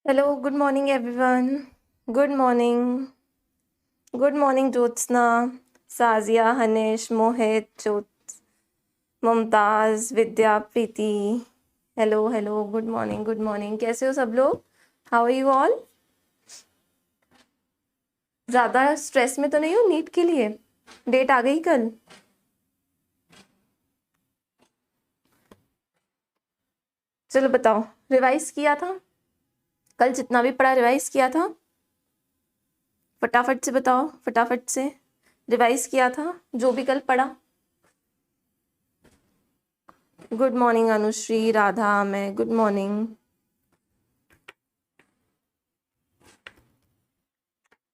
Hello, good morning everyone. Good morning. Good morning Jyotsna, Sazia, Hanish, Mohit, Mumtaz, Vidya, Preeti. Hello, good morning. कैसे हो सब लोग? How are you all? ज़्यादा stress में तो नहीं हो नीट के लिए? डेट आ गई कल? चलो बताओ, रिवाइज किया था? कल जितना भी पढ़ा रिवाइज किया था? फटाफट से बताओ, फटाफट से रिवाइज किया था जो भी कल पढ़ा? गुड मॉर्निंग अनुश्री, राधा, मैं गुड मॉर्निंग।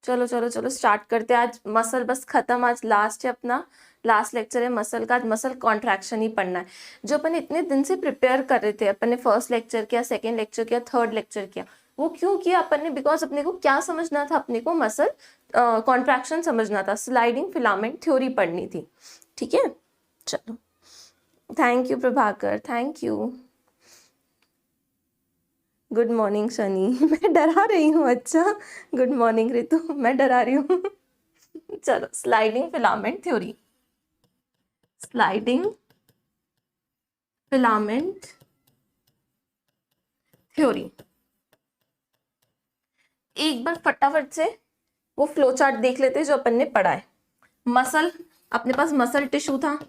चलो चलो चलो स्टार्ट करते हैं। आज मसल बस खत्म, आज लास्ट है अपना, लास्ट लेक्चर है मसल का। आज मसल कॉन्ट्रैक्शन ही पढ़ना है जो अपन इतने दिन से प्रिपेयर कर रहे थे। अपन ने फर्स्ट लेक्चर किया, सेकेंड लेक्चर किया, थर्ड लेक्चर किया। वो क्यों किया अपन ने? बिकॉज अपने को क्या समझना था? अपने को मसल कॉन्ट्रैक्शन समझना था, स्लाइडिंग फिलामेंट थ्योरी पढ़नी थी। ठीक है, चलो। Thank you Prabhakar, thank you. Good morning Shani. मैं डरा रही हूँ? अच्छा, गुड मॉर्निंग रितु, मैं डरा रही हूँ। चलो, sliding filament theory. Sliding filament theory. एक बार फटाफट से वो फ्लो चार्ट देख लेते हैं जो अपन ने पढ़ा है। मसल, अपने पास मसल टिश्यू था।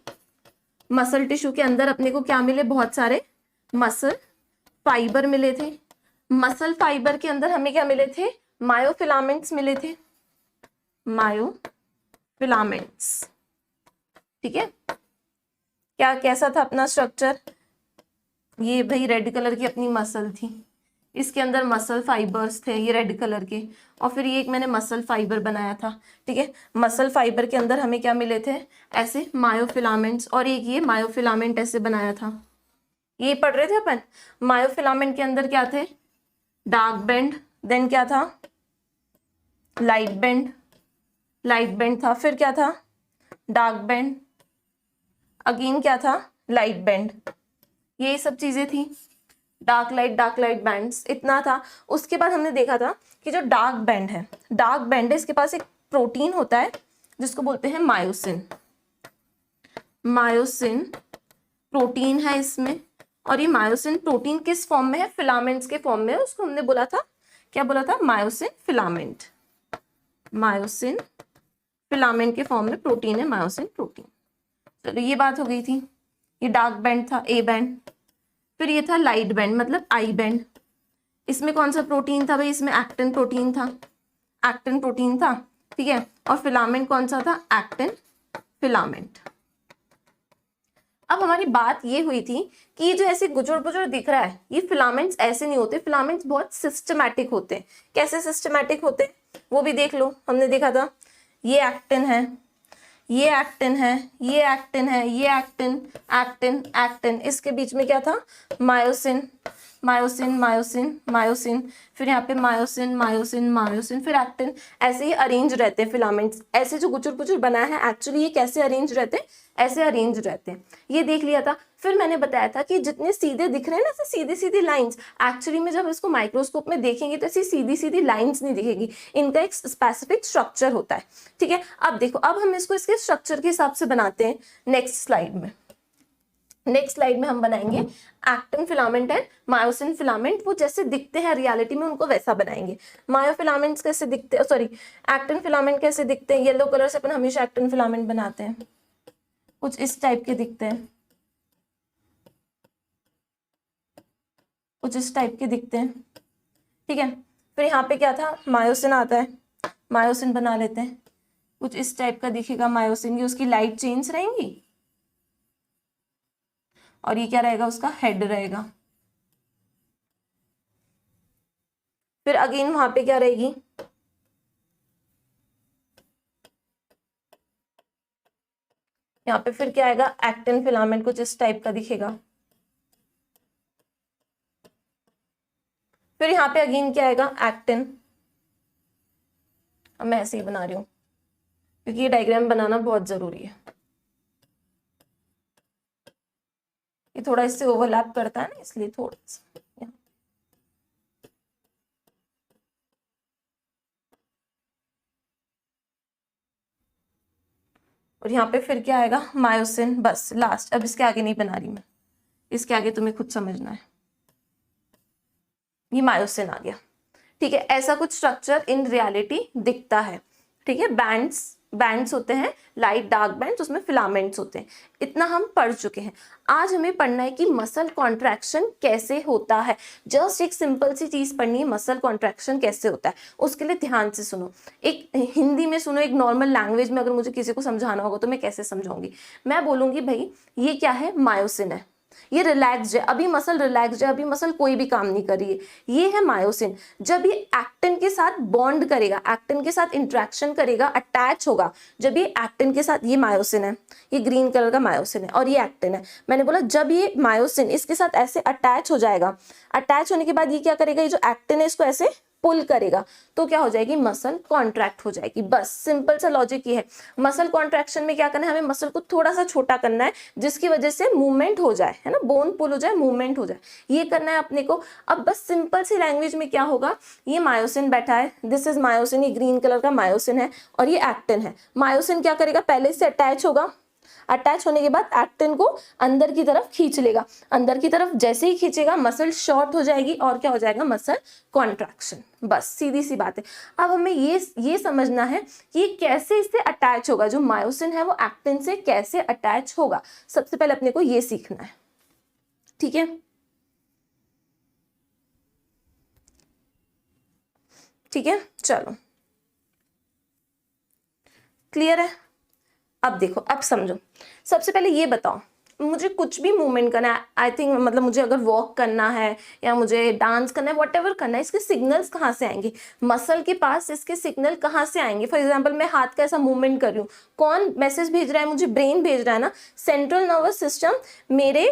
मसल टिश्यू के अंदर अपने को क्या मिले? बहुत सारे मसल फाइबर मिले थे। मसल फाइबर के अंदर हमें क्या मिले थे? मायोफिलामेंट्स मिले थे। मायोफिलामेंट्स, ठीक है। क्या कैसा था अपना स्ट्रक्चर? ये भाई रेड कलर की अपनी मसल थी, इसके अंदर मसल फाइबर्स थे ये रेड कलर के, और फिर ये एक मैंने मसल फाइबर बनाया था। ठीक है, मसल फाइबर के अंदर हमें क्या मिले थे? ऐसे मायोफिलामेंट्स, और एक ये मायोफिलामेंट ऐसे बनाया था। ये पढ़ रहे थे अपन। मायोफिलामेंट के अंदर क्या थे? डार्क बेंड, देन क्या था? लाइट बेंड, लाइट बेंड था, फिर क्या था? डार्क बेंड, अगेन क्या था? Light bend. ये सब चीजें थी, डार्क लाइट बैंड्स, इतना था। उसके बाद हमने देखा था कि जो डार्क बैंड है, डार्क बैंड है, इसके पास एक प्रोटीन होता है जिसको बोलते हैं मायोसिन। मायोसिन प्रोटीन है इसमें, और ये मायोसिन प्रोटीन किस फॉर्म में है? फिलामेंट्स के फॉर्म में है। उसको हमने बोला था, क्या बोला था? Myosin filament. मायोसिन फिलामेंट के फॉर्म में प्रोटीन है मायोसिन प्रोटीन। चलो, ये बात हो गई थी। ये डार्क बैंड था, ए बैंड। फिर ये था लाइट बैंड, मतलब आई बैंड। इसमें कौन सा प्रोटीन था भाई? इसमें एक्टिन प्रोटीन था, एक्टिन प्रोटीन था, ठीक है। और फिलामेंट कौन सा था? Actin filament. अब हमारी बात ये हुई थी कि ये जो ऐसे गुजर गुजर दिख रहा है, ये फिलामेंट्स ऐसे नहीं होते, फिलामेंट्स बहुत सिस्टमैटिक होते हैं। कैसे सिस्टमैटिक होते हैं वो भी देख लो, हमने देखा था। ये एक्टिन है, ये एक्टिन है, ये एक्टिन है, ये एक्टिन, एक्टिन एक्टिन, इसके बीच में क्या था? मायोसिन, मायोसिन मायोसिन मायोसिन, फिर यहाँ पे मायोसिन मायोसिन मायोसिन, फिर एक्टिन। ऐसे ही अरेंज रहते हैं फिलामेंट्स। ऐसे जो गुचुर पुचुर बना है, एक्चुअली ये कैसे अरेंज रहते हैं? ऐसे अरेंज रहते हैं। ये देख लिया था। फिर मैंने बताया था कि जितने सीधे दिख रहे हैं ना, ऐसे सीधी सीधी लाइंस, एक्चुअली में जब इसको माइक्रोस्कोप में देखेंगे तो ऐसी सीधी सीधी लाइंस नहीं दिखेगी, इनका एक स्पेसिफिक स्ट्रक्चर होता है। ठीक है, अब देखो, अब हम इसको इसके स्ट्रक्चर के हिसाब से बनाते हैं नेक्स्ट स्लाइड में। नेक्स्ट स्लाइड में हम बनाएंगे actin filament and myosin filament, वो जैसे दिखते हैं रियलिटी में उनको वैसा बनाएंगे। मायोफिलामेंट्स कैसे दिखते हैं, सॉरी, एक्टिन फिलामेंट कैसे दिखते हैं? येलो कलर से अपन हमेशा एक्टिन फिलामेंट बनाते हैं, कुछ इस टाइप के दिखते हैं, कुछ इस टाइप के दिखते हैं। ठीक है, फिर यहाँ पे क्या था? मायोसिन आता है, मायोसिन बना लेते हैं, कुछ इस टाइप का दिखेगा मायोसिन। ये उसकी लाइट चेन्स रहेंगी, और ये क्या रहेगा? उसका हेड रहेगा। फिर अगेन वहां पे क्या रहेगी? यहाँ पे फिर क्या आएगा? एक्टिन फिलामेंट, कुछ इस टाइप का दिखेगा। फिर यहाँ पे अगेन क्या आएगा? एक्टिन। अब मैं ऐसे ही बना रही हूँ क्योंकि ये डायग्राम बनाना बहुत जरूरी है। ये थोड़ा इससे ओवरलैप करता है ना, इसलिए थोड़ा सा और यहाँ पे फिर क्या आएगा, मायोसिन, बस लास्ट। अब इसके आगे नहीं बना रही मैं, इसके आगे तुम्हें खुद समझना है। ये मायोसिन आ गया, ठीक है। ऐसा कुछ स्ट्रक्चर इन रियलिटी दिखता है, ठीक है। बैंड्स होते हैं, लाइट डार्क बैंड्स, उसमें फिलामेंट्स होते हैं। इतना हम पढ़ चुके हैं। आज हमें पढ़ना है कि मसल कॉन्ट्रैक्शन कैसे होता है। जस्ट एक सिंपल सी चीज पढ़नी है, मसल कॉन्ट्रैक्शन कैसे होता है। उसके लिए ध्यान से सुनो, एक हिंदी में सुनो, एक नॉर्मल लैंग्वेज में अगर मुझे किसी को समझाना होगा तो मैं कैसे समझाऊंगी। मैं बोलूंगी भाई ये क्या है, मायोसिन है, ये रिलैक्स्ड है, अभी मसल रिलैक्स्ड है, अभी मसल कोई भी काम नहीं कर रही है, ये है मायोसिन। जब ये एक्टिन के साथ बॉन्ड करेगा, एक्टिन के साथ इंटरेक्शन करेगा, अटैच होगा, जब ये एक्टिन के साथ, ये मायोसिन है, ये ग्रीन कलर का मायोसिन है और ये एक्टिन है। मैंने बोला जब ये मायोसिन इसके साथ ऐसे अटैच हो जाएगा, अटैच होने के बाद ये क्या करेगा, ये जो एक्टिन है इसको ऐसे पुल करेगा, तो क्या हो जाएगी, मसल कॉन्ट्रैक्ट हो जाएगी। बस सिंपल सा लॉजिक ये है। मसल कॉन्ट्रैक्शन में क्या करना है, हमें मसल को थोड़ा सा छोटा करना है जिसकी वजह से मूवमेंट हो जाए, है ना, बोन पुल हो जाए, मूवमेंट हो जाए, ये करना है अपने को। अब बस सिंपल सी लैंग्वेज में क्या होगा, ये मायोसिन बैठा है, दिस इज मायोसिन, ये ग्रीन कलर का मायोसिन है और ये एक्टिन है। मायोसिन क्या करेगा, पहले से अटैच होगा, अटैच होने के बाद एक्टिन को अंदर की तरफ खींच लेगा, अंदर की तरफ जैसे ही खींचेगा मसल शॉर्ट हो जाएगी और क्या हो जाएगा, मसल कॉन्ट्रैक्शन। बस सीधी सी बात है। अब हमें ये समझना है कि कैसे इससे अटैच होगा, जो मायोसिन है वो एक्टिन से कैसे अटैच होगा। सबसे पहले अपने को ये सीखना है, ठीक है, ठीक है, चलो क्लियर है। अब देखो, अब समझो, सबसे पहले ये बताओ, मुझे कुछ भी मूवमेंट करना है, आई थिंक मतलब मुझे अगर वॉक करना है या मुझे डांस करना है, व्हाटएवर करना है, इसके सिग्नल्स कहाँ से आएंगे, मसल के पास इसके सिग्नल कहाँ से आएंगे। फॉर एग्जांपल मैं हाथ का ऐसा मूवमेंट कर रही हूँ, कौन मैसेज भेज रहा है मुझे, ब्रेन भेज रहा है ना, सेंट्रल नर्वस सिस्टम मेरे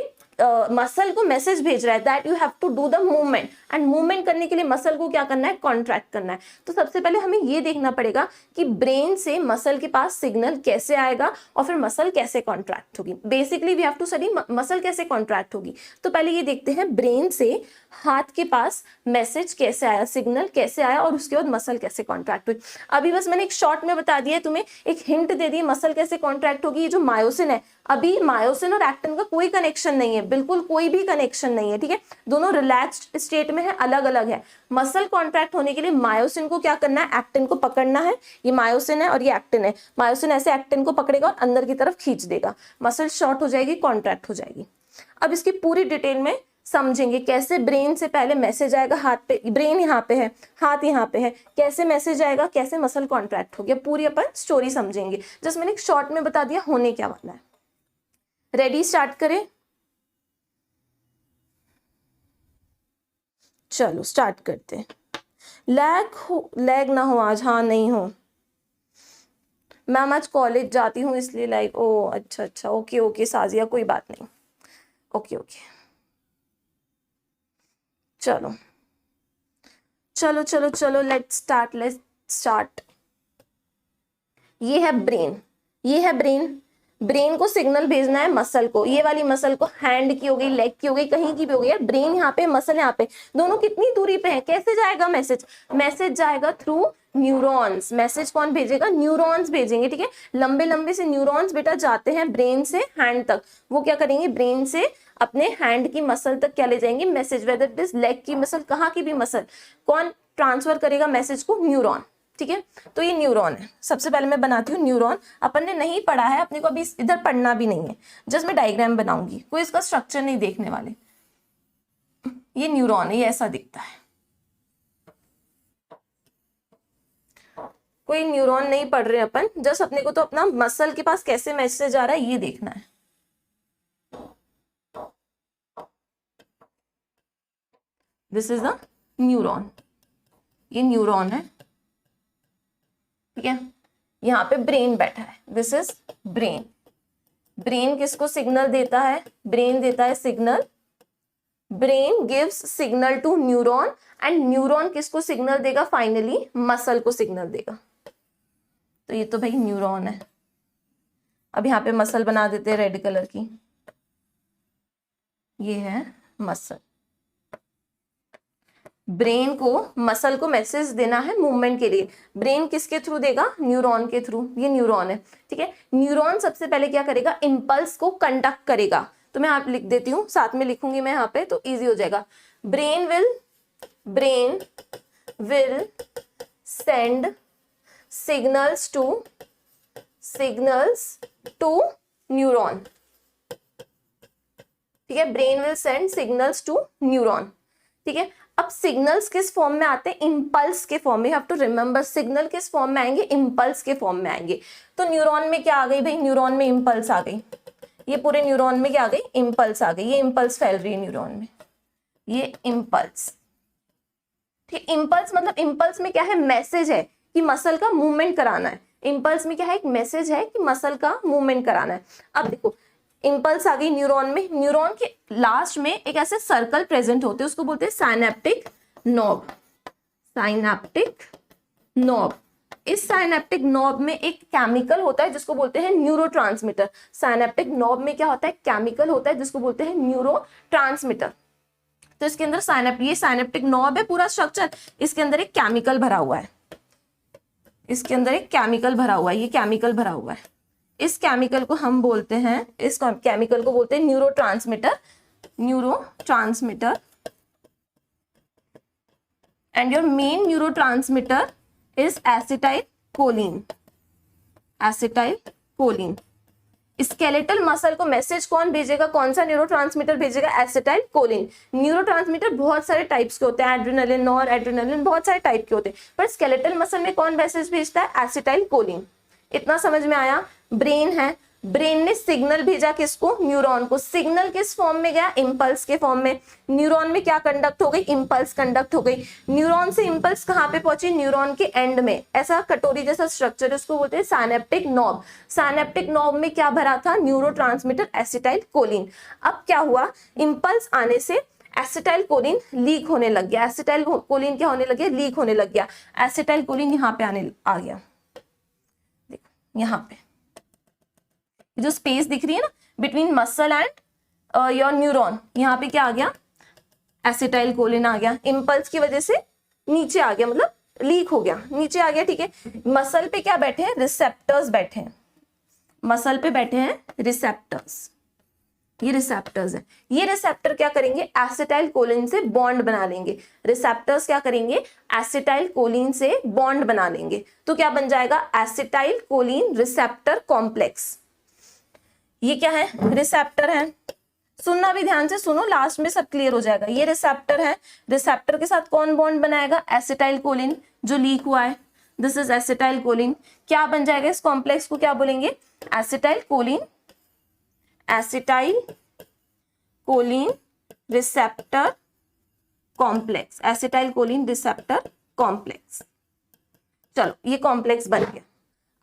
मसल को मैसेज भेज रहा है that you have to do the movement, and movement करने के लिए मसल को क्या करना है, कॉन्ट्रैक्ट करना है। तो सबसे पहले हमें ये देखना पड़ेगा कि ब्रेन से मसल के पास सिग्नल कैसे आएगा और फिर मसल कैसे कॉन्ट्रैक्ट होगी। Basically we have to study muscle कैसे कॉन्ट्रैक्ट होगी। तो पहले ये देखते हैं ब्रेन से हाथ के पास मैसेज कैसे आया, सिग्नल कैसे आया और उसके बाद मसल कैसे कॉन्ट्रैक्ट हुई। अभी बस मैंने एक शॉर्ट में बता दिया, तुम्हें एक हिंट दे दी मसल कैसे कॉन्ट्रैक्ट होगी। ये जो मायोसिन है, अभी मायोसिन और एक्टिन का कोई कनेक्शन नहीं है, बिल्कुल कोई भी कनेक्शन नहीं है, ठीक है, दोनों रिलैक्स्ड स्टेट में है, अलग अलग है। मसल कॉन्ट्रैक्ट होने के लिए मायोसिन को क्या करना है, एक्टिन को पकड़ना है, ये मायोसिन है और ये एक्टिन है, मायोसिन ऐसे एक्टिन को पकड़ेगा और अंदर की तरफ खींच देगा, मसल शॉर्ट हो जाएगी, कॉन्ट्रैक्ट हो जाएगी। अब इसकी पूरी डिटेल में समझेंगे, कैसे ब्रेन से पहले मैसेज आएगा, हाथ पे, ब्रेन यहाँ पे है, हाथ यहाँ पे है, कैसे मैसेज आएगा, कैसे मसल कॉन्ट्रैक्ट हो गया, पूरी अपन स्टोरी समझेंगे। जस्ट मैंने एक शॉर्ट में बता दिया होने क्या वाला है। रेडी, स्टार्ट करें, चलो स्टार्ट करते हैं। लैग ना हो आज, हाँ नहीं हो मैम, आज कॉलेज जाती हूँ इसलिए लाइक, ओ अच्छा अच्छा, ओके ओके साजिया, कोई बात नहीं, ओके ओके, चलो चलो चलो चलो, लेट्स स्टार्ट। ये है ब्रेन, ये है ब्रेन, ब्रेन को सिग्नल भेजना है मसल को, ये वाली मसल को, हैंड की हो गई, लेग की हो गई, कहीं की भी हो गई, ब्रेन यहाँ पे, मसल यहाँ पे, दोनों कितनी दूरी पे हैं, कैसे जाएगा मैसेज, मैसेज जाएगा थ्रू न्यूरॉन्स। मैसेज कौन भेजेगा, न्यूरॉन्स भेजेंगे, ठीक है। लंबे लंबे से न्यूरॉन्स बेटा जाते हैं ब्रेन से हैंड तक, वो क्या करेंगे, ब्रेन से अपने हैंड की मसल तक क्या ले जाएंगे message, whether it is leg की मसल, कहाँ की भी मसल, कौन ट्रांसफर करेगा मैसेज को, न्यूरॉन, ठीक है। तो ये न्यूरॉन है। सबसे पहले मैं बनाती हूँ न्यूरॉन, अपन ने नहीं पढ़ा है, अपने को अभी इधर पढ़ना भी नहीं है, जस्ट मैं डायग्राम बनाऊंगी, कोई इसका स्ट्रक्चर नहीं देखने वाले। ये न्यूरॉन है, ये ऐसा दिखता है, कोई न्यूरॉन नहीं पढ़ रहे अपन, जस्ट अपने को तो अपना मसल के पास कैसे मैसेज आ रहा है ये देखना है। दिस इज द न्यूरॉन, ये न्यूरॉन है, ठीक है। यहाँ पे ब्रेन बैठा है, दिस इज ब्रेन। ब्रेन किसको सिग्नल देता है, ब्रेन देता है signal, brain gives signal to neuron, and neuron किसको सिग्नल देगा, फाइनली मसल को सिग्नल देगा। तो ये तो भाई न्यूरॉन है। अब यहाँ पे मसल बना देते हैं रेड कलर की, ये है मसल। ब्रेन को मसल को मैसेज देना है मूवमेंट के लिए। ब्रेन किसके थ्रू देगा? न्यूरॉन के थ्रू। ये न्यूरॉन है, ठीक है। न्यूरॉन सबसे पहले क्या करेगा? इम्पल्स को कंडक्ट करेगा। तो मैं आप लिख देती हूँ, साथ में लिखूंगी मैं यहाँ पे तो इजी हो जाएगा। Brain will send signals to neuron, ठीक है। Brain will send signals to neuron, ठीक है। अब सिग्नल्स किस फॉर्म में आते हैं? इंपल्स के फॉर्म में। You have to remember, signal किस फॉर्म में आएंगे? इंपल्स के फॉर्म में आएंगे। तो न्यूरॉन में क्या आ गई भाई? न्यूरॉन में इंपल्स आ गई। ये पूरे न्यूरॉन में क्या आ गई? इंपल्स आ गई। ये इंपल्स फैल रही है न्यूरॉन में, ये इंपल्स, ठीक। इंपल्स मतलब इंपल्स में क्या है? मैसेज है कि मसल का मूवमेंट कराना है। इंपल्स में क्या है? एक मैसेज है कि मसल का मूवमेंट कराना है। अब देखो, इंपल्स आ गई न्यूरॉन में। न्यूरॉन के लास्ट में एक ऐसे सर्कल प्रेजेंट होते हैं, उसको बोलते हैं साइनेप्टिक नॉब। Synaptic knob. इस साइनेप्टिक नॉब में एक केमिकल होता है जिसको बोलते हैं न्यूरोट्रांसमीटर। साइनेप्टिक नॉब में क्या होता है? केमिकल होता है जिसको बोलते हैं न्यूरोट्रांसमीटर। तो इसके अंदर ये साइनेप्टिक नॉब है पूरा स्ट्रक्चर, इसके अंदर एक केमिकल भरा हुआ है। इसके अंदर एक केमिकल भरा हुआ है, ये केमिकल भरा हुआ है। इस केमिकल को हम बोलते हैं, इस केमिकल को बोलते हैं neurotransmitter. And your main neurotransmitter is acetylcholine. Acetylcholine. Skeletal muscle को मैसेज कौन भेजेगा? कौन सा न्यूरोट्रांसमीटर भेजेगा? एसिटाइलकोलिन। न्यूरोट्रांसमीटर बहुत सारे टाइप्स के होते हैं, एड्रेनालिन, नॉर एड्रेनालिन, बहुत सारे टाइप के होते हैं, पर स्केलेटल मसल में कौन मैसेज भेजता है? एसिटाइलकोलिन। इतना समझ में आया? ब्रेन है, ब्रेन ने सिग्नल भेजा किसको? न्यूरॉन को। सिग्नल किस फॉर्म में गया? इंपल्स के फॉर्म में। न्यूरॉन में क्या कंडक्ट हो गई? इंपल्स कंडक्ट हो गई। न्यूरॉन से इंपल्स कहाँ पे पहुंची? न्यूरॉन के एंड में। ऐसा कटोरी जैसा स्ट्रक्चर, उसको बोलते हैं साइनेप्टिक नॉब। साइनेप्टिक नॉब में क्या भरा था? Neurotransmitter acetylcholine. अब क्या हुआ? इंपल्स आने से एसिटाइलकोलिन लीक होने लग गया। एसिटाइलकोलिन क्या होने लग गया? लीक होने लग गया। एसिटाइलकोलिन यहाँ पे आ गया, देखो यहाँ पे जो स्पेस दिख रही है ना between muscle and your neuron, यहाँ पे क्या आ गया? एसिटाइलकोलिन आ गया। इंपल्स की वजह से नीचे आ गया, मतलब लीक हो गया, नीचे आ गया, ठीक है। मसल पे क्या बैठे हैं? रिसेप्टर्स बैठे हैं। मसल पे बैठे हैं रिसेप्टर्स, ये रिसेप्टर्स है। ये रिसेप्टर क्या करेंगे? एसिटाइलकोलिन से बॉन्ड बना लेंगे। रिसेप्टर्स क्या करेंगे? एसिटाइलकोलिन से बॉन्ड बना लेंगे। तो क्या बन जाएगा? Acetylcholine receptor complex. ये क्या है? रिसेप्टर है। सुनना भी ध्यान से सुनो, लास्ट में सब क्लियर हो जाएगा। ये रिसेप्टर है। रिसेप्टर के साथ कौन बॉन्ड बनाएगा? एसिटाइलकोलिन जो लीक हुआ है, दिस इज एसिटाइलकोलिन। क्या बन जाएगा? इस कॉम्प्लेक्स को क्या बोलेंगे? Acetylcholine receptor complex. Acetylcholine receptor complex. चलो ये कॉम्प्लेक्स बन गया।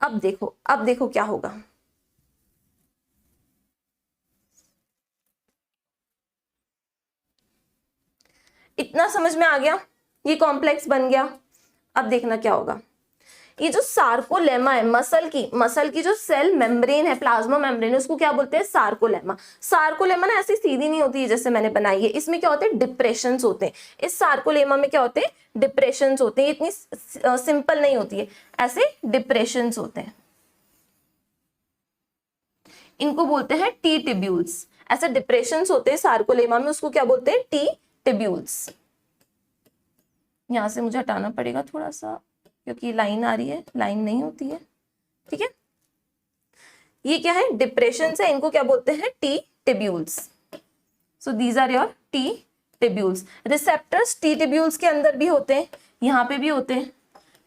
अब देखो क्या होगा। इतना समझ में आ गया? ये कॉम्प्लेक्स बन गया। अब देखना क्या होगा। ये जो सार्कोलेमा है मसल की जो सेल मेम्ब्रेन है, प्लाज्मा मेम्ब्रेन, उसको क्या बोलते हैं? सार्कोलेमा। सार्कोलेमा ना ऐसी सीधी नहीं होती है जैसे मैंने बनाई है, इसमें क्या होते हैं? डिप्रेशंस होते हैं। इस सार्कोलेमा में क्या होते हैं? डिप्रेशंस होते हैं। इतनी सिंपल नहीं होती है, ऐसे डिप्रेशंस होते हैं। इनको बोलते हैं टी टिब्यूल्स। ऐसे डिप्रेशंस होते हैं सार्कोलेमा में, उसको क्या बोलते हैं? T tubules. यहां से मुझे हटाना पड़ेगा थोड़ा सा क्योंकि लाइन आ रही है, लाइन नहीं होती है, ठीक है। ये क्या है? डिप्रेशन है, इनको क्या बोलते हैं? T tubules. So these are your T tubules. Receptors T tubules के अंदर भी होते हैं, यहाँ पे भी होते हैं,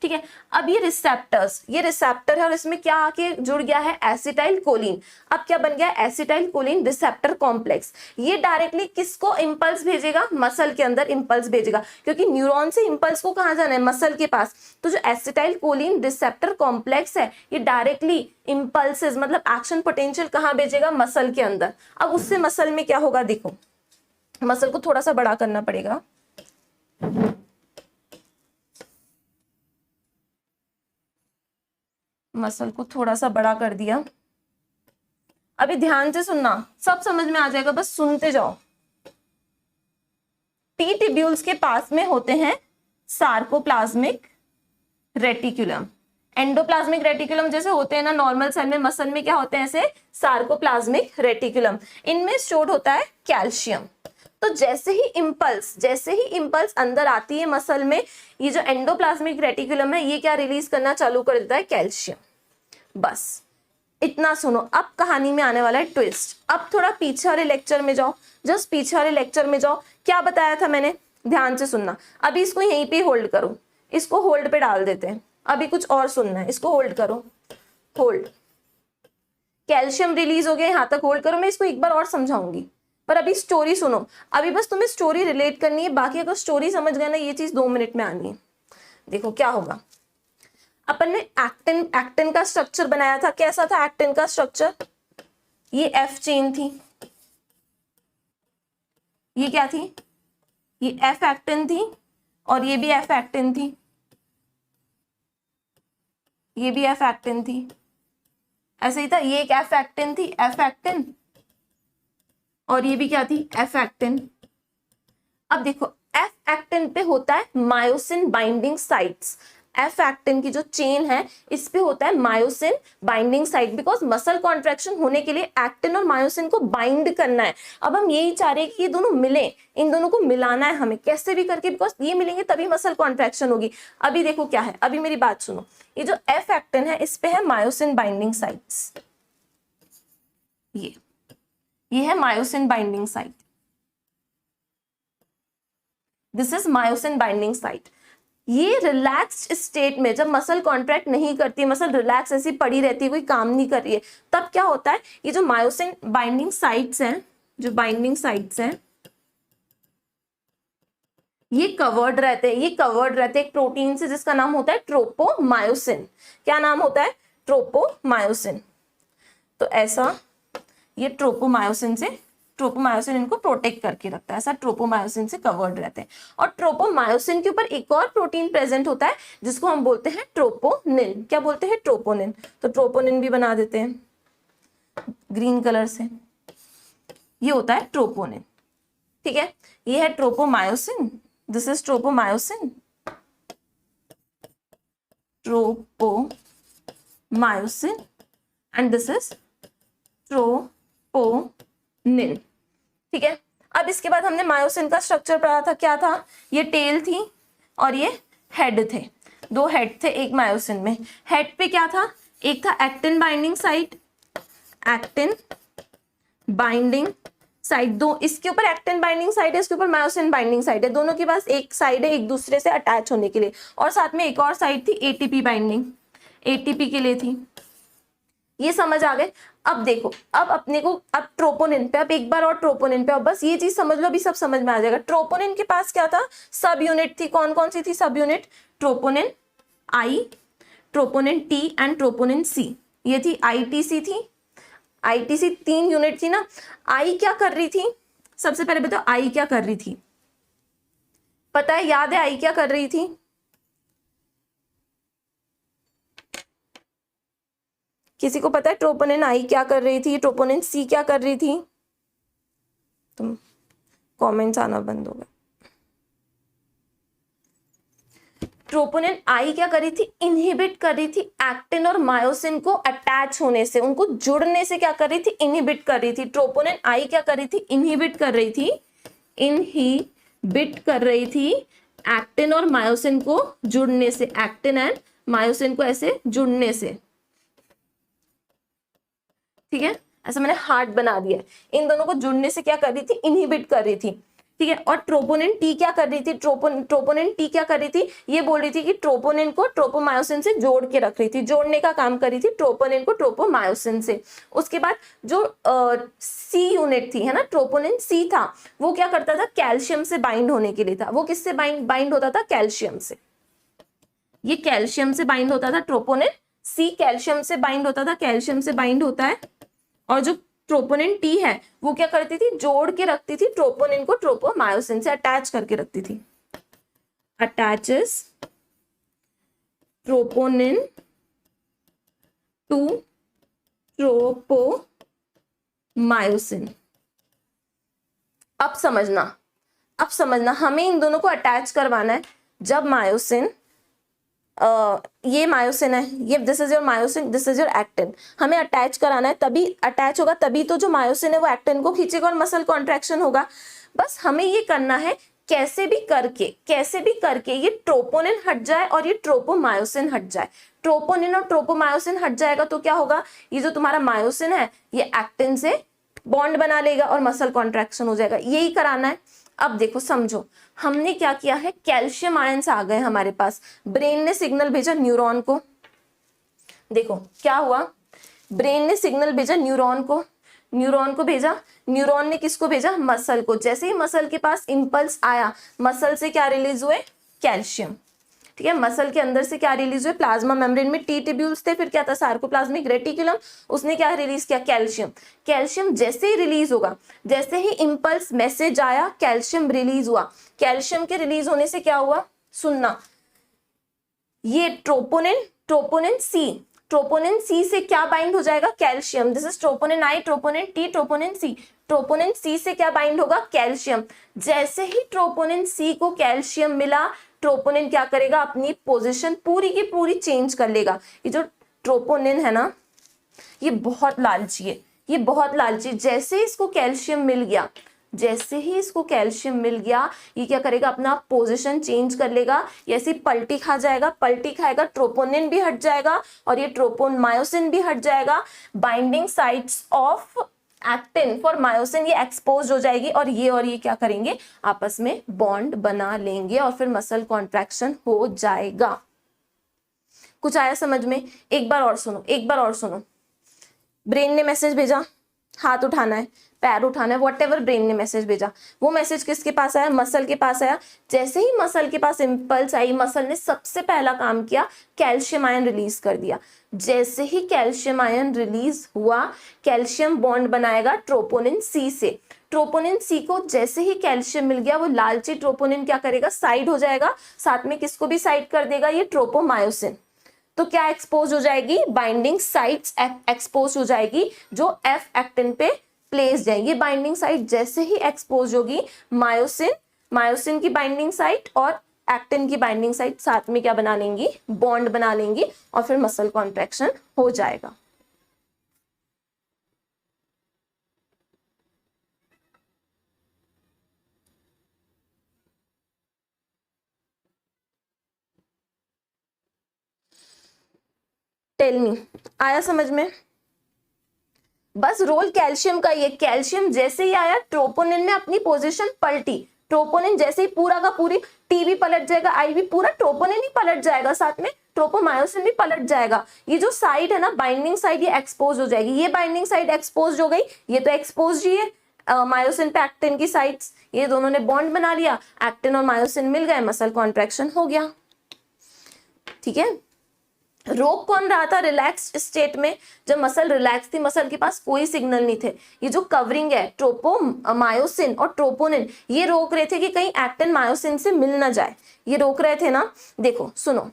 ठीक है। अब ये रिसेप्टर है और इसमें क्या आके जुड़ गया है? एसिटाइलकोलिन। अब क्या बन गया? Acetylcholine receptor complex. ये डायरेक्टली किसको इंपल्स भेजेगा? मसल के अंदर इंपल्स भेजेगा, क्योंकि न्यूरॉन से इंपल्स को कहाँ जाना है? मसल के पास। तो जो एसिटाइलकोलिन रिसेप्टर कॉम्प्लेक्स है, ये डायरेक्टली इंपल्सेस मतलब एक्शन पोटेंशियल कहाँ भेजेगा? मसल के अंदर। अब उससे मसल में क्या होगा? देखो, मसल को थोड़ा सा बड़ा करना पड़ेगा। मसल को थोड़ा सा बड़ा कर दिया। अभी ध्यान से सुनना, सब समझ में आ जाएगा, बस सुनते जाओ। टी ट्यूब्यूल्स के पास में होते हैं सार्कोप्लाज्मिक रेटिकुलम। एंडोप्लाज्मिक रेटिकुलम जैसे होते हैं ना नॉर्मल सेल में, मसल में क्या होते हैं ऐसे सार्कोप्लाज्मिक रेटिकुलम। इनमें स्टोर्ड होता है कैल्शियम। तो जैसे ही इंपल्स अंदर आती है मसल में, ये जो एंडोप्लाज्मिक रेटिकुलम है ये क्या रिलीज करना चालू कर देता है, कैल्शियम। बस इतना सुनो। अब कहानी में आने वाला है ट्विस्ट। अब थोड़ा पीछे वाले लेक्चर में जाओ, जस्ट पीछे वाले लेक्चर में जाओ। क्या बताया था मैंने, ध्यान से सुनना। अभी इसको यहीं पे होल्ड करो, इसको होल्ड पे डाल देते हैं, अभी कुछ और सुनना है। इसको होल्ड करो, होल्ड। कैल्शियम रिलीज हो गया, यहां तक होल्ड करो, मैं इसको एक बार और समझाऊंगी, पर अभी स्टोरी सुनो। अभी बस तुम्हें स्टोरी रिलेट करनी है, बाकी अगर स्टोरी समझ गए ना, ये चीज 2 मिनट में आनी है। देखो क्या होगा। अपन ने एक्टिन का स्ट्रक्चर बनाया था। कैसा था एक्टिन का स्ट्रक्चर, ये एफ चेन थी, ये क्या थी, ये एफ एक्टिन थी, और ये भी एफ एक्टिन थी, ये भी एफ एक्टिन थी, ऐसे ही था। ये एक एफ एक्टिन थी, एफ एक्टिन, और ये भी क्या थी, एफ एक्टिन। अब देखो एफ एक्टिन पे होता है myosin binding sites. F actin की जो चेन है इस पे होता है myosin binding site, because muscle contraction होने के लिए एक्टिन और मायोसिन को बाइंड करना है। अब हम यही चाह रहे हैं कि ये दोनों मिले, इन दोनों को मिलाना है हमें कैसे भी करके, बिकॉज ये मिलेंगे तभी मसल कॉन्ट्रैक्शन होगी। अभी देखो क्या है, अभी मेरी बात सुनो। ये जो एफ एक्टिन है इस पे है मायोसिन बाइंडिंग साइट्स, ये है myosin binding site, this is myosin binding site. ये रिलैक्स्ड स्टेट में जब मसल कॉन्ट्रैक्ट नहीं करती, मसल रिलैक्स ऐसी पड़ी रहती है, कोई काम नहीं कर रही है, तब क्या होता है, ये जो मायोसिन बाइंडिंग साइट्स हैं, जो बाइंडिंग साइट्स हैं, ये कवर्ड रहते हैं, ये कवर्ड रहते हैं एक प्रोटीन से जिसका नाम होता है ट्रोपोमायोसिन। क्या नाम होता है, ट्रोपोमायोसिन। तो ऐसा ये ट्रोपोमायोसिन इनको प्रोटेक्ट करके रखता है, ऐसा ट्रोपोमायोसिन से कवर्ड रहते हैं। और ट्रोपोमायोसिन के ऊपर एक और प्रोटीन प्रेजेंट होता है जिसको हम बोलते हैं ट्रोपोनिन। क्या बोलते हैं, ट्रोपोनिन। तो ट्रोपोनिन भी बना देते हैं ग्रीन कलर से, ये होता है ट्रोपोनिन। ठीक है, ये है tropomyosin, this is tropomyosin, tropomyosin, and this is troponin. ठीक है, अब इसके बाद हमने मायोसिन का स्ट्रक्चर पढ़ा था। क्या था, ये टेल थी और ये हेड थे, 2 हेड थे एक मायोसिन में। हेड पे क्या था, एक था actin binding site, actin binding site, दो इसके ऊपर एक्टिन बाइंडिंग साइट है, इसके ऊपर मायोसिन बाइंडिंग साइट है, दोनों के पास एक साइड है एक दूसरे से अटैच होने के लिए, और साथ में एक और साइड थी एटीपी बाइंडिंग, एटीपी के लिए थी। ये समझ आ गए। अब देखो, अब अपने को अब ट्रोपोनिन पे, अब एक बार और ट्रोपोनिन पे, अब बस ये चीज समझ लो, अभी सब समझ में आ जाएगा। ट्रोपोनिन के पास क्या था, सब यूनिट थी। कौन कौन सी थी सब unit, troponin I, troponin T and troponin C. ये थी आईटीसी थी, आईटीसी 3 यूनिट थी ना। आई क्या कर रही थी, सबसे पहले बताओ आई क्या कर रही थी, पता है, याद है आई क्या कर रही थी, किसी को पता है ट्रोपोनिन आई क्या कर रही थी, ट्रोपोनिन सी क्या कर रही थी, तुम कमेंट्स आना बंद हो गए। ट्रोपोनिन आई क्या कर रही थी, इनहिबिट कर रही थी एक्टिन और मायोसिन को अटैच होने से, उनको जुड़ने से क्या कर रही थी, इनहिबिट कर रही थी। ट्रोपोनिन आई क्या कर रही थी, इनहिबिट कर रही थी, इनहिबिट कर रही थी एक्टिन और मायोसिन को जुड़ने से, एक्टिन एंड मायोसिन को ऐसे जुड़ने से। ठीक है, ऐसा मैंने हार्ट बना दिया, इन दोनों को जुड़ने से क्या कर रही थी, इनहिबिट कर रही थी। ठीक है, और ट्रोपोनिन टी क्या कर रही थी, ट्रोपोनिन टी क्या कर रही थी, ये बोल रही थी कि ट्रोपोनिन को ट्रोपोमायोसिन से जोड़ के रख रही थी, जोड़ने का काम कर रही थी ट्रोपोनिन को ट्रोपोमायोसिन से। उसके बाद जो सी यूनिट थी है ना, ट्रोपोनिन सी था, वो क्या करता था, कैल्शियम से बाइंड होने के लिए था। वो किससे बाइंड होता था, कैल्शियम से, ये कैल्शियम से बाइंड होता था। ट्रोपोनिन सी कैल्शियम से बाइंड होता था, कैल्शियम से बाइंड होता है। और जो ट्रोपोनिन टी है वो क्या करती थी, जोड़ के रखती थी ट्रोपोनिन को ट्रोपोमायोसिन से, अटैच करके रखती थी, अटैचेस ट्रोपोनिन टू ट्रोपोमायोसिन। अब समझना, अब समझना, हमें इन दोनों को अटैच करवाना है। जब मायोसिन, ये मायोसिन है, ये this is your myosin, this is your actin, हमें अटैच कराना है, तभी अटैच होगा, तभी तो जो मायोसिन है वो एक्टिन को खींचेगा और मसल कॉन्ट्रैक्शन होगा। बस हमें ये करना है कैसे भी करके ये ट्रोपोनिन हट जाए और ये ट्रोपोमायोसिन हट जाए। ट्रोपोनिन और ट्रोपोमायोसिन हट जाएगा तो क्या होगा, ये जो तुम्हारा मायोसिन है ये एक्टिन से बॉन्ड बना लेगा और मसल कॉन्ट्रैक्शन हो जाएगा। यही कराना है। अब देखो समझो, हमने क्या किया है, कैल्शियम आयंस आ गए हमारे पास, ब्रेन ने सिग्नल भेजा न्यूरॉन को। देखो क्या हुआ, ब्रेन ने सिग्नल भेजा न्यूरॉन को भेजा, न्यूरॉन ने किसको भेजा, मसल को। जैसे ही मसल के पास इंपल्स आया, मसल से क्या रिलीज हुए, कैल्शियम। ठीक है, मसल के अंदर से क्या रिलीज हुए, प्लाज्मा मेम्ब्रेन में टी ट्यूब्यूल्स थे, फिर क्या था, सार्कोप्लाज्मिक रेटिकुलम, उसने क्या रिलीज किया, कैल्शियम। कैल्शियम जैसे ही रिलीज होगा, जैसे ही इंपल्स मैसेज आया, कैल्शियम रिलीज हुआ। कैल्शियम के रिलीज होने से क्या हुआ, सुनना, ये ट्रोपोनिन सी से क्या बाइंड हो जाएगा, calcium. This is troponin I, troponin T, troponin C. Troponin C से क्या बाइंड होगा, कैल्शियम। जैसे ही ट्रोपोनिन सी को कैल्शियम मिला, ट्रोपोनिन क्या करेगा, अपनी पोजीशन पूरी की पूरी चेंज कर लेगा। ये जो ट्रोपोनिन है ना, ये बहुत लालची है, ये बहुत लालची। जैसे ही इसको कैल्शियम मिल गया, ये क्या करेगा, अपना पोजीशन चेंज कर लेगा, ऐसी पलटी खा जाएगा। पलटी खाएगा, ट्रोपोनिन भी हट जाएगा और ये ट्रोपोमायोसिन भी हट जाएगा। Binding sites of actin for myosin ये एक्सपोज हो जाएगी और ये क्या करेंगे, आपस में बॉन्ड बना लेंगे और फिर मसल कॉन्ट्रैक्शन हो जाएगा। कुछ आया समझ में? एक बार और सुनो। ब्रेन ने मैसेज भेजा, हाथ उठाना है, पैर उठाना है, व्हाटएवर ब्रेन ने मैसेज भेजा, वो मैसेज किसके पास आया, मसल के पास आया। जैसे ही मसल के पास इंपल्स आई, मसल ने सबसे पहला काम किया, कैल्शियम आयन रिलीज कर दिया। जैसे ही कैल्शियम आयन रिलीज हुआ, कैल्शियम बॉन्ड बनाएगा ट्रोपोनिन सी से। ट्रोपोनिन सी को जैसे ही कैल्शियम मिल गया, वो लालची ट्रोपोनिन क्या करेगा, साइड हो जाएगा, साथ में किसको भी साइड कर देगा, ये ट्रोपोमायोसिन। तो क्या एक्सपोज हो जाएगी, बाइंडिंग साइट्स एक्सपोज हो जाएगी, जो एफ एक्टिन पे प्लेस जाएंगे। ये बाइंडिंग साइट जैसे ही एक्सपोज होगी, मायोसिन की बाइंडिंग साइट और एक्टिन की बाइंडिंग साइट साथ में क्या बना लेंगी, बॉन्ड बना लेंगी और फिर मसल कॉन्ट्रैक्शन हो जाएगा। टेल मी, आया समझ में? बस रोल कैल्शियम का ये, कैल्शियम जैसे ही आया, ट्रोपोनिन ने अपनी पोजीशन पलटी। ट्रोपोनिन जैसे ही पूरा का पूरी, टी भी पलट जाएगा, आई भी, पूरा ट्रोपोनिन ही पलट जाएगा, साथ में ट्रोपोमायोसिन भी पलट जाएगा। ये जो साइड है ना, बाइंडिंग साइड, ये एक्सपोज हो जाएगी। ये बाइंडिंग साइड एक्सपोज हो गई, ये तो एक्सपोज ही है मायोसिन पे एक्टिन की साइड्स, ये दोनों ने बॉन्ड बना लिया, एक्टिन और मायोसिन मिल गए, मसल कॉन्ट्रैक्शन हो गया। ठीक है, रोक कौन रहा था, रिलैक्स स्टेट में, जब मसल रिलैक्स थी, मसल के पास कोई सिग्नल नहीं थे, ये जो कवरिंग है ट्रोपोमायोसिन और ट्रोपोनिन, ये रोक रहे थे कि कहीं एक्टिन मायोसिन से मिल ना जाए, ये रोक रहे थे ना। देखो सुनो,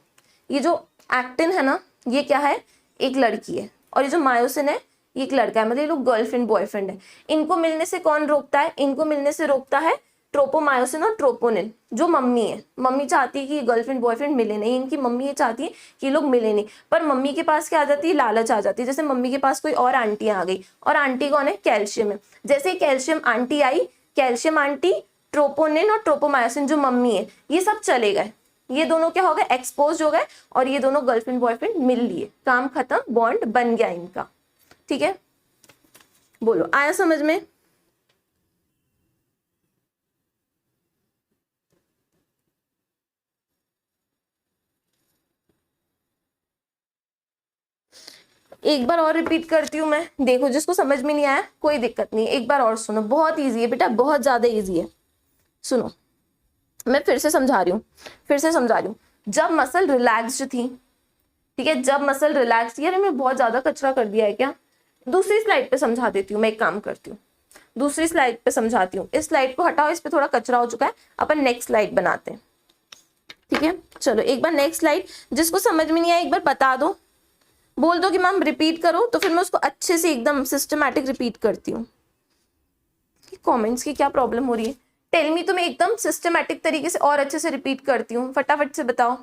ये जो एक्टिन है ना, ये क्या है, एक लड़की है, और ये जो मायोसिन है ये एक लड़का है, मतलब ये लोग गर्लफ्रेंड बॉयफ्रेंड है। इनको मिलने से कौन रोकता है, इनको मिलने से रोकता है ट्रोपोमायोसिन और ट्रोपोनिन। जो मम्मी है, मम्मी चाहती है कि गर्लफ्रेंड बॉयफ्रेंड मिले नहीं, इनकी मम्मी ये चाहती है कि लोग मिले नहीं, पर मम्मी के पास क्या आ जाती है, लालच आ जाती है। जैसे मम्मी के पास कोई और आंटी आ गई, और आंटी कौन है, कैल्शियम है। जैसे कैल्शियम आंटी आई, कैल्शियम आंटी, ट्रोपोनिन और ट्रोपोमायोसिन जो मम्मी है, ये सब चले गए, ये दोनों क्या हो गए, एक्सपोज हो गए, और ये दोनों गर्लफ्रेंड बॉयफ्रेंड मिल लिए, काम खत्म, बॉन्ड बन गया इनका। ठीक है, बोलो आया समझ में? एक बार और रिपीट करती हूँ मैं, देखो जिसको समझ में नहीं आया कोई दिक्कत नहीं, एक बार और सुनो, बहुत इजी है बेटा, बहुत ज्यादा इजी है। सुनो, मैं फिर से समझा रही हूँ। जब मसल रिलैक्स्ड थी, ठीक है, जब मसल रिलैक्स, यार मैं बहुत ज्यादा कचरा कर दिया है क्या, दूसरी स्लाइड पे समझा देती हूँ, मैं एक काम करती हूँ, दूसरी स्लाइड पे समझाती हूँ। इस स्लाइड को हटाओ, इस पे थोड़ा कचरा हो चुका है, अपन नेक्स्ट स्लाइड बनाते हैं। ठीक है, चलो एक बार नेक्स्ट स्लाइड, जिसको समझ में नहीं आया एक बार बता दो, बोल दो कि मैम रिपीट करो, तो फिर मैं उसको अच्छे से एकदम सिस्टमैटिक रिपीट करती हूँ। कमेंट्स की क्या प्रॉब्लम हो रही है, टेल मी, तो मैं एकदम सिस्टमैटिक तरीके से और अच्छे से रिपीट करती हूँ, फटाफट से बताओ।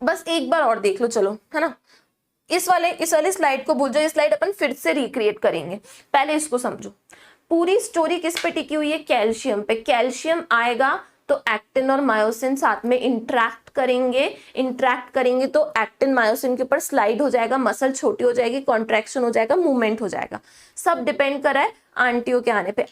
बस एक बार और देख लो, चलो, है ना। इस वाले स्लाइड को भूल जाओ, ये स्लाइड अपन फिर से रिक्रिएट करेंगे, पहले इसको समझो। पूरी स्टोरी किस पे टिकी हुई है? कैल्शियम पे। कैल्शियम आएगा तो एक्टिन और मायोसिन साथ में इंटरेक्ट करेंगे तो एक्टिन मायोसिन के ऊपर स्लाइड हो जाएगा, मसल छोटी हो जाएगी, कॉन्ट्रैक्शन हो जाएगा, मूवमेंट हो जाएगा। सब डिपेंड कर रहा है आंटियों के आने पे।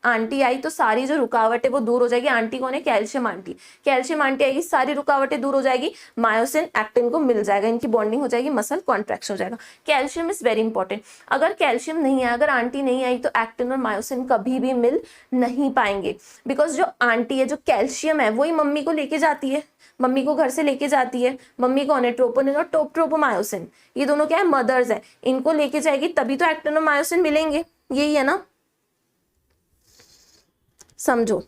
आंटी आई तो सारी जो रुकावट है वो दूर हो जाएगी। आंटी कौन है? Calcium aunty. कैल्शियम आंटी आएगी, सारी रुकावटें दूर हो जाएगी, मायोसिन एक्टिन को मिल जाएगा, इनकी बॉन्डिंग हो जाएगी, मसल कॉन्ट्रैक्शन हो जाएगा। Calcium is very important. अगर कैल्शियम नहीं है, अगर आंटी नहीं आई तो एक्टिन और मायोसिन कभी भी मिल नहीं पाएंगे, बिकॉज जो आंटी है, जो कैल्शियम है, वही मम्मी को लेके जाती है, मम्मी को घर से लेके जाती है। मम्मी कौन है? ट्रोपोनिन और ट्रोपोमायोसिन, ये दोनों क्या है? मदर्स है। इनको लेके जाएगी तभी तो एक्टिन और मायोसिन मिलेंगे, यही है ना, समझो।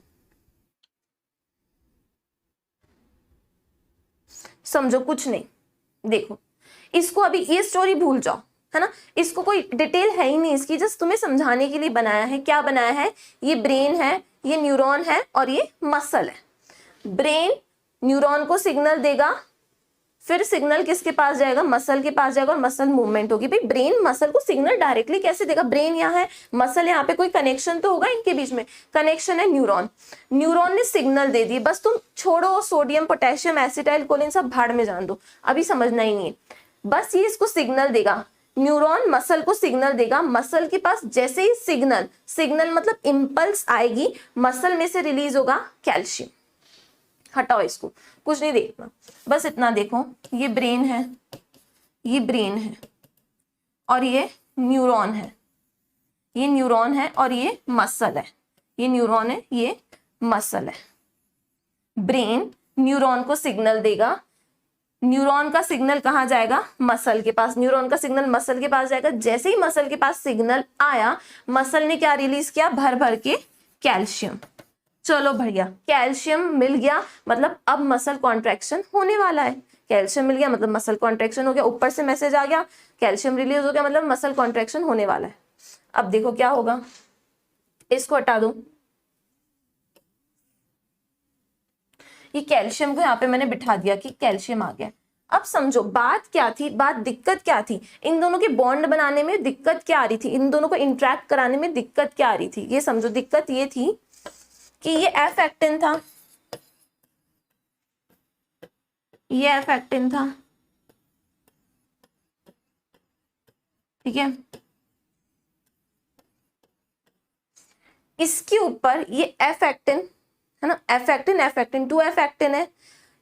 समझो कुछ नहीं, देखो इसको अभी ये स्टोरी भूल जाओ, है ना, इसको कोई डिटेल है ही नहीं इसकी, जस्ट तुम्हें समझाने के लिए बनाया है। क्या बनाया है? ये ब्रेन है, ये न्यूरॉन है और ये मसल है। ब्रेन न्यूरॉन को सिग्नल देगा, फिर सिग्नल किसके पास जाएगा? मसल के पास जाएगा और मसल मूवमेंट होगी। भाई ब्रेन मसल को सिग्नल डायरेक्टली कैसे देगा? ब्रेन यहाँ है, मसल यहाँ पे, कोई कनेक्शन तो होगा इनके बीच में। कनेक्शन है न्यूरॉन ने सिग्नल दे दी, बस तुम छोड़ो सोडियम पोटेशियम एसिटाइल कोलिन सब भाड़ में जान दो, अभी समझना ही नहीं है। बस ये इसको सिग्नल देगा, न्यूरॉन मसल को सिग्नल देगा, मसल के पास जैसे ही सिग्नल मतलब इम्पल्स आएगी, मसल में से रिलीज होगा कैल्शियम। हटाओ इसको, कुछ नहीं देखना, बस इतना देखो, ये ब्रेन है और ये न्यूरॉन है और ये मसल है, ये न्यूरॉन है, ये मसल है। ब्रेन न्यूरॉन को सिग्नल देगा, न्यूरॉन का सिग्नल कहाँ जाएगा? मसल के पास। न्यूरॉन का सिग्नल मसल के पास जाएगा, जैसे ही मसल के पास सिग्नल आया, मसल ने क्या रिलीज किया? भर भर के कैल्शियम। चलो भैया, कैल्शियम मिल गया मतलब अब मसल कॉन्ट्रैक्शन होने वाला है। कैल्शियम मिल गया मतलब मसल कॉन्ट्रैक्शन हो गया, ऊपर से मैसेज आ गया, कैल्शियम रिलीज हो गया मतलब मसल कॉन्ट्रैक्शन होने वाला है। अब देखो क्या होगा, इसको हटा दो, ये कैल्शियम को यहाँ पे मैंने बिठा दिया कि कैल्शियम आ गया। अब समझो बात क्या थी, दिक्कत क्या थी? इन दोनों के बॉन्ड बनाने में दिक्कत क्या आ रही थी? इन दोनों को इंट्रैक्ट कराने में दिक्कत क्या आ रही थी? ये समझो, दिक्कत ये थी कि ये एफ एक्टिन था, ठीक है, इसके ऊपर ये एफ एक्टिन है ना, एफ एक्टिन 2F एक्टिन है,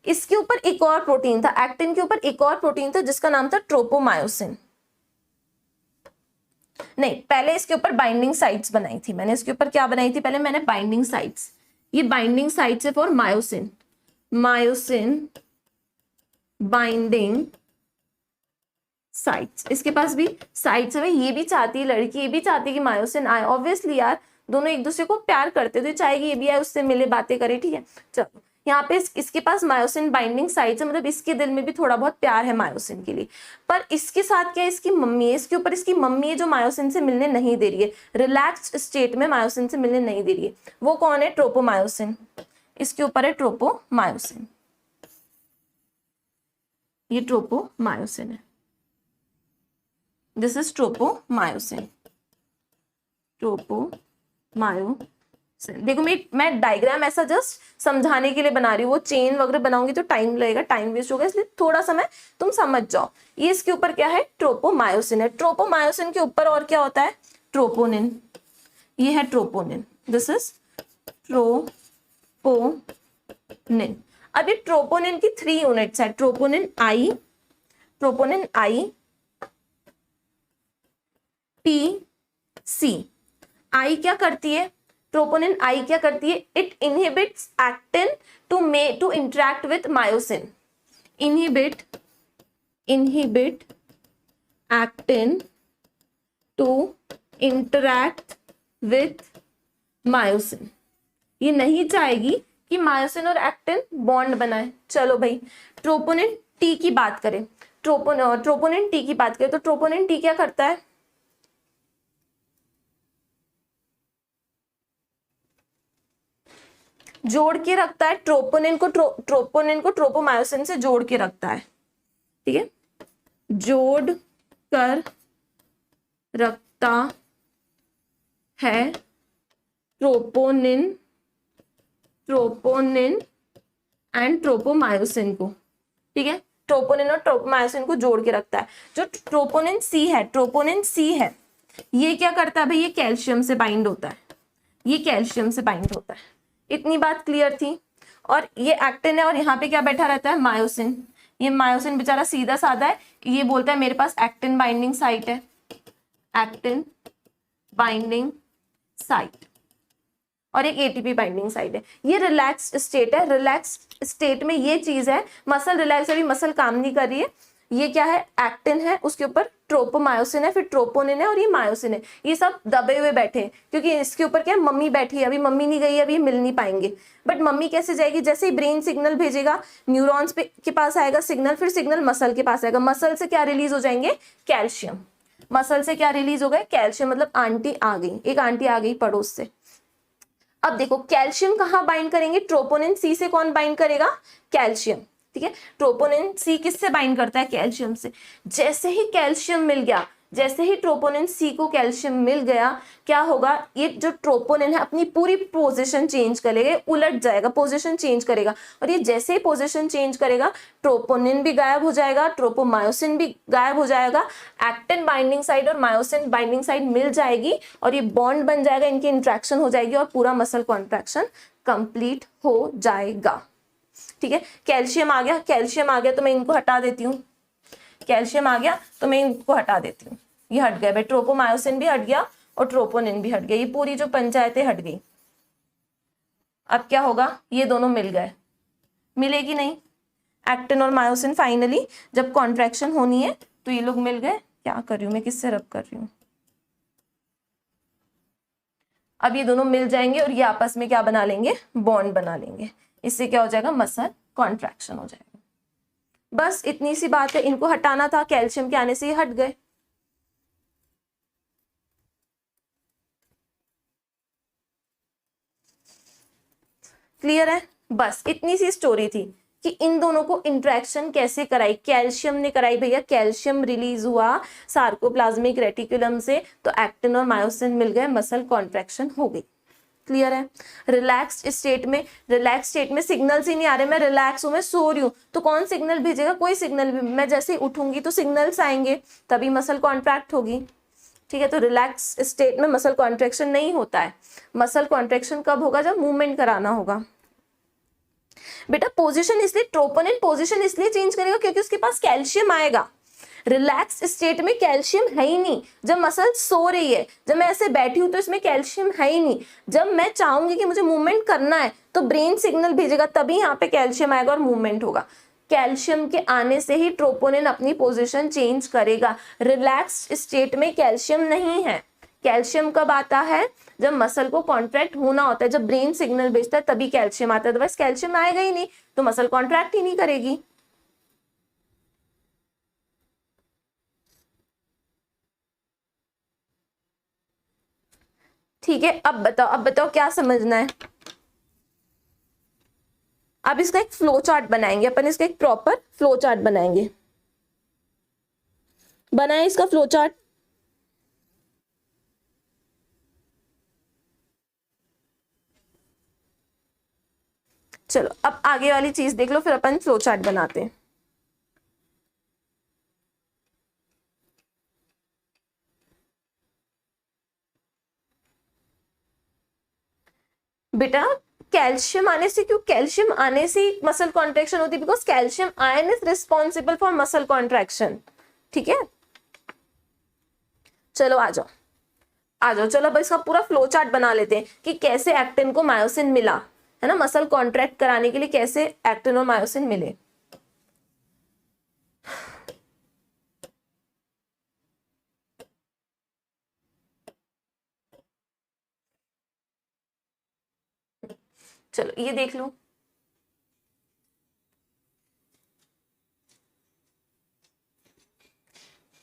इसके ऊपर एक और प्रोटीन था, एक्टिन के ऊपर एक और प्रोटीन था जिसका नाम था ट्रोपोमायोसिन। नहीं, पहले इसके ऊपर बाइंडिंग साइट्स बनाई थी मैंने, इसके ऊपर क्या बनाई थी? पहले मैंने बाइंडिंग साइट्स, ये बाइंडिंग साइट्स है फॉर मायोसिन बाइंडिंग साइट्स। इसके पास भी साइट्स है, ये भी चाहती है लड़की, ये भी चाहती है कि मायोसिन आए। ऑब्वियसली यार, दोनों एक दूसरे को प्यार करते, तो चाहेगी ये भी आए, उससे मिले, बातें करे, ठीक है। चलो, यहाँ पे इसके पास मायोसिन बाइंडिंग साइट्स है, मतलब इसके दिल में भी थोड़ा बहुत प्यार है मायोसिन के लिए। पर इसके साथ क्या है? इसकी मम्मी है, इसके ऊपर इसकी मम्मी है जो मायोसिन से मिलने नहीं दे रही है, रिलैक्स्ड स्टेट में मायोसिन से मिलने नहीं दे रही है। वो कौन है? ट्रोपोमायोसिन। इसके ऊपर है ट्रोपोमायोसिन, ये ट्रोपोमायोसिन है, दिस इज ट्रोपोमायोसिन। देखो मैं डायग्राम ऐसा जस्ट समझाने के लिए बना रही हूँ, वो चेन वगैरह बनाऊंगी तो टाइम लगेगा, टाइम वेस्ट होगा, इसलिए थोड़ा समय तुम समझ जाओ। ये इसके ऊपर क्या है? ट्रोपोमायोसिन है। ट्रोपोमायोसिन के ऊपर और क्या होता है? ट्रोपोनिन। ये है ट्रोपोनिन, दिस इज ट्रोपोनिन। अब ये ट्रोपोनिन की 3 यूनिट्स है, ट्रोपोनिन आई, टी, सी। आई क्या करती है? ट्रोपोनिन आई क्या करती है? It inhibits actin to interact with myosin. Inhibit actin to interact with myosin. ये नहीं चाहेगी कि मायोसिन और एक्टिन बॉन्ड बनाए। चलो भाई, ट्रोपोनिन टी की बात करें, ट्रोपोनिन टी की बात करें तो ट्रोपोनिन टी क्या करता है, जोड़ के रखता है ट्रोपोनिन को, ट्रोपोनिन को ट्रोपोमायोसिन से जोड़ के रखता है, ठीक है, जोड़ कर रखता है ट्रोपोनिन एंड ट्रोपोमायोसिन को, ठीक है, ट्रोपोनिन और ट्रोपोमायोसिन को जोड़ के रखता है। जो ट्रोपोनिन सी है ये क्या करता है भाई, ये कैल्शियम से बाइंड होता है, ये कैल्शियम से बाइंड होता है। इतनी बात क्लियर थी। और ये एक्टिन है और यहाँ पे क्या बैठा रहता है, मायोसिन। ये मायोसिन बेचारा सीधा साधा है, ये बोलता है मेरे पास एक्टिन बाइंडिंग साइट है, एक्टिन बाइंडिंग साइट, और एक एटीपी बाइंडिंग साइट है। ये रिलैक्स्ड स्टेट है, रिलैक्स्ड स्टेट में ये चीज है, मसल रिलैक्स, अभी मसल काम नहीं कर रही है। ये क्या है, एक्टिन है, उसके ऊपर ट्रोपोमायोसिन है, फिर ट्रोपोनिन है और ये मायोसिन है। ये सब दबे हुए बैठे हैं क्योंकि इसके ऊपर क्या है, मम्मी बैठी है, अभी मम्मी नहीं गई है, अभी मिल नहीं पाएंगे। बट मम्मी कैसे जाएगी, जैसे ही ब्रेन सिग्नल भेजेगा, न्यूरॉन्स के पास आएगा सिग्नल, फिर सिग्नल मसल के पास आएगा, मसल से क्या रिलीज हो जाएंगे, कैल्शियम। मसल से क्या रिलीज हो गए, कैल्शियम, मतलब आंटी आ गई, एक आंटी आ गई पड़ोस से। अब देखो कैल्शियम कहाँ बाइंड करेंगे, ट्रोपोनिन सी से कौन बाइंड करेगा, कैल्शियम, ठीक है। ट्रोपोनिन सी किससे बाइंड करता है, कैल्शियम से। जैसे ही कैल्शियम मिल गया, जैसे ही ट्रोपोनिन सी को कैल्शियम मिल गया, क्या होगा, ये जो ट्रोपोनिन है अपनी पूरी पोजीशन चेंज करेगा, उलट जाएगा, पोजीशन चेंज करेगा। और ये जैसे ही पोजीशन चेंज करेगा, ट्रोपोनिन भी गायब हो जाएगा, ट्रोपोमायोसिन भी गायब हो जाएगा, एक्टिन बाइंडिंग साइड और मायोसिन बाइंडिंग साइड मिल जाएगी और ये बॉन्ड बन जाएगा, इनकी इंट्रैक्शन हो जाएगी और पूरा मसल कॉन्ट्रैक्शन कंप्लीट हो जाएगा, ठीक है। कैल्शियम आ गया, कैल्शियम आ गया तो मैं इनको हटा देती हूँ, कैल्शियम आ गया तो मैं इनको हटा देती हूँ, ये हट गया भाई, ट्रोपोमायोसिन भी हट गया और ट्रोपोनिन भी हट गया, ये पूरी जो पंचायतें हट गई। अब क्या होगा, ये दोनों मिल गए, मिलेगी नहीं, एक्टिन और मायोसिन फाइनली जब कॉन्ट्रैक्शन होनी है तो ये लोग मिल गए। क्या कर रही हूँ मैं, किससे रब कर रही हूँ, अब ये दोनों मिल जाएंगे और ये आपस में क्या बना लेंगे, बॉन्ड बना लेंगे, इससे क्या हो जाएगा, मसल कॉन्ट्रैक्शन हो जाएगा। बस इतनी सी बात है, इनको हटाना था, कैल्शियम के आने से ये हट गए। क्लियर है, बस इतनी सी स्टोरी थी कि इन दोनों को इंट्रैक्शन कैसे कराई, कैल्शियम ने कराई भैया, कैल्शियम रिलीज हुआ सार्कोप्लाज्मिक रेटिकुलम से, तो एक्टिन और मायोसिन मिल गए, मसल कॉन्ट्रैक्शन हो गई। क्लियर है। रिलैक्स्ड स्टेट में सिग्नल्स ही नहीं आ रहे, मैं रिलैक्स हूं, मैं सो रही हूं, तो कौन सिग्नल भेजेगा, कोई सिग्नल भी, मैं जैसे ही उठूंगी तो सिग्नल्स आएंगे, तभी मसल कॉन्ट्रैक्ट होगी, ठीक है। तो रिलैक्स स्टेट में मसल कॉन्ट्रैक्शन नहीं होता है, मसल कॉन्ट्रैक्शन कब होगा, जब मूवमेंट कराना होगा। बेटा पोजीशन इसलिए, ट्रोपोनिन पोजीशन इसलिए चेंज करेगा क्योंकि उसके पास कैल्शियम आएगा। रिलैक्स स्टेट में कैल्शियम है ही नहीं, जब मसल सो रही है, जब मैं ऐसे बैठी हूं तो इसमें कैल्शियम है ही नहीं। जब मैं चाहूंगी कि मुझे मूवमेंट करना है तो ब्रेन सिग्नल भेजेगा, तभी यहाँ पे कैल्शियम आएगा और मूवमेंट होगा। कैल्शियम के आने से ही ट्रोपोनिन अपनी पोजीशन चेंज करेगा। रिलैक्स स्टेट में कैल्शियम नहीं है। कैल्शियम कब आता है, जब मसल को कॉन्ट्रैक्ट होना होता है, जब ब्रेन सिग्नल भेजता है तभी कैल्शियम आता है, अदरवाइज कैल्शियम आएगा ही नहीं तो मसल कॉन्ट्रैक्ट ही नहीं करेगी। ठीक है, अब बताओ क्या समझना है। अब इसका एक फ्लो चार्ट बनाएंगे अपन, इसका एक प्रॉपर फ्लो चार्ट बनाएंगे। बनाए इसका फ्लो चार्ट। चलो अब आगे वाली चीज देख लो, फिर अपन फ्लो चार्ट बनाते हैं। बेटा कैल्शियम आने से, क्यों कैल्शियम आने से मसल कॉन्ट्रैक्शन होती है, because calcium ion is responsible for muscle contraction, ठीक है। चलो आ जाओ, चलो अब इसका पूरा फ्लो चार्ट बना लेते हैं कि कैसे एक्टिन को मायोसिन मिला, है ना, मसल कॉन्ट्रैक्ट कराने के लिए कैसे एक्टिन और मायोसिन मिले। चलो ये देख लो,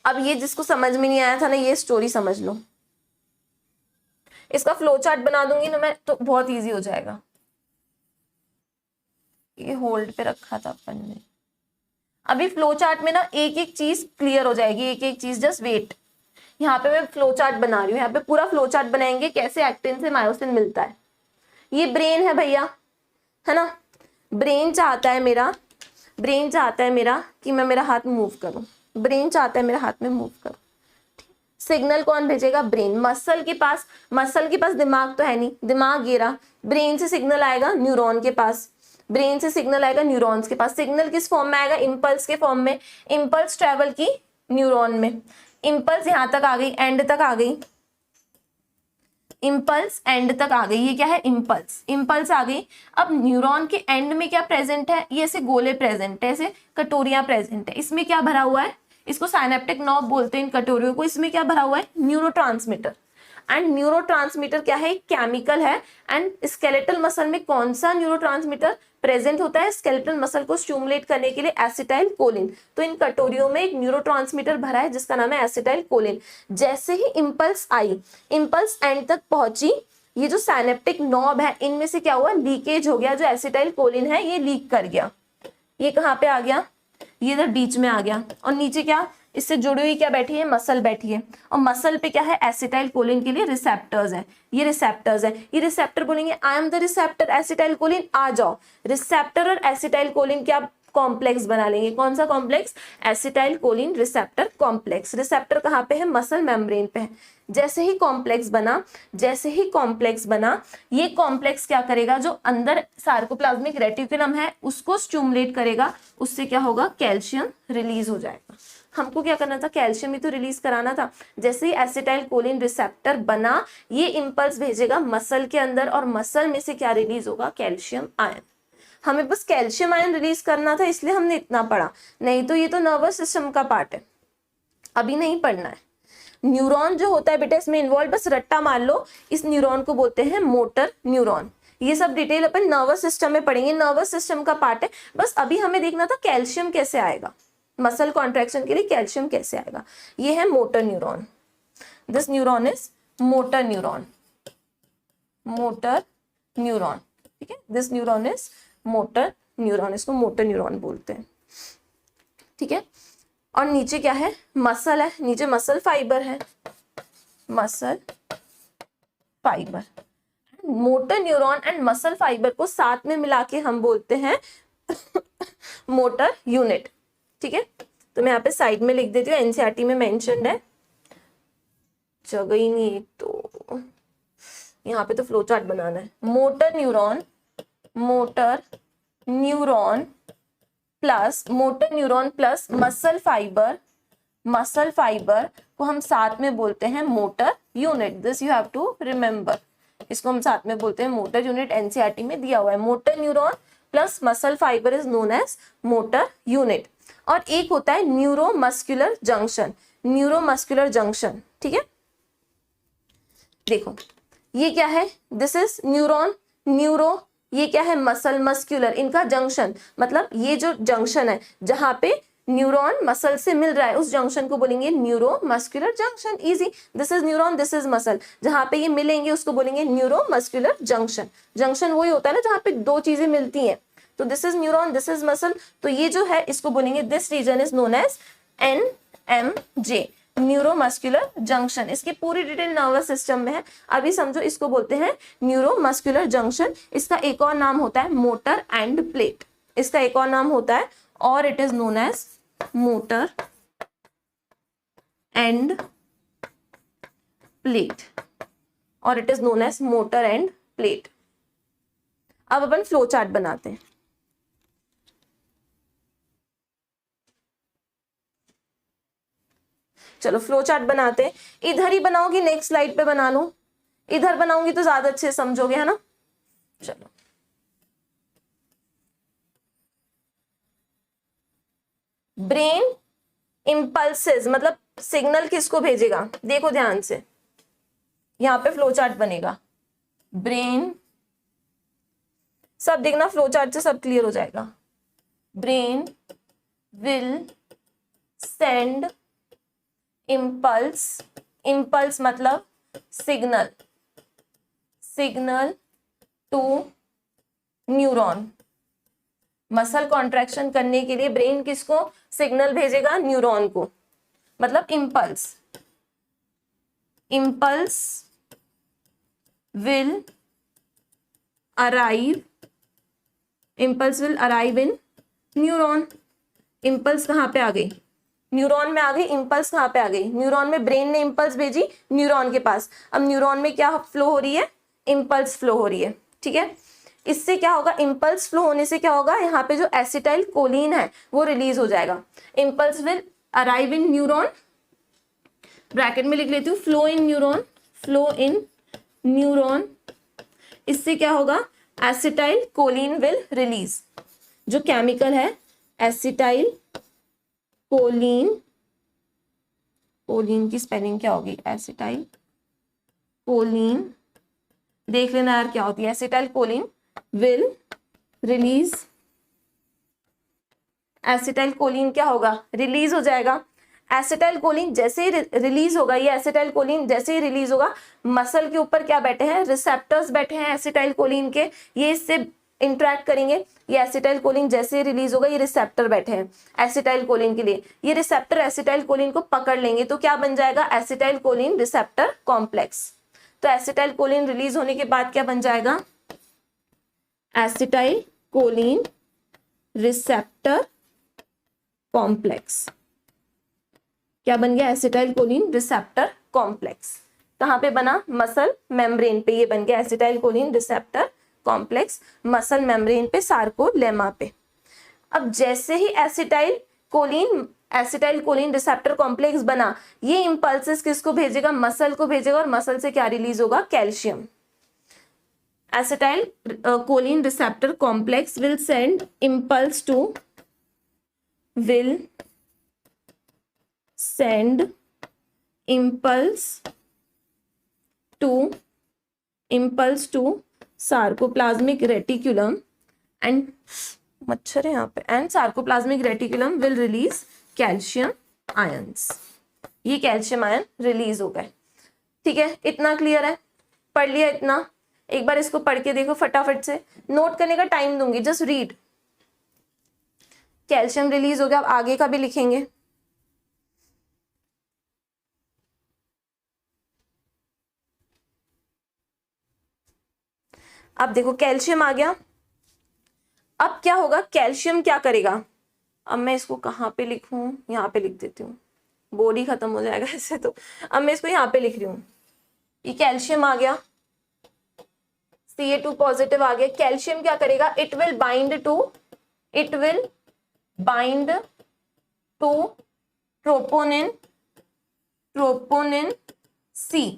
अब ये जिसको समझ में नहीं आया था ना, ये स्टोरी समझ लो। इसका फ्लो चार्ट बना दूंगी ना मैं, तो बहुत इजी हो जाएगा। ये होल्ड पे रखा था अपन ने। अभी फ्लो चार्ट में ना एक एक चीज क्लियर हो जाएगी, एक एक चीज, जस्ट वेट। यहाँ पे मैं फ्लो चार्ट बना रही हूँ, यहाँ पे पूरा फ्लो चार्ट बनाएंगे कैसे एक्टिन से मायोसिन मिलता है। ये ब्रेन है भैया, है ना। ब्रेन चाहता है मेरा, ब्रेन चाहता है मेरा कि मैं मेरा हाथ मूव करूं, ब्रेन चाहता है मेरा हाथ में मूव करूं। सिग्नल कौन भेजेगा? ब्रेन। मसल के पास, मसल के पास दिमाग तो है नहीं, दिमाग ये रहा। ब्रेन से सिग्नल आएगा न्यूरॉन के पास, ब्रेन से सिग्नल आएगा न्यूरॉन्स के पास। सिग्नल किस फॉर्म में आएगा? इम्पल्स के फॉर्म में। इम्पल्स ट्रेवल की न्यूरॉन में, इम्पल्स यहां तक आ गई, एंड तक आ गई, इम्पल्स एंड तक आ गई। ये क्या है? इम्पल्स, इम्पल्स आ गई। अब न्यूरॉन के एंड में क्या प्रेजेंट है? ये ऐसे गोले प्रेजेंट है, ऐसे कटोरियां प्रेजेंट है। इसमें क्या भरा हुआ है? इसको साइनेप्टिक नॉब बोलते हैं इन कटोरियों को। इसमें क्या भरा हुआ है? न्यूरोट्रांसमीटर। एंड न्यूरोट्रांसमीटर क्या है? केमिकल है। एंड स्केलेटल मसल में कौन सा न्यूरोट्रांसमीटर प्रेजेंट होता है? स्केलेटल मसल को स्टिमुलेट करने के लिए एसिटाइल कोलिन। तो इन कटोरियों में एक न्यूरोट्रांसमीटर भरा है जिसका नाम है एसिटाइल कोलिन। जैसे ही इंपल्स आई, इंपल्स एंड तक पहुंची, ये जो साइनेप्टिक नॉब है इनमें से क्या हुआ? लीकेज हो गया। जो एसिटाइल कोलिन है ये लीक कर गया। ये कहाँ पे आ गया? ये इधर बीच में आ गया। और नीचे क्या? इससे जुड़ी हुई क्या बैठी है? मसल बैठी है। और मसल पे क्या है? एसिटाइल कोलिन के लिए रिसेप्टर्स है। ये रिसेप्टर्स है। ये रिसेप्टर बोलेंगे I am the receptor acetylcholine, आ जाओ। रिसेप्टर और एसिटाइल कोलिन क्या कॉम्प्लेक्स बना लेंगे? कौन सा complex? Acetyl choline receptor complex. Receptor कहाँ पे है? मसल मेम्ब्रेन पे है। जैसे ही कॉम्प्लेक्स बना, जैसे ही कॉम्प्लेक्स बना, ये कॉम्प्लेक्स क्या करेगा? जो अंदर सार्कोप्लाज्मिक रेटिकुलम है उसको स्टिमुलेट करेगा। उससे क्या होगा? कैल्शियम रिलीज हो जाएगा। हमको क्या करना था? कैल्शियम ही तो रिलीज कराना था। जैसे ही एसिटाइल कोलिन रिसेप्टर बना, ये इंपल्स भेजेगा मसल के अंदर, और मसल में से क्या रिलीज होगा? Calcium ion. हमें बस कैल्शियम आयन रिलीज करना था, इसलिए हमने इतना पढ़ा। नहीं तो ये तो नर्वस सिस्टम का पार्ट है, अभी नहीं पढ़ना है। न्यूरॉन जो होता है बेटा इसमें इन्वॉल्व, बस रट्टा मार लो, इस न्यूरॉन को बोलते हैं मोटर न्यूरॉन। ये सब डिटेल अपन नर्वस सिस्टम में पढ़ेंगे, नर्वस सिस्टम का पार्ट है। बस अभी हमें देखना था कैल्शियम कैसे आएगा, मसल कॉन्ट्रैक्शन के लिए कैल्शियम कैसे आएगा। ये है motor neuron. This neuron is motor neuron, motor neuron. ठीक है, this neuron is motor neuron, इसको मोटर न्यूरॉन बोलते हैं। ठीक है, और नीचे क्या है? मसल है, नीचे मसल फाइबर है, muscle fibre. Motor neuron and muscle fibre को साथ में मिला के हम बोलते हैं मोटर यूनिट। ठीक है, तो मैं यहाँ पे साइड में लिख देती हूँ, एनसीईआरटी में मेंशन्ड है, जगह ही नहीं तो यहाँ पे तो फ्लो चार्ट बनाना है। Motor neuron, motor neuron plus muscle fibre, muscle fibre को हम साथ में बोलते हैं motor unit. This you have to remember, इसको हम साथ में बोलते हैं मोटर यूनिट। एनसीईआरटी में दिया हुआ है motor neuron plus muscle fibre is known as motor unit. और एक होता है न्यूरोमस्कुलर जंक्शन, न्यूरोमस्कुलर जंक्शन। ठीक है, देखो ये क्या है? दिस इज न्यूरॉन, न्यूरो, ये क्या है? मसल, मस्कुलर, इनका जंक्शन, मतलब ये जो जंक्शन है जहां पे न्यूरॉन मसल से मिल रहा है उस जंक्शन को बोलेंगे neuromuscular junction. Easy, this is neuron, this is muscle, जहां पे ये मिलेंगे उसको बोलेंगे न्यूरोमस्कुलर जंक्शन। जंक्शन वही होता है ना जहां पे दो चीजें मिलती हैं। तो this is neuron, this is muscle, तो ये जो है इसको बोलेंगे, this region is known as NMJ, neuromuscular junction. इसकी पूरी डिटेल नर्वस सिस्टम में है, अभी समझो इसको बोलते हैं न्यूरोमस्कुलर जंक्शन। इसका एक और नाम होता है मोटर एंड प्लेट, इसका एक और नाम होता है, और it is known as motor end plate, और it is known as motor end plate. अब अपन फ्लो चार्ट बनाते हैं। चलो फ्लो चार्ट बनाते हैं। इधर ही बनाओगी, नेक्स्ट स्लाइड पे बना लो, इधर बनाऊंगी तो ज्यादा अच्छे समझोगे, है ना। चलो ब्रेन इंपल्सेस मतलब सिग्नल किसको भेजेगा? देखो ध्यान से, यहां पे फ्लो चार्ट बनेगा। ब्रेन सब देखना, फ्लो चार्ट से सब क्लियर हो जाएगा। Brain will send impulse, impulse मतलब signal, signal to neuron. Muscle contraction करने के लिए ब्रेन किसको सिग्नल भेजेगा? न्यूरॉन को, मतलब impulse. Impulse will arrive, impulse will arrive in neuron. Impulse कहाँ पे आ गई? न्यूरॉन में आ गई। इम्पल्स कहाँ पे आ गई? न्यूरॉन में। ब्रेन ने इम्पल्स भेजी न्यूरॉन के पास, अब न्यूरॉन में क्या फ्लो हो रही है? इम्पल्स फ्लो हो रही है। ठीक है, इससे क्या होगा? इम्पल्स फ्लो होने से क्या होगा? यहाँ पे जो एसिटाइल कोलिन है वो रिलीज हो जाएगा। Impulse will arrive in neuron, bracket में लिख लेती हूँ, flow in neuron, flow in neuron. इससे क्या होगा? Acetyl choline will release. जो केमिकल है एसिटाइल कोलिन, कोलिन की स्पेलिंग क्या होगी? एसिटाइल कोलिन, देख लेना यार क्या होती है। Acetyl choline will release, acetyl choline क्या होगा? रिलीज हो जाएगा। एसिटाइल कोलिन जैसे ही रिलीज होगा, ये एसिटाइल कोलिन जैसे ही रिलीज होगा, मसल के ऊपर क्या बैठे हैं? रिसेप्टर्स बैठे हैं एसिटाइल कोलिन के, ये इससे इंटरेक्ट करेंगे। ये एसिटाइल कोलिन जैसे ही रिलीज होगा, ये रिसेप्टर बैठे हैं एसिटाइल कोलिन के लिए, ये रिसेप्टर एसिटाइल कोलिन को पकड़ लेंगे, तो क्या बन जाएगा? Acetyl choline receptor complex. तो एसिटाइल कोलिन रिलीज होने के बाद क्या बन जाएगा? Acetyl choline receptor complex. क्या बन गया? Acetyl choline receptor complex. कहाँ पे बना? मसल मेम्ब्रेन पे, ये बन गया acetyl choline receptor complex, muscle membrane पे, सार्कोलेमा पे। अब जैसे ही एसिटाइल कोलिन रिसेप्टर कॉम्प्लेक्स बना, ये इंपल्सेस किसको भेजेगा? मसल को भेजेगा, और मसल से क्या रिलीज होगा? Calcium. Acetylcholine receptor complex will send impulse to, will send impulse to sarcoplasmic reticulum and मच्छर है यहाँ पे, and sarcoplasmic reticulum will release calcium ions। ये कैल्शियम आयन रिलीज हो गए। ठीक है, इतना क्लियर है? पढ़ लिया इतना? एक बार इसको पढ़ के देखो फटाफट से, नोट करने का टाइम दूंगी, जस्ट रीड। कैल्शियम रिलीज हो गया, अब आगे का भी लिखेंगे। अब देखो कैल्शियम आ गया, अब क्या होगा? कैल्शियम क्या करेगा? अब मैं इसको कहाँ पे लिखूं? यहाँ पे लिख देती हूँ, बोर्ड ही खत्म हो जाएगा ऐसे तो। अब मैं इसको यहाँ पे लिख रही हूँ, ये कैल्शियम आ गया, Ca2 पॉजिटिव आ गया। कैल्शियम क्या करेगा? It will bind to troponin C.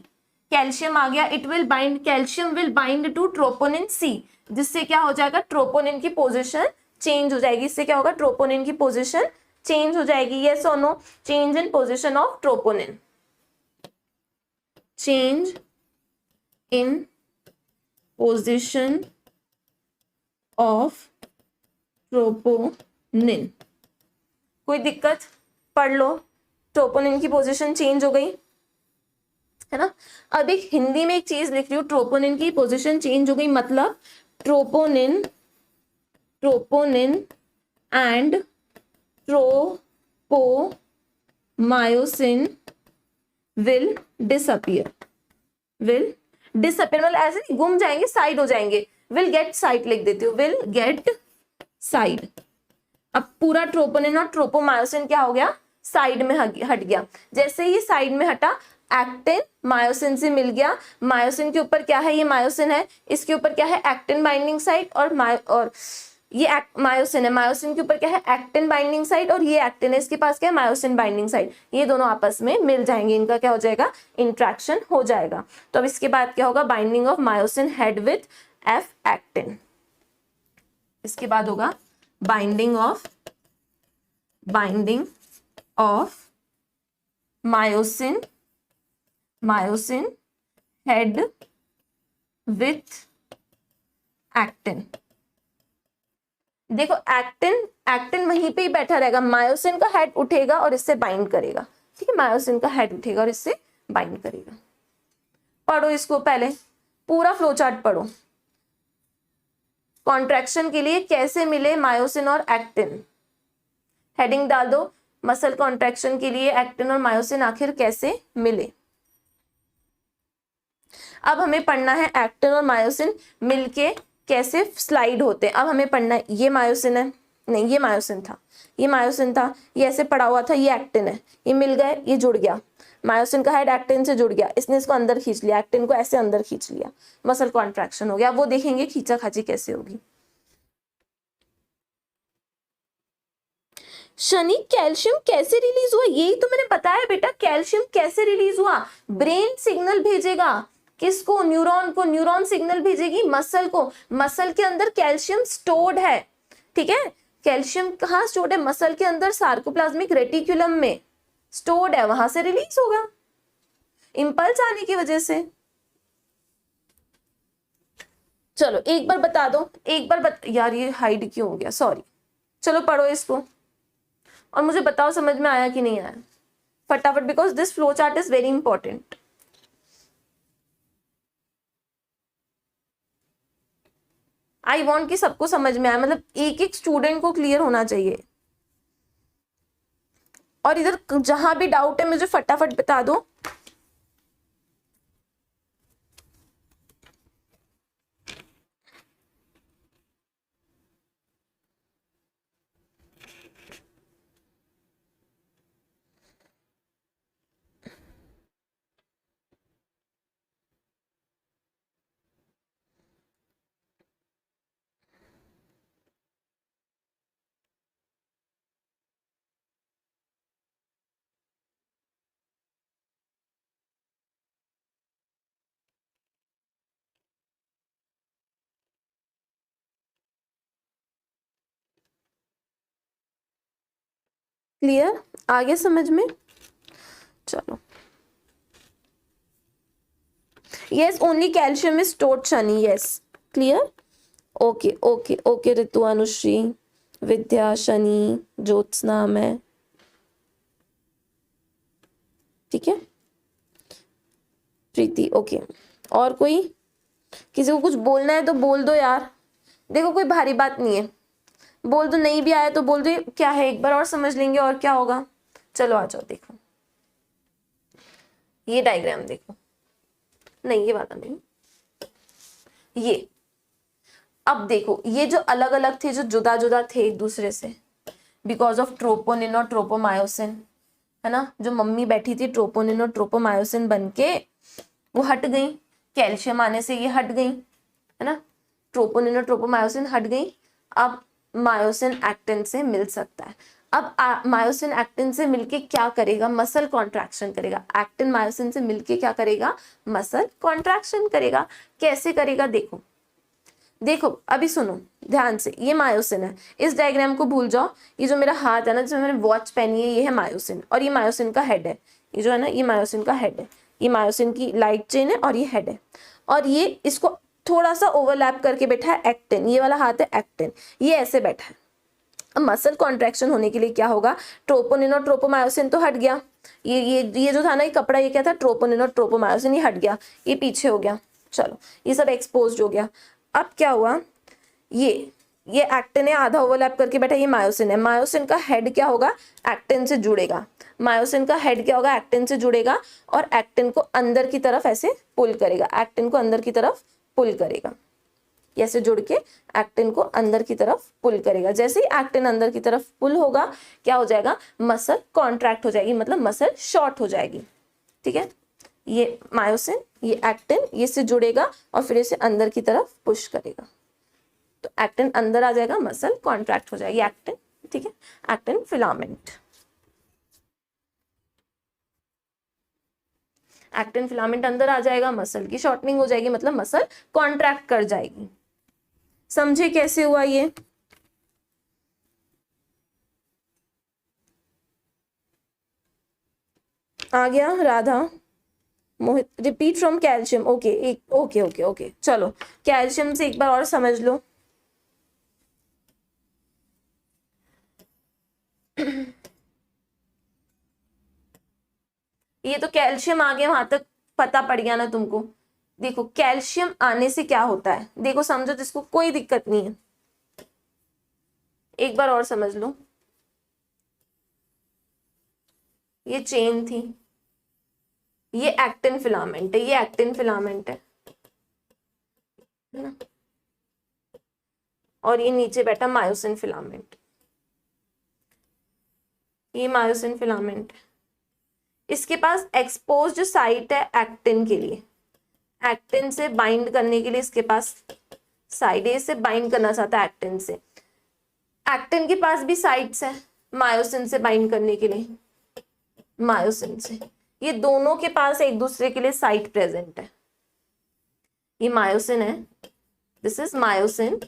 Calcium आ गया, calcium will bind to troponin C, जिससे क्या हो जाएगा? ट्रोपोनिन की पोजीशन चेंज हो जाएगी। इससे क्या होगा? ट्रोपोनिन की पोजीशन चेंज हो जाएगी। यस और no? Change in position of troponin, change in position of troponin. कोई दिक्कत? पढ़ लो, ट्रोपोनिन की पोजीशन चेंज हो गई है ना। अब एक हिंदी में एक चीज लिख रही हूँ, ट्रोपोनिन की पोजीशन चेंज हो गई मतलब troponin and tropomyosin will disappear मतलब ऐसे नहीं गुम जाएंगे, साइड हो जाएंगे। विल गेट साइड लिख देती हूँ, विल गेट साइड। अब पूरा ट्रोपोनिन और ट्रोपोमायोसिन क्या हो गया? साइड में हट गया। जैसे ही साइड में हटा, एक्टिन मायोसिन से मिल गया। मायोसिन के ऊपर क्या है? ये मायोसिन है, इसके ऊपर क्या है? एक्टिन बाइंडिंग साइट, और ये मायोसिन है, मायोसिन के ऊपर क्या है? एक्टिन बाइंडिंग साइट, और ये एक्टिन है, इसके पास क्या है? Myosin binding site. ये दोनों आपस में मिल जाएंगे, इनका क्या हो जाएगा? इंट्रैक्शन हो जाएगा। तो अब इसके बाद क्या होगा? Binding of myosin head with F actin. इसके बाद होगा binding of myosin head with actin. देखो एक्टिन, एक्टिन वहीं पे ही बैठा रहेगा, मायोसिन का हेड उठेगा और इससे बाइंड करेगा, ठीक है, मायोसिन का हेड उठेगा और इससे बाइंड करेगा। पढ़ो इसको, पहले पूरा फ्लो चार्ट पढ़ो। कॉन्ट्रैक्शन के लिए कैसे मिले मायोसिन और एक्टिन, हेडिंग डाल दो, मसल कॉन्ट्रैक्शन के लिए एक्टिन और मायोसिन आखिर कैसे मिले। अब हमें पढ़ना है एक्टिन और मायोसिन मिलके कैसे स्लाइड होते हैं। अब हमें पढ़ना है, ये मायोसिन है, नहीं ये मायोसिन था, ये मायोसिन था, ये ऐसे पड़ा हुआ था, ये एक्टिन है, ये मिल गए, ये जुड़ गया, मायोसिन का हेड एक्टिन से जुड़ गया, इसने इसको अंदर खींच लिया, एक्टिन को ऐसे अंदर खींच लिया, मसल कॉन्ट्रैक्शन हो गया। वो देखेंगे खींचा खाची कैसे होगी। शनि कैल्शियम कैसे रिलीज हुआ, यही तो मैंने बताया बेटा, कैल्शियम कैसे रिलीज हुआ, ब्रेन सिग्नल भेजेगा, किसको, न्यूरॉन को, न्यूरॉन सिग्नल भेजेगी मसल को, मसल के अंदर कैल्शियम स्टोर्ड है, ठीक है, कैल्शियम कहाँ स्टोर्ड है, मसल के अंदर सार्कोप्लाज्मिक रेटिकुलम में स्टोर्ड है, वहां से रिलीज होगा इंपल्स आने की वजह से। चलो एक बार बता दो, एक बार यार ये हाइड क्यों हो गया, सॉरी। चलो पढ़ो इसको और मुझे बताओ समझ में आया कि नहीं आया फटाफट, because this flow chart is very important. I want कि सबको समझ में आए, मतलब एक एक स्टूडेंट को क्लियर होना चाहिए। और इधर जहां भी डाउट है मुझे फटाफट बता दो। क्लियर, आगे समझ में, चलो। Yes only calcium is stored Shani, yes clear, okay okay okay. Ritu, Anushri, Vidya, Shani, Jyotsna, मैं, ठीक है, प्रीति, ओके। और कोई, किसी को कुछ बोलना है तो बोल दो यार, देखो कोई भारी बात नहीं है, बोल दो, नहीं भी आया तो बोल दो, क्या है एक बार और समझ लेंगे और क्या होगा। चलो आ जाओ, देखो ये डायग्राम देखो, नहीं ये वाला नहीं, ये अब देखो, ये जो अलग अलग थे, जो जुदा जुदा थे एक दूसरे से, बिकॉज ऑफ ट्रोपोनिन और ट्रोपोमायोसिन, है ना, जो मम्मी बैठी थी ट्रोपोनिन और ट्रोपोमायोसिन बनके वो हट गई, कैल्शियम आने से ये हट गई, है ना, ट्रोपोनिन और ट्रोपोमायोसिन हट गई। अब मायोसिन एक्टिन से मिल सकता है। अब मायोसिन एक्टिन से मिलके क्या करेगा, मसल कॉन्ट्रैक्शन करेगा। एक्टिन मायोसिन से मिलके क्या करेगा, मसल कॉन्ट्रैक्शन करेगा। कैसे करेगा देखो, देखो अभी सुनो ध्यान से, ये मायोसिन है, इस डायग्राम को भूल जाओ, ये जो मेरा हाथ है ना, जिसमें मैंने वॉच पहनी है, ये है मायोसिन, और ये मायोसिन का हेड है, ये जो है ना, ये मायोसिन का हेड है, ये मायोसिन की लाइट चेन है और ये हेड है, और ये इसको थोड़ा सा ओवरलैप करके बैठा है एक्टिन, ये वाला हाथ है एक्टिन, ये ऐसे बैठा है। अब मसल कॉन्ट्रैक्शन होने के लिए क्या होगा, ट्रोपोनिन और ट्रोपोमायोसिन तो हट गया, ये जो था ना, ये कपड़ा, ये क्या था, ट्रोपोनिन और ट्रोपोमायोसिन, ये हट गया, ये पीछे हो गया, चलो ये सब एक्सपोज्ड हो गया। अब क्या हुआ, ये एक्टिन है, आधा ओवरलैप करके बैठा, ये मायोसिन है, मायोसिन का हेड क्या होगा, एक्टिन से जुड़ेगा, मायोसिन का हेड क्या होगा, एक्टिन से जुड़ेगा और एक्टिन को अंदर की तरफ ऐसे पुल करेगा, एक्टिन को अंदर की तरफ पुल करेगा, ऐसे जुड़ के एक्टिन को अंदर की तरफ पुल करेगा। जैसे ही एक्टिन अंदर की तरफ पुल होगा, क्या हो जाएगा, मसल कॉन्ट्रैक्ट हो जाएगी, मतलब मसल शॉर्ट हो जाएगी, ठीक है, ये मायोसिन, ये एक्टिन, ये से जुड़ेगा और फिर इसे अंदर की तरफ पुश करेगा, तो एक्टिन अंदर आ जाएगा, मसल कॉन्ट्रैक्ट हो जाएगी एक्टिन, ठीक है, एक्टिन फिलामेंट, एक्टिन फिलामेंट अंदर आ जाएगा, मसल की शॉर्टनिंग हो जाएगी, मतलब मसल कॉन्ट्रैक्ट कर जाएगी। समझे कैसे हुआ ये, आ गया Radha, Mohit, repeat from calcium, okay okay okay okay, चलो कैल्शियम से एक बार और समझ लो। ये तो कैल्शियम आ गया, वहां तक पता पड़ गया ना तुमको। देखो कैल्शियम आने से क्या होता है, देखो समझो, जिसको कोई दिक्कत नहीं है एक बार और समझ लो। ये चेन थी, ये एक्टिन फिलामेंट है, ये एक्टिन फिलामेंट है ना, और ये नीचे बैठा मायोसिन फिलामेंट, ये मायोसिन फिलामेंट है। इसके पास एक्सपोज्ड साइट है एक्टिन के लिए, एक्टिन से बाइंड करने के लिए इसके पास साइड है, से बाइंड करना चाहता है एक्टिन से। एक्टिन के पास भी साइट्स है मायोसिन से बाइंड करने के लिए, मायोसिन से, ये दोनों के पास एक दूसरे के लिए साइट प्रेजेंट है। ये मायोसिन है, this is myosin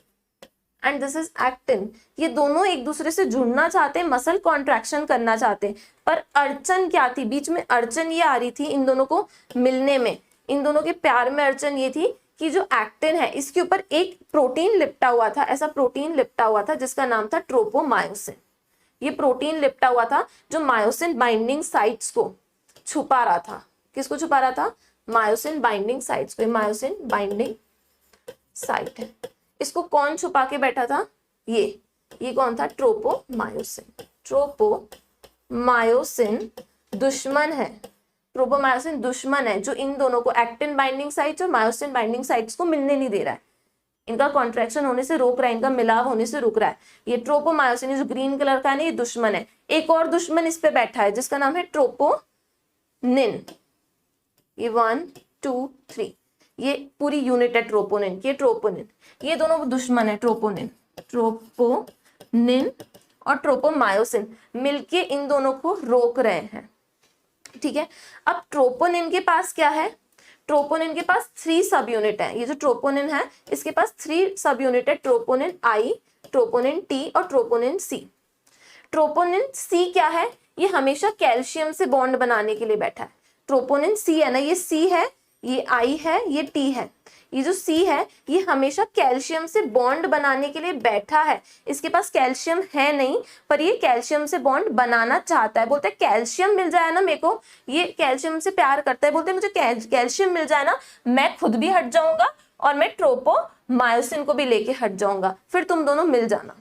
and this is actin, ये दोनों एक दूसरे से जुड़ना चाहते हैं, मसल कॉन्ट्रैक्शन करना चाहते हैं। पर अड़चन क्या थी बीच में, अड़चन ये आ रही थी इन दोनों को मिलने में, इन दोनों के प्यार में अड़चन ये थी कि जो एक्टिन है इसके ऊपर एक प्रोटीन लिपटा हुआ था, ऐसा प्रोटीन लिपटा हुआ था जिसका नाम था ट्रोपोमायोसिन। ये प्रोटीन लिपटा हुआ था जो मायोसिन बाइंडिंग साइट्स को छुपा रहा था। किसको छुपा रहा था, मायोसिन बाइंडिंग साइट्स को। मायोसिन बाइंडिंग साइट है, इसको कौन छुपा के बैठा था, ये कौन था, ट्रोपोमायोसिन। ट्रोपोमायोसिन दुश्मन है, ट्रोपोमायोसिन दुश्मन है जो इन दोनों को, एक्टिन बाइंडिंग साइट्स और मायोसिन बाइंडिंग साइट्स को मिलने नहीं दे रहा है, इनका कॉन्ट्रैक्शन होने से रोक रहा है, इनका मिलाव होने से रुक रहा है। ये ट्रोपोमायोसिन जो ग्रीन कलर का है ना, ये दुश्मन है। एक और दुश्मन इस पे बैठा है जिसका नाम है ट्रोपोनिन। ये 1 2 3 ये पूरी यूनिट है ट्रोपोनिन, ये ट्रोपोनिन, ये दोनों दुश्मन है, ट्रोपोनिन और ट्रोपोमायोसिन मिलके इन दोनों को रोक रहे हैं। ठीक है, अब ट्रोपोनिन के पास क्या है, ट्रोपोनिन के पास 3 सब यूनिट है। ये जो ट्रोपोनिन है इसके पास 3 सब यूनिट है, ट्रोपोनिन आई, ट्रोपोनिन टी और ट्रोपोनिन सी। ट्रोपोनिन सी क्या है, ये हमेशा कैल्शियम से बॉन्ड बनाने के लिए बैठा है। ट्रोपोनिन सी है ना, ये सी है, ये आई है, ये टी है। ये जो सी है ये हमेशा कैल्शियम से बॉन्ड बनाने के लिए बैठा है। इसके पास कैल्शियम है नहीं पर ये कैल्शियम से बॉन्ड बनाना चाहता है, बोलते हैं कैल्शियम मिल जाए ना मेरे को, ये कैल्शियम से प्यार करता है, बोलते हैं मुझे कैल्शियम मिल जाए ना, मैं खुद भी हट जाऊंगा और मैं ट्रोपोमायोसिन को भी लेके हट जाऊंगा, फिर तुम दोनों मिल जाना।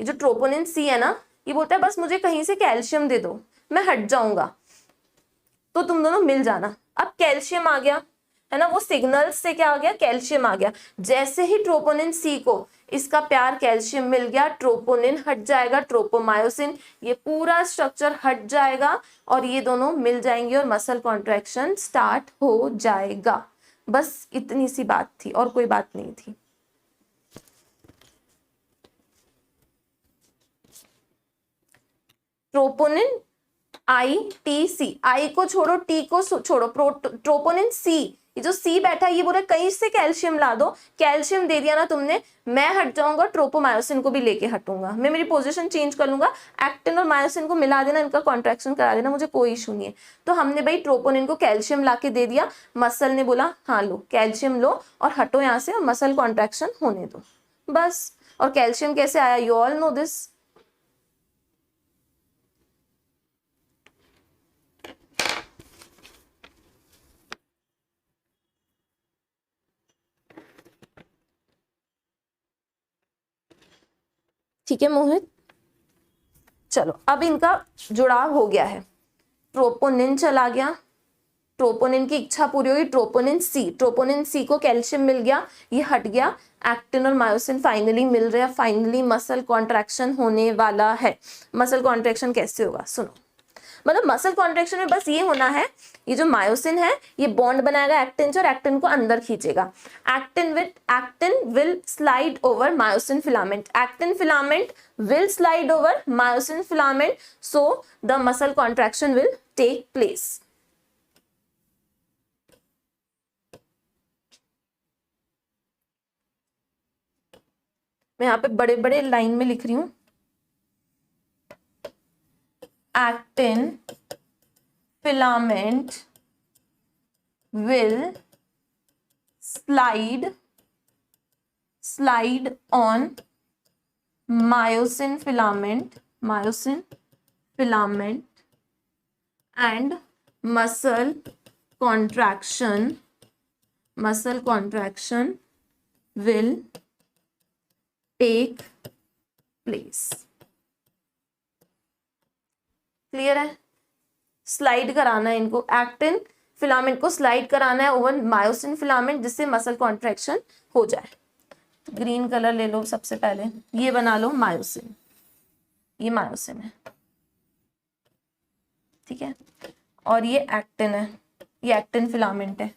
ये जो ट्रोपोनिन सी है ना, ये बोलता है बस मुझे कहीं से कैल्शियम दे दो, मैं हट जाऊंगा तो तुम दोनों मिल जाना। अब कैल्शियम आ गया है ना, वो सिग्नल से क्या आ गया, कैल्शियम आ गया। जैसे ही ट्रोपोनिन सी को इसका प्यार कैल्शियम मिल गया, ट्रोपोनिन हट जाएगा, ट्रोपोमायोसिन, ये पूरा स्ट्रक्चर हट जाएगा और ये दोनों मिल जाएंगे और मसल कॉन्ट्रैक्शन स्टार्ट हो जाएगा। बस इतनी सी बात थी और कोई बात नहीं थी। ट्रोपोनिन आई टी सी, आई को छोड़ो टी को छोड़ो, ट्रोपोनिन सी, ये जो सी बैठा है ये बोले कहीं से कैल्शियम ला दो, कैल्शियम दे दिया ना तुमने, मैं हट जाऊंगा, ट्रोपोमायोसिन को भी लेके हटूंगा, मैं मेरी पोजीशन चेंज कर लूंगा, एक्टिन और मायोसिन को मिला देना, इनका कॉन्ट्रैक्शन करा देना, मुझे कोई इशू नहीं है। तो हमने भाई ट्रोपोनिन को कैल्शियम ला के दे दिया, मसल ने बोला हाँ लो कैल्शियम लो और हटो यहाँ से और मसल कॉन्ट्रैक्शन होने दो, बस। और कैल्शियम कैसे आया, यू ऑल नो दिस। ठीक है मोहित, चलो अब इनका जुड़ाव हो गया है, ट्रोपोनिन चला गया, ट्रोपोनिन की इच्छा पूरी होगी, ट्रोपोनिन सी को कैल्शियम मिल गया, ये हट गया, एक्टिन और मायोसिन फाइनली मिल रहे हैं, फाइनली मसल कॉन्ट्रैक्शन होने वाला है। मसल कॉन्ट्रैक्शन कैसे होगा सुनो, मतलब मसल कॉन्ट्रैक्शन में बस ये होना है, ये जो मायोसिन है ये बॉन्ड बनाएगा एक्टिन से और एक्टिन को अंदर खींचेगा। Actin will slide over myosin filament, actin filament will slide over myosin filament, so the muscle contraction will take place. मैं यहाँ पे बड़े बड़े लाइन में लिख रही हूं, actin filament will slide on myosin filament and muscle contraction will take place। Clear है? स्लाइड कराना है इनको, एक्टिन फिलामेंट को स्लाइड कराना है ओवर मायोसिन फिलामेंट, जिससे मसल कॉन्ट्रैक्शन हो जाए। तो ग्रीन कलर ले लो सबसे पहले, ये बना लो मायोसिन, ये मायोसिन है, ठीक है, और ये एक्टिन है, ये एक्टिन फिलामेंट है।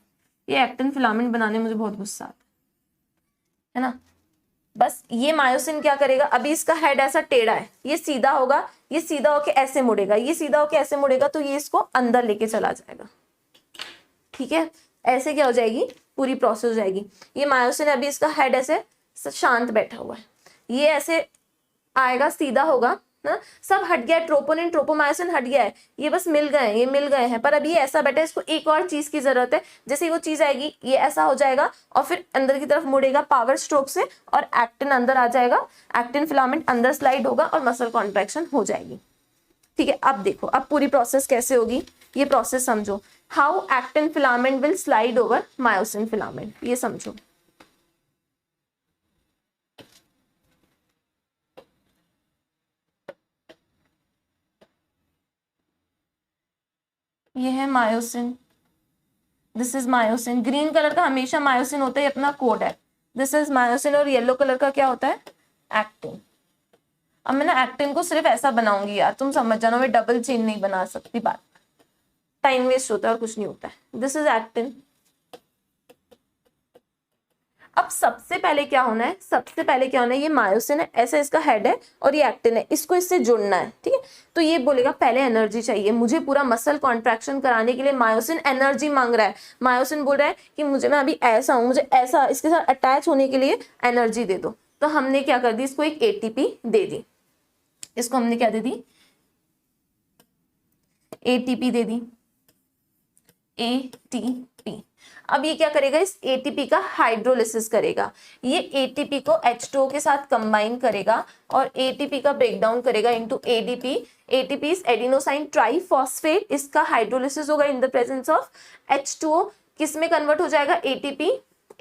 ये एक्टिन फिलामेंट बनाने में मुझे बहुत गुस्सा आता है ना। बस ये मायोसिन क्या करेगा, अभी इसका हेड ऐसा टेढ़ा है, ये सीधा होगा, ये सीधा होके ऐसे मुड़ेगा, ये सीधा होके ऐसे मुड़ेगा, तो ये इसको अंदर लेके चला जाएगा, ठीक है। ऐसे क्या हो जाएगी, पूरी प्रोसेस हो जाएगी। ये मायोसिन अभी इसका हेड ऐसे शांत बैठा हुआ है, ये ऐसे आएगा, सीधा होगा ना, सब हट गया, ट्रोपोनिन ट्रोपोमायोसिन हट गया है, ये बस मिल गए हैं, ये मिल गए हैं, पर अभी ये ऐसा बैठा है, इसको एक और चीज की जरूरत है। जैसे वो चीज आएगी, ये ऐसा हो जाएगा और फिर अंदर की तरफ मुड़ेगा पावर स्ट्रोक से, और एक्टिन अंदर आ जाएगा, एक्टिन फिलामेंट अंदर स्लाइड होगा और मसल कॉन्ट्रैक्शन हो जाएगी, ठीक है। अब देखो, अब पूरी प्रोसेस कैसे होगी, ये प्रोसेस समझो। How actin filament will slide over myosin filament, ये समझो। ये है myosin, this is myosin. Green colour का हमेशा मायोसिन होता है, ये अपना कोड है, दिस इज मायोसिन। और येलो कलर का क्या होता है, एक्टिन। अब मैं ना एक्टिन को सिर्फ ऐसा बनाऊंगी यार, तुम समझ जाना, मैं डबल चेन नहीं बना सकती, बात टाइम वेस्ट होता है और कुछ नहीं होता है। This is actin. अब सबसे पहले क्या होना है, सबसे पहले क्या होना है, ये मायोसिन है, ऐसा इसका हेड है, और ये एक्टिन है, इसको इससे जुड़ना है, ठीक है। तो ये बोलेगा पहले एनर्जी चाहिए मुझे, पूरा मसल कॉन्ट्रैक्शन कराने के लिए मायोसिन एनर्जी मांग रहा है। मायोसिन बोल रहा है कि मुझे, मैं अभी ऐसा हूं, मुझे ऐसा इसके साथ अटैच होने के लिए एनर्जी दे दो। तो हमने क्या कर दी, इसको एक एटीपी दे दी, इसको हमने क्या दे दी, एटीपी दे दी, एटीपी। अब ये क्या करेगा, इस एटीपी का हाइड्रोलिसिस करेगा, ये एटीपी को H2O के साथ कंबाइन करेगा और एटीपी का ब्रेकडाउन करेगा into ADP. ATP is adenosine triphosphate, इसका हाइड्रोलिसिस होगा इन द प्रेजेंस ऑफ H2O, किस में कन्वर्ट हो जाएगा, ATP,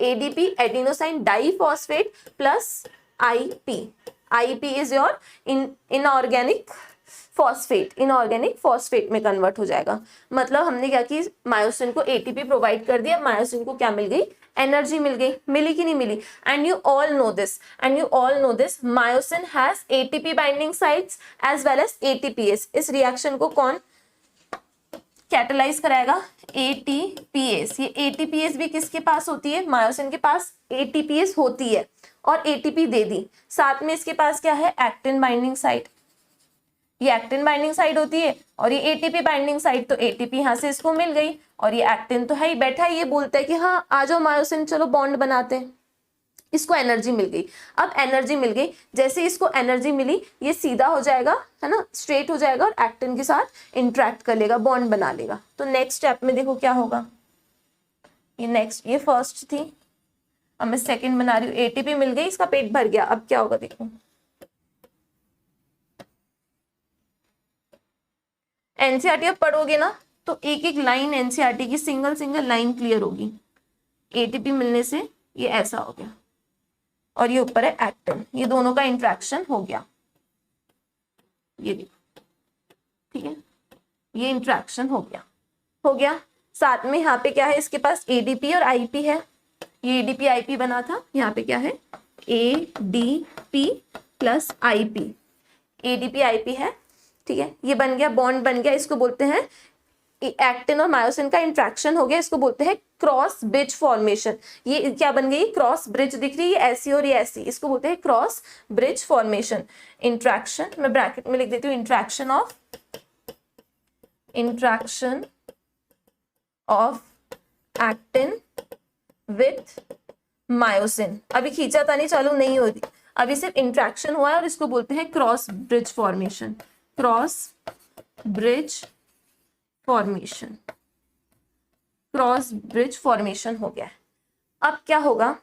ADP adenosine diphosphate plus IP. IP is your inorganic phosphate, inorganic phosphate में कन्वर्ट हो जाएगा। मतलब हमने क्या की, मायोसिन को एटीपी प्रोवाइड कर दिया, मायोसिन को क्या मिल गई, एनर्जी मिल गई। मिली कि नहीं मिली? And you all know this, myosin has ATP binding sites as well as ATPase. इस रिएक्शन को कौन कैटलाइज कराएगा, एटीपीएस। ये एटीपीएस भी किसके पास होती है, मायोसिन के पास एटीपीएस होती है, और एटीपी दे दी। साथ में इसके पास क्या है, एक्टिन बाइंडिंग साइट, ये एक्टिन बाइंडिंग साइट होती है, और ये एटीपी बाइंडिंग साइट, तो एटीपी यहाँ से इसको मिल गई, और ये एक्टिन तो है ही बैठा है, ये बोलता है कि हाँ आ जाओ मायोसिन, चलो बॉन्ड बनाते हैं। इसको एनर्जी मिल गई। अब एनर्जी मिल गई, जैसे इसको एनर्जी मिली, ये सीधा हो जाएगा, है ना, स्ट्रेट हो जाएगा, और एक्टिन के साथ इंटरेक्ट कर लेगा, बॉन्ड बना लेगा। तो नेक्स्ट स्टेप में देखो क्या होगा, ये फर्स्ट थी, अब मैं सेकेंड बना रही हूँ। एटीपी मिल गई, इसका पेट भर गया, अब क्या होगा देखो, एनसीईआरटी अब पढ़ोगे ना तो एक एक लाइन एनसीईआरटी की सिंगल लाइन क्लियर होगी। एटीपी मिलने से ये ऐसा हो गया, और ये ऊपर है एक्टिन, ये दोनों का इंट्रैक्शन हो गया, ये देखो, ठीक है, ये इंट्रैक्शन हो गया। साथ में यहाँ पे क्या है, इसके पास एडीपी और आईपी है, ये एडीपी आईपी बना था, यहाँ पे क्या है, ADP plus IP, ADP IP है, ठीक है, ये बन गया, बॉन्ड बन गया। इसको बोलते हैं, एक्टिन और मायोसिन का इंट्रैक्शन हो गया, इसको बोलते हैं क्रॉस ब्रिज फॉर्मेशन। ये क्या बन गई, क्रॉस ब्रिज दिख रही है, ऐसी और ये ऐसी, इसको बोलते हैं क्रॉस ब्रिज फॉर्मेशन। इंट्रैक्शन, मैं ब्रैकेट में लिख देती हूँ, interaction of actin with myosin. अभी खींचातानी चालू नहीं होती, अभी सिर्फ इंट्रैक्शन हुआ है, और इसको बोलते हैं cross bridge formation, cross bridge formation हो गया है। अब क्या होगा,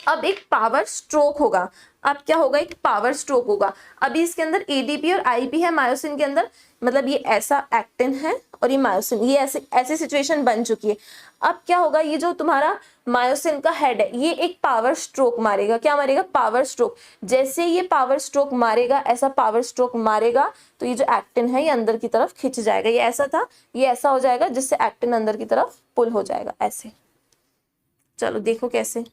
अब एक पावर स्ट्रोक होगा। अब क्या होगा, एक पावर स्ट्रोक होगा। अभी इसके अंदर एडीपी और आईपी है मायोसिन के अंदर, मतलब ये ऐसा एक्टिन है और ये मायोसिन, ये ऐसे ऐसी सिचुएशन बन चुकी है। अब क्या होगा, ये जो तुम्हारा मायोसिन का हेड है ये एक पावर स्ट्रोक मारेगा। क्या मारेगा, पावर स्ट्रोक। जैसे ये पावर स्ट्रोक मारेगा, ऐसा पावर स्ट्रोक मारेगा तो ये जो एक्टिन है ये अंदर की तरफ खिंच जाएगा। ये ऐसा था, ये ऐसा हो जाएगा जिससे एक्टिन अंदर की तरफ पुल हो जाएगा ऐसे। चलो देखो कैसे।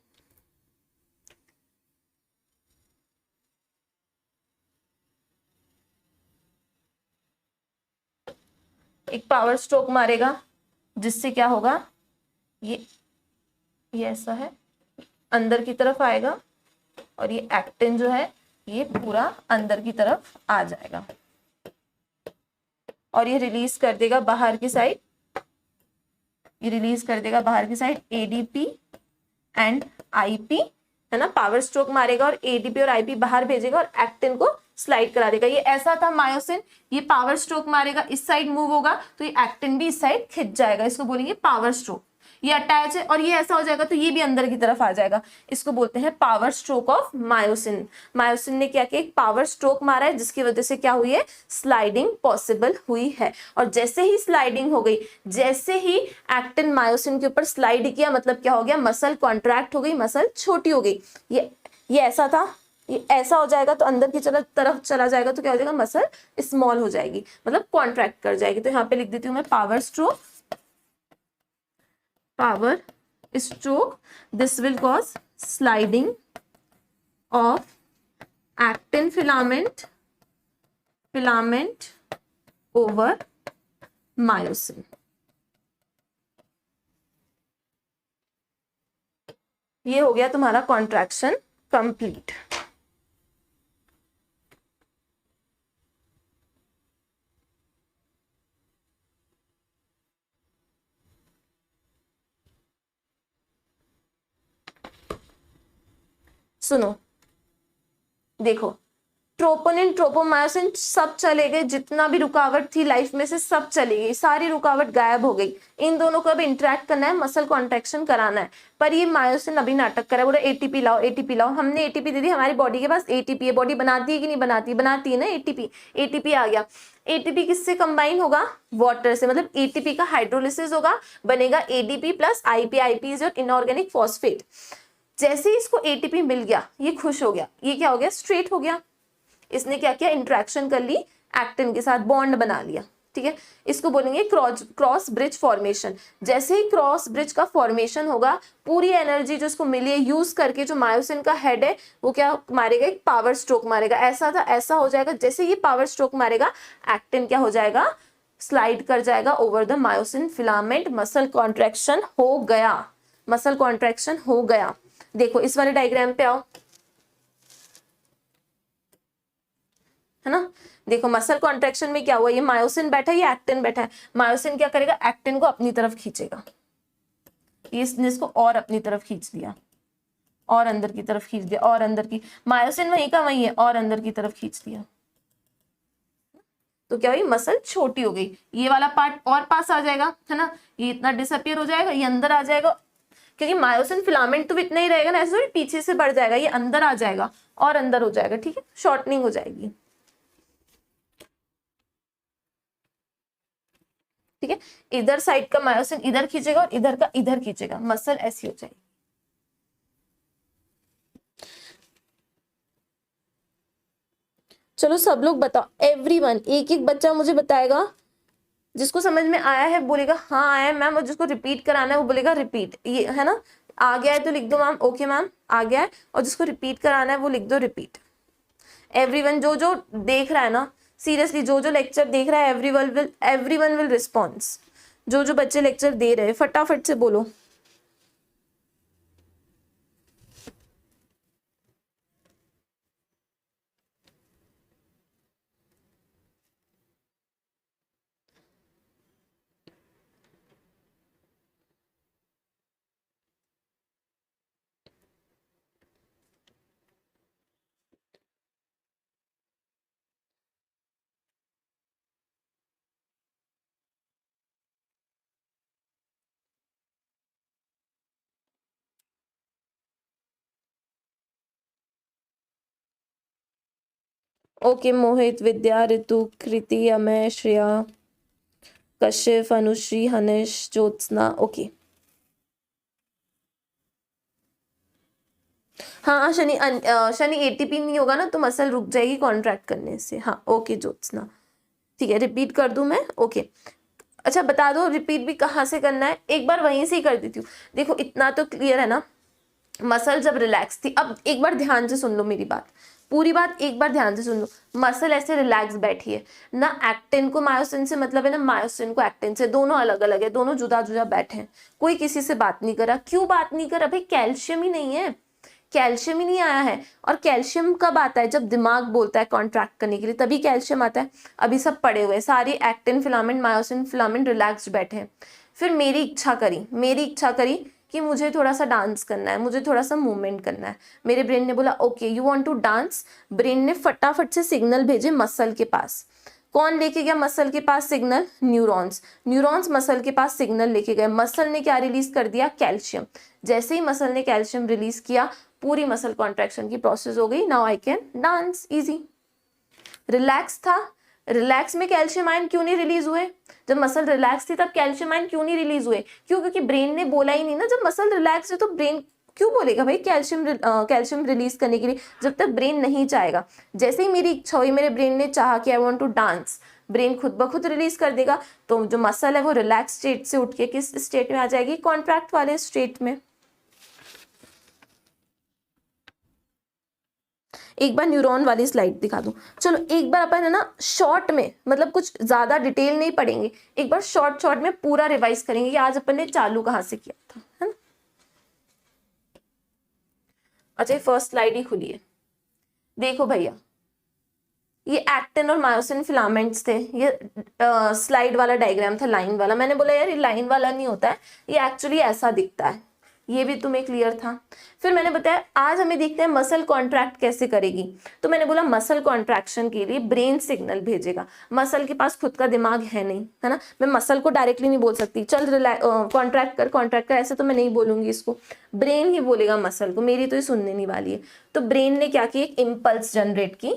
एक पावर स्ट्रोक मारेगा जिससे क्या होगा, ये ऐसा है, अंदर की तरफ आएगा और ये एक्टिन जो है ये पूरा अंदर की तरफ आ जाएगा और ये रिलीज कर देगा बाहर की साइड, ये रिलीज कर देगा बाहर की साइड एडीपी एंड आईपी, है ना। पावर स्ट्रोक मारेगा और एडीपी और आईपी बाहर भेजेगा और एक्टिन को स्लाइड करा देगा। ये ऐसा था मायोसिन, ये पावर स्ट्रोक मारेगा, इस साइड मूव होगा तो ये एक्टिन भी इस साइड खिंच जाएगा, इसको बोलेंगे पावर स्ट्रोक। ये अटैच है और ये ऐसा हो जाएगा तो ये भी अंदर की तरफ आ जाएगा, इसको बोलते हैं power stroke of myosin. Myosin ने क्या किया, एक पावर स्ट्रोक मारा है जिसकी वजह से क्या हुई है, स्लाइडिंग पॉसिबल हुई है। और जैसे ही स्लाइडिंग हो गई, जैसे ही एक्टिन मायोसिन के ऊपर स्लाइड किया, मतलब क्या हो गया, मसल कॉन्ट्रैक्ट हो गई, मसल छोटी हो गई। ये ऐसा था, ये ऐसा हो जाएगा तो अंदर की तरफ चला जाएगा तो क्या हो जाएगा, मसल स्मॉल हो जाएगी, मतलब कॉन्ट्रैक्ट कर जाएगी। तो यहाँ पे लिख देती हूँ मैं power stroke, power stroke. This will cause sliding of actin filament over myosin. ये हो गया तुम्हारा कॉन्ट्रैक्शन कंप्लीट। सुनो देखो, ट्रोपोनिन ट्रोपोमायोसिन सब चले गए, जितना भी रुकावट थी लाइफ में से सब चली गई, सारी रुकावट गायब हो गई। इन दोनों को अब इंटरेक्ट करना है, मसल कॉन्ट्रैक्शन कराना है, पर ये मायोसिन अभी नाटक कर रहा है, बोला एटीपी लाओ एटीपी लाओ। हमने एटीपी दे दी, हमारी बॉडी के पास एटीपी है, बॉडी बनाती है कि नहीं बनाती, बनाती है ना एटीपी। एटीपी आ गया, एटीपी किससे कंबाइन होगा, वाटर से, मतलब एटीपी का हाइड्रोलिसिस होगा, बनेगा ADP plus IP. IP is your inorganic phosphate. जैसे ही इसको एटीपी मिल गया ये खुश हो गया, ये क्या हो गया, स्ट्रेट हो गया। इसने क्या किया, इंट्रैक्शन कर ली एक्टिन के साथ, बॉन्ड बना लिया, ठीक है। इसको बोलेंगे क्रॉस ब्रिज फॉर्मेशन। जैसे ही क्रॉस ब्रिज का फॉर्मेशन होगा, पूरी एनर्जी जो इसको मिली है यूज करके, जो मायोसिन का हेड है वो क्या मारेगा, एक पावर स्ट्रोक मारेगा। ऐसा था, ऐसा हो जाएगा। जैसे ये पावर स्ट्रोक मारेगा, एक्टिन क्या हो जाएगा, स्लाइड कर जाएगा over the myosin filament. Muscle contraction हो गया, मसल कॉन्ट्रैक्शन हो गया। देखो इस वाले डायग्राम पे आओ, है ना। देखो मसल कॉन्ट्रैक्शन में क्या हुआ, ये मायोसिन बैठा है, ये एक्टिन बैठा है। मायोसिन क्या करेगा, एक्टिन को अपनी तरफ खींचेगा, इसने इसको और अपनी तरफ खींच दिया, और अंदर की तरफ खींच दिया, और अंदर की, मायोसिन वहीं का वहीं है, और अंदर की तरफ खींच दिया। तो क्या हुई, मसल छोटी हो गई। ये वाला पार्ट और पास आ जाएगा, है ना, ये इतना डिसअपियर हो जाएगा, ये अंदर आ जाएगा, क्योंकि मायोसिन फिलामेंट तो इतना ही रहेगा ना, ऐसे पीछे से बढ़ जाएगा, ये अंदर आ जाएगा और अंदर हो जाएगा, ठीक है, शॉर्टनिंग हो जाएगी, ठीक है। इधर साइड का मायोसिन इधर खींचेगा और इधर का इधर खींचेगा, मसल ऐसी हो जाएगी। चलो सब लोग बताओ, एवरीवन, एक एक बच्चा मुझे बताएगा, जिसको समझ में आया है बोलेगा हाँ आया है मैम, और जिसको रिपीट कराना है वो बोलेगा रिपीट। ये है ना, आ गया है तो लिख दो मैम ओके मैम आ गया है, और जिसको रिपीट कराना है वो लिख दो रिपीट। एवरीवन जो जो देख रहा है ना, सीरियसली जो जो लेक्चर देख रहा है, एवरीवन विल रिस्पॉन्स। जो जो बच्चे लेक्चर दे रहे हैं फटाफट से बोलो। ओके, मोहित, विद्या, ऋतु, कृति, अमय, श्रेया, कश्यप, अनुश्री, हनीश, ज्योत्सना। ओके, हाँ शनि शनि एटीपी नहीं होगा ना तो मसल रुक जाएगी कॉन्ट्रैक्ट करने से। हाँ ओके ज्योत्सना, ठीक है, रिपीट कर दूं मैं? ओके, अच्छा बता दो रिपीट भी कहाँ से करना है, एक बार वहीं से ही कर देती हूँ। देखो इतना तो क्लियर है ना, मसल जब रिलैक्स थी, अब एक बार ध्यान से सुन लो मेरी बात, पूरी बात एक बार ध्यान से सुन लो। मसल ऐसे रिलैक्स बैठी है ना, एक्टिन को मायोसिन से मतलब है ना मायोसिन को एक्टिन से, दोनों अलग अलग है, दोनों जुदा जुदा बैठे हैं, कोई किसी से बात नहीं करा। क्यों बात नहीं करा भाई? कैल्शियम ही नहीं है, कैल्शियम ही नहीं आया है। और कैल्शियम कब आता है? जब दिमाग बोलता है कॉन्ट्रैक्ट करने के लिए, तभी कैल्शियम आता है। अभी सब पड़े हुए, सारी actin filament myosin filament relaxed बैठे हैं। फिर मेरी इच्छा करी कि मुझे थोड़ा सा डांस करना है, मुझे थोड़ा सा मूवमेंट करना है। मेरे ब्रेन ने बोला okay you want to dance. Brain ने फटाफट से सिग्नल भेजे मसल के पास। कौन लेके गया मसल के पास सिग्नल? न्यूरॉन्स। न्यूरॉन्स मसल के पास सिग्नल लेके गए। मसल ने क्या रिलीज कर दिया? कैल्शियम। जैसे ही मसल ने कैल्शियम रिलीज किया, पूरी मसल कॉन्ट्रैक्शन की प्रोसेस हो गई। Now I can dance easy. Relax था, रिलैक्स में कैल्शियम आयन क्यों नहीं रिलीज हुए? जब मसल रिलैक्स थी तब कैल्शियम आयन क्यों नहीं रिलीज हुए? क्यों? क्योंकि ब्रेन ने बोला ही नहीं ना। जब मसल रिलैक्स है तो ब्रेन क्यों बोलेगा भाई कैल्शियम रिलीज करने के लिए, जब तक ब्रेन नहीं चाहेगा। जैसे ही मेरी इच्छा हुई, मेरे ब्रेन ने चाहा कि I want to dance, brain खुद ब खुद रिलीज कर देगा। तो जो मसल है वो रिलैक्स स्टेट से उठ के किस स्टेट में आ जाएगी? कॉन्ट्रैक्ट वाले स्टेट में। एक बार न्यूरॉन वाली स्लाइड दिखा दूं। चलो एक बार अपन है ना शॉर्ट में, मतलब कुछ ज्यादा डिटेल नहीं पढ़ेंगे, एक बार शॉर्ट शॉर्ट में पूरा रिवाइज करेंगे कि आज अपन ने चालू कहाँ से किया था, है ना। अच्छा ये फर्स्ट स्लाइड ही खुली है, देखो भैया ये एक्टिन और मायोसिन फिलामेंट्स थे। ये स्लाइड वाला डायग्राम था, लाइन वाला। मैंने बोला यार ये लाइन वाला नहीं होता है, ये एक्चुअली ऐसा दिखता है। ये भी तुम्हें क्लियर था। फिर मैंने बताया आज हमें देखते हैं मसल कॉन्ट्रैक्ट कैसे करेगी। तो मैंने बोला मसल कॉन्ट्रैक्शन के लिए ब्रेन सिग्नल भेजेगा। मसल के पास खुद का दिमाग है नहीं, है ना। मैं मसल को डायरेक्टली नहीं बोल सकती चल कॉन्ट्रैक्ट कर, ऐसे तो मैं नहीं बोलूंगी इसको, ब्रेन ही बोलेगा मसल को, मेरी तो ये सुनने नहीं वाली है। तो ब्रेन ने क्या किया, एक इम्पल्स जनरेट की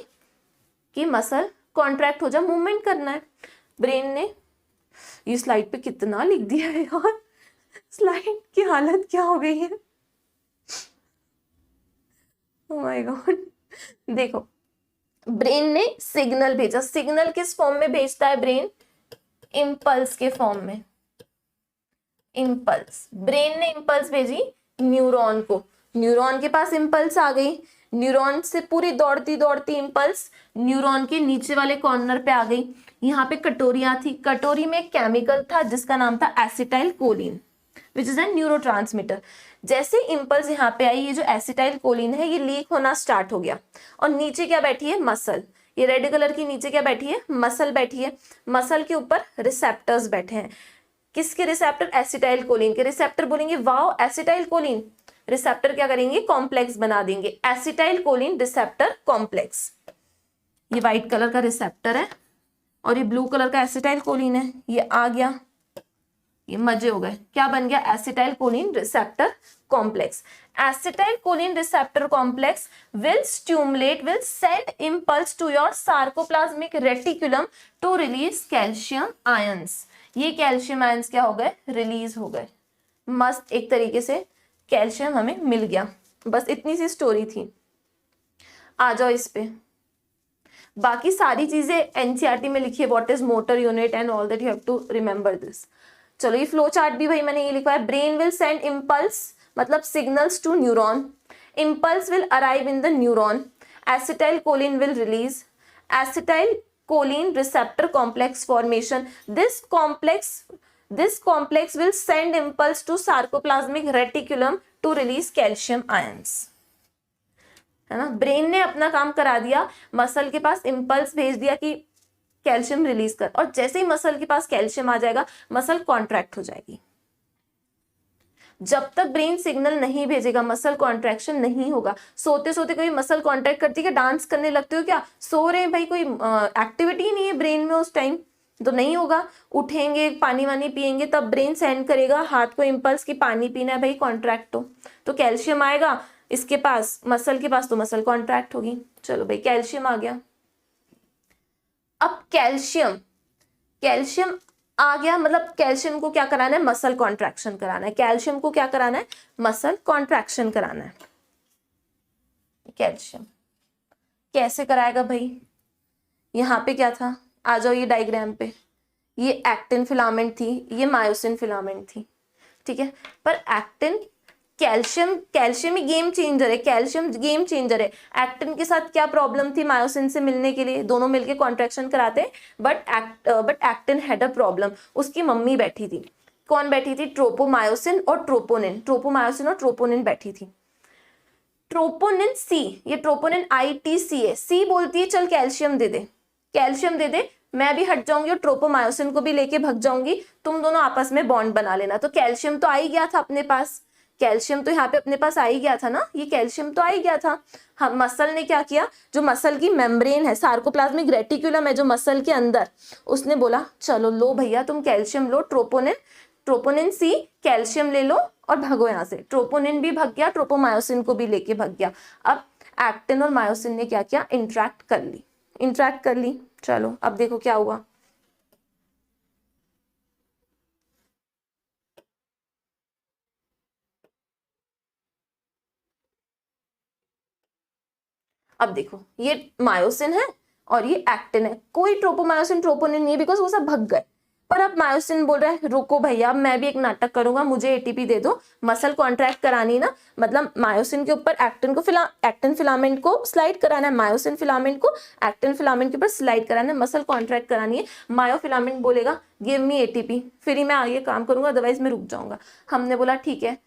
कि मसल कॉन्ट्रैक्ट हो जा, मूवमेंट करना है। ब्रेन ने, ये स्लाइड पे कितना लिख दिया है यार, स्लाइड की हालत क्या हो गई है। ओह माय गॉड, देखो ब्रेन ने सिग्नल भेजा। सिग्नल किस फॉर्म में भेजता है ब्रेन? इम्पल्स के फॉर्म में। इम्पल्स, ब्रेन ने इम्पल्स भेजी न्यूरॉन को, न्यूरॉन के पास इम्पल्स आ गई। न्यूरॉन से पूरी दौड़ती दौड़ती इम्पल्स न्यूरॉन के नीचे वाले कॉर्नर पे आ गई। यहाँ पे कटोरियां थी, कटोरी में एक केमिकल था जिसका नाम था acetyl choline, which is an neurotransmitter. जैसे इम्पल्स यहाँ पे आई, ये जो एसिटाइल कोलिन है ये लीक होना स्टार्ट हो गया। और नीचे क्या बैठी है? मसल। ये रेड कलर की नीचे क्या बैठी है? मसल बैठी है। मसल के ऊपर रिसेप्टर्स बैठे हैं। किसके रिसेप्टर? एसिटाइल कोलिन के रिसेप्टर। बोलेंगे वाओ एसिटाइल कोलिन, रिसेप्टर क्या करेंगे? कॉम्प्लेक्स बना देंगे, एसिटाइल कोलिन रिसेप्टर कॉम्प्लेक्स। ये व्हाइट कलर का रिसेप्टर है और ये ब्लू कलर का एसिटाइल कोलिन है। ये आ गया, ये मजे हो गए, क्या बन गया? Acetyl choline receptor complex. Acetyl choline receptor complex will send impulse to your sarcoplasmic reticulum to release calcium ions। ये कैल्शियम आयंस क्या हो गए? रिलीज हो गए। मस्त, एक तरीके से कैल्शियम हमें मिल गया। बस इतनी सी स्टोरी थी। आ जाओ इस पे, बाकी सारी चीजें एनसीईआरटी में लिखी है, what is motor unit and all that, you have to remember this. चलो ये फ्लो चार्ट भी भाई मैंने ये लिखा है। ब्रेन विल सेंड इम्पल्स मतलब signals to neuron, impulse will arrive in the neuron, acetylcholine will release, acetylcholine receptor complex formation, this complex will send impulse to sarcoplasmic reticulum to release calcium ions। है ना, brain ने अपना काम करा दिया, muscle के पास impulse भेज दिया कि कैल्शियम रिलीज कर, और जैसे ही मसल के पास कैल्शियम आ जाएगा मसल कॉन्ट्रैक्ट हो जाएगी। जब तक ब्रेन सिग्नल नहीं भेजेगा मसल कॉन्ट्रैक्शन नहीं होगा। सोते सोते कोई मसल कॉन्ट्रैक्ट करती है क्या? डांस करने लगते हो क्या? सो रहे हैं भाई, कोई एक्टिविटी नहीं है ब्रेन में उस टाइम, तो नहीं होगा। उठेंगे, पानी वानी पिएंगे, तब ब्रेन सेंड करेगा हाथ को इम्पल्स की पानी पीना है भाई, कॉन्ट्रैक्ट हो। तो कैल्शियम आएगा इसके पास, मसल के पास, तो मसल कॉन्ट्रैक्ट होगी। चलो भाई कैल्शियम आ गया। कैल्शियम, कैल्शियम आ गया, मतलब कैल्शियम को क्या कराना है, मसल कॉन्ट्रैक्शन कराना है। कैल्शियम को क्या कराना है, मसल कॉन्ट्रैक्शन कराना है। कैल्शियम कैसे कराएगा भाई, यहाँ पे क्या था, आ जाओ ये डायग्राम पे, ये एक्टिन फिलामेंट थी, ये मायोसिन फिलामेंट थी, ठीक है। पर एक्टिन, कैल्शियम, कैल्शियम ही गेम चेंजर है, कैल्शियम गेम चेंजर है। एक्टिन के साथ क्या प्रॉब्लम थी मायोसिन से मिलने के लिए, दोनों मिलके कॉन्ट्रैक्शन कराते, but actin had a problem. उसकी मम्मी बैठी थी, कौन बैठी थी, ट्रोपोमायोसिन और ट्रोपोनिन, ट्रोपोमायोसिन और ट्रोपोनिन बैठी थी। ट्रोपोनिन सी, ये ट्रोपोनिन ITC है, सी बोलती है चल कैल्शियम दे दे, कैल्शियम दे दे, मैं भी हट जाऊंगी और ट्रोपोमायोसिन को भी लेके भग जाऊंगी, तुम दोनों आपस में बॉन्ड बना लेना। तो कैल्शियम तो आ ही गया था अपने पास, कैल्शियम तो यहाँ पे अपने पास आ ही गया था ना, ये कैल्शियम तो आ ही गया था। हम मसल ने क्या किया, जो मसल की मेम्ब्रेन है, सार्कोप्लाज्मिक रेटिकुलम है जो मसल के अंदर, उसने बोला चलो लो भैया तुम कैल्शियम लो, ट्रोपोनिन, ट्रोपोनिन सी कैल्शियम ले लो और भागो यहाँ से। ट्रोपोनिन भी भाग गया, ट्रोपोमायोसिन को भी लेके भाग गया। अब एक्टिन और मायोसिन ने क्या किया, इंट्रैक्ट कर ली, इंट्रैक्ट कर ली। चलो अब देखो क्या हुआ, अब देखो ये मायोसिन है और ये एक्टिन है, कोई ट्रोपोमायोसिन ट्रोपोनिन नहीं, बिकॉज वो सब भग गए। पर अब मायोसिन बोल रहा है रुको भैया मैं भी एक नाटक करूंगा, मुझे ATP दे दो, मसल कॉन्ट्रैक्ट करानी ना, मतलब मायोसिन के ऊपर एक्टिन को एक्टिन फिलामेंट को स्लाइड कराना है, मायोसिन फिलामेंट को एक्टिन फिलामेंट के ऊपर स्लाइड कराना है, मसल कॉन्ट्रैक्ट करानी है। मायो फिलामेंट बोलेगा गिव मी ATP, फिर ही मैं आगे काम करूंगा, अदरवाइज मैं रुक जाऊंगा। हमने बोला ठीक है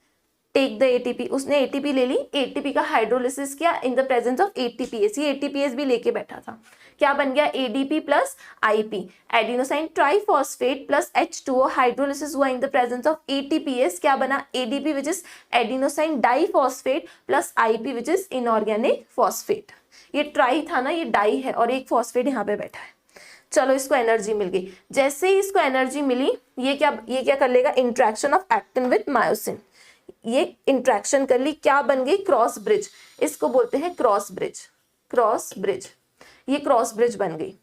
टेक द ATP, उसने ATP ले ली, ATP का हाइड्रोलिसिस किया इन द प्रेजेंस ऑफ ATPase, ये ATPase भी लेके बैठा था, क्या बन गया ADP plus IP, adenosine triphosphate plus H2O, hydrolysis हुआ in the presence of ATPase, क्या बना ADP which is adenosine diphosphate plus IP which is inorganic phosphate. ये ट्राई था ना, ये डाई है और एक फॉस्फेट यहाँ पे बैठा है। चलो इसको एनर्जी मिल गई, जैसे ही इसको एनर्जी मिली ये क्या कर लेगा, interaction of actin with myosin, ये इंट्रैक्शन कर ली, क्या बन गई, क्रॉस ब्रिज, इसको बोलते हैं क्रॉस ब्रिज, क्रॉस ब्रिज, ये क्रॉस ब्रिज बन गई।